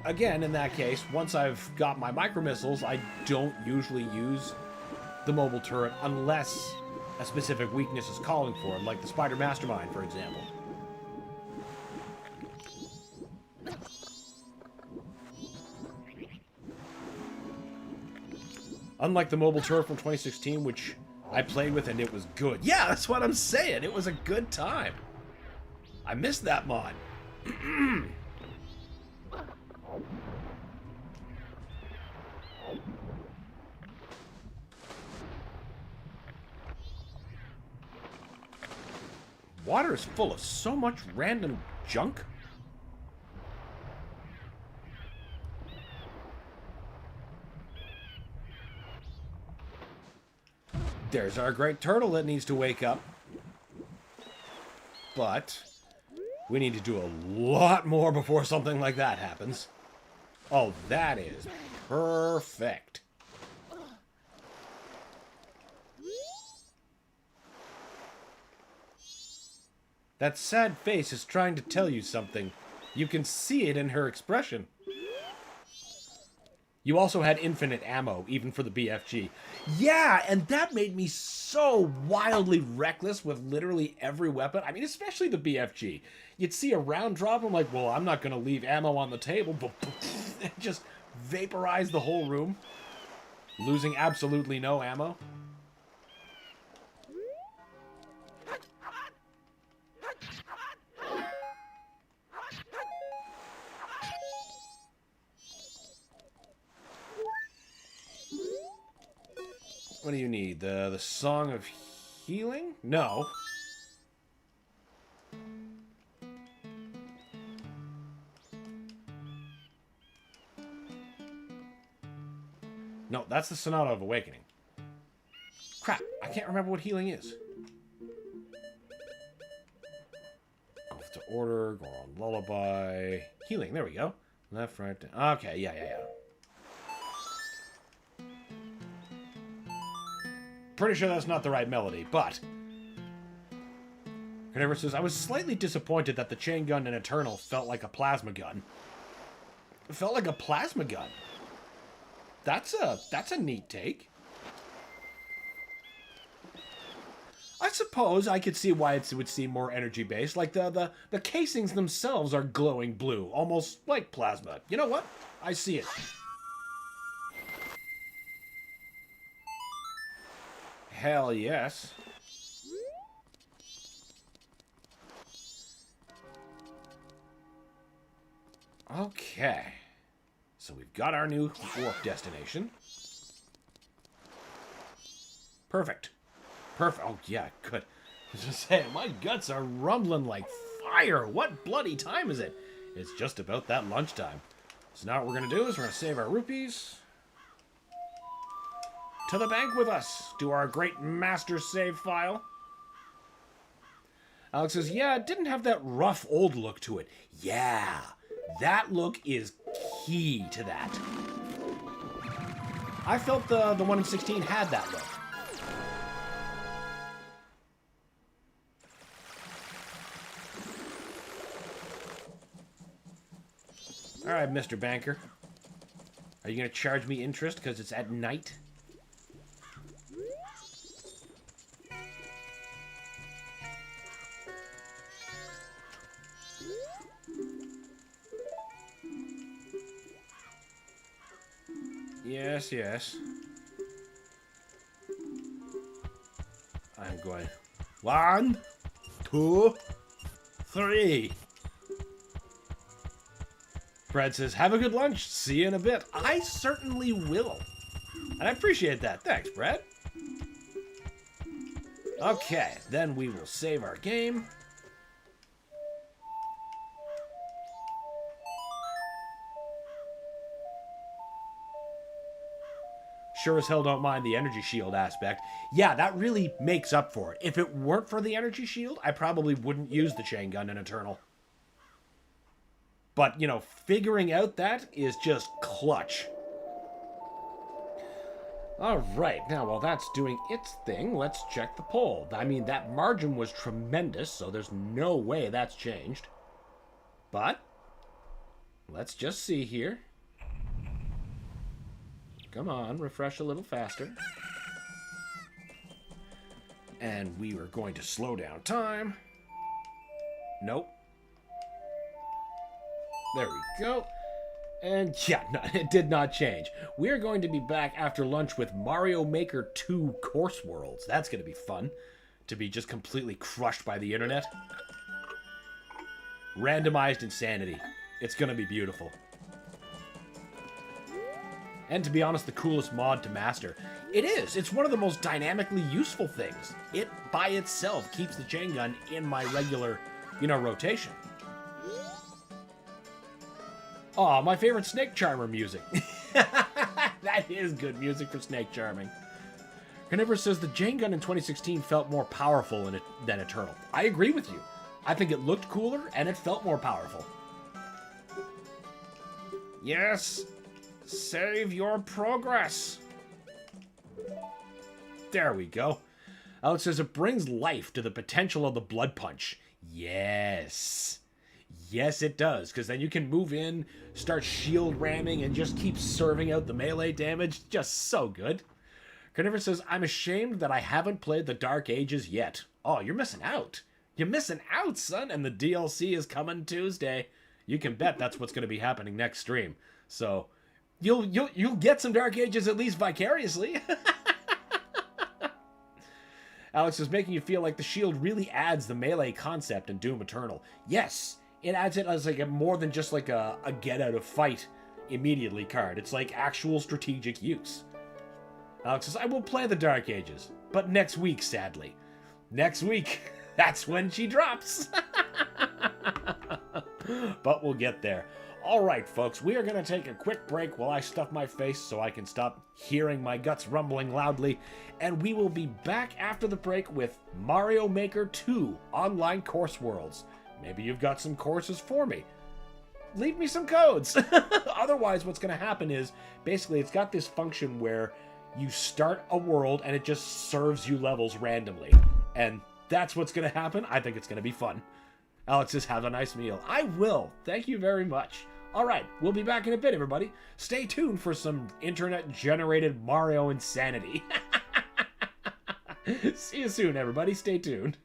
again, in that case, once I've got my micro missiles, I don't usually use the mobile turret unless a specific weakness is calling for it, like the Spider Mastermind, for example. Unlike the mobile turret from 2016, which I played with and it was good. Yeah, that's what I'm saying. It was a good time. I missed that mod. Water is full of so much random junk. There's our great turtle that needs to wake up. But we need to do a lot more before something like that happens. Oh, that is perfect. That sad face is trying to tell you something. You can see it in her expression. You also had infinite ammo, even for the BFG. Yeah, and that made me so wildly reckless with literally every weapon. I mean, especially the BFG. You'd see a round drop, I'm like, well, I'm not going to leave ammo on the table, but it just vaporized the whole room, losing absolutely no ammo. What do you need? The Song of Healing? No. No, that's the Sonata of Awakening. Crap, I can't remember what healing is. Go to order, go on lullaby. Healing, there we go. Left, right, down. Okay, yeah. Pretty sure that's not the right melody, but Carnivorous says, I was slightly disappointed that the chain gun in Eternal felt like a plasma gun. It felt like a plasma gun. That's a neat take. I suppose I could see why it would seem more energy-based. Like the casings themselves are glowing blue, almost like plasma. You know what? I see it. Hell yes. Okay. So we've got our new warp destination. Perfect. Perfect. Oh, yeah, good. I was just saying, my guts are rumbling like fire. What bloody time is it? It's just about that lunchtime. So now what we're going to do is we're going to save our rupees. To the bank with us. To our great master save file. Alex says, yeah, it didn't have that rough old look to it. Yeah, that look is key to that. I felt the one in 16 had that look. All right, Mr. Banker. Are you going to charge me interest because it's at night? Yes, yes. I'm going 1, 2, 3. Brad says, have a good lunch. See you in a bit. I certainly will. And I appreciate that. Thanks, Brad. Okay, then we will save our game. Sure as hell don't mind the energy shield aspect. Yeah, that really makes up for it. If it weren't for the energy shield, I probably wouldn't use the chain gun in Eternal. But, you know, figuring out that is just clutch. Alright, now while that's doing its thing, let's check the poll. I mean, that margin was tremendous, so there's no way that's changed. But, let's just see here. Come on, refresh a little faster. And we are going to slow down time. Nope. There we go. And yeah, no, it did not change. We're going to be back after lunch with Mario Maker 2 Course Worlds. That's going to be fun. To be just completely crushed by the internet. Randomized insanity. It's going to be beautiful. And to be honest, the coolest mod to master. It is. It's one of the most dynamically useful things. It, by itself, keeps the chain gun in my regular, rotation. Aw, my favorite Snake Charmer music. That is good music for Snake Charming. Carnivorous says the chain gun in 2016 felt more powerful than Eternal. I agree with you. I think it looked cooler and it felt more powerful. Yes. Save your progress. There we go. Alex says it brings life to the potential of the Blood Punch. Yes. Yes, it does. Because then you can move in, start shield ramming, and just keep serving out the melee damage. Just so good. Carnivorous says, I'm ashamed that I haven't played the Dark Ages yet. Oh, you're missing out. You're missing out, son. And the DLC is coming Tuesday. You can bet that's what's going to be happening next stream. So you'll get some Dark Ages at least vicariously. Alex is making you feel like the shield really adds the melee concept in Doom Eternal. Yes, it adds it as like a more than just like a get out of fight immediately card. It's like actual strategic use. Alex says, I will play the Dark Ages, but next week, sadly. Next week, that's when she drops. But we'll get there. All right, folks, we are going to take a quick break while I stuff my face so I can stop hearing my guts rumbling loudly, and we will be back after the break with Mario Maker 2 Online Course Worlds. Maybe you've got some courses for me. Leave me some codes. Otherwise, what's going to happen is, basically, it's got this function where you start a world and it just serves you levels randomly. And that's what's going to happen. I think it's going to be fun. Alex says, have a nice meal. I will. Thank you very much. All right, we'll be back in a bit, everybody. Stay tuned for some internet-generated Mario insanity. See you soon, everybody. Stay tuned.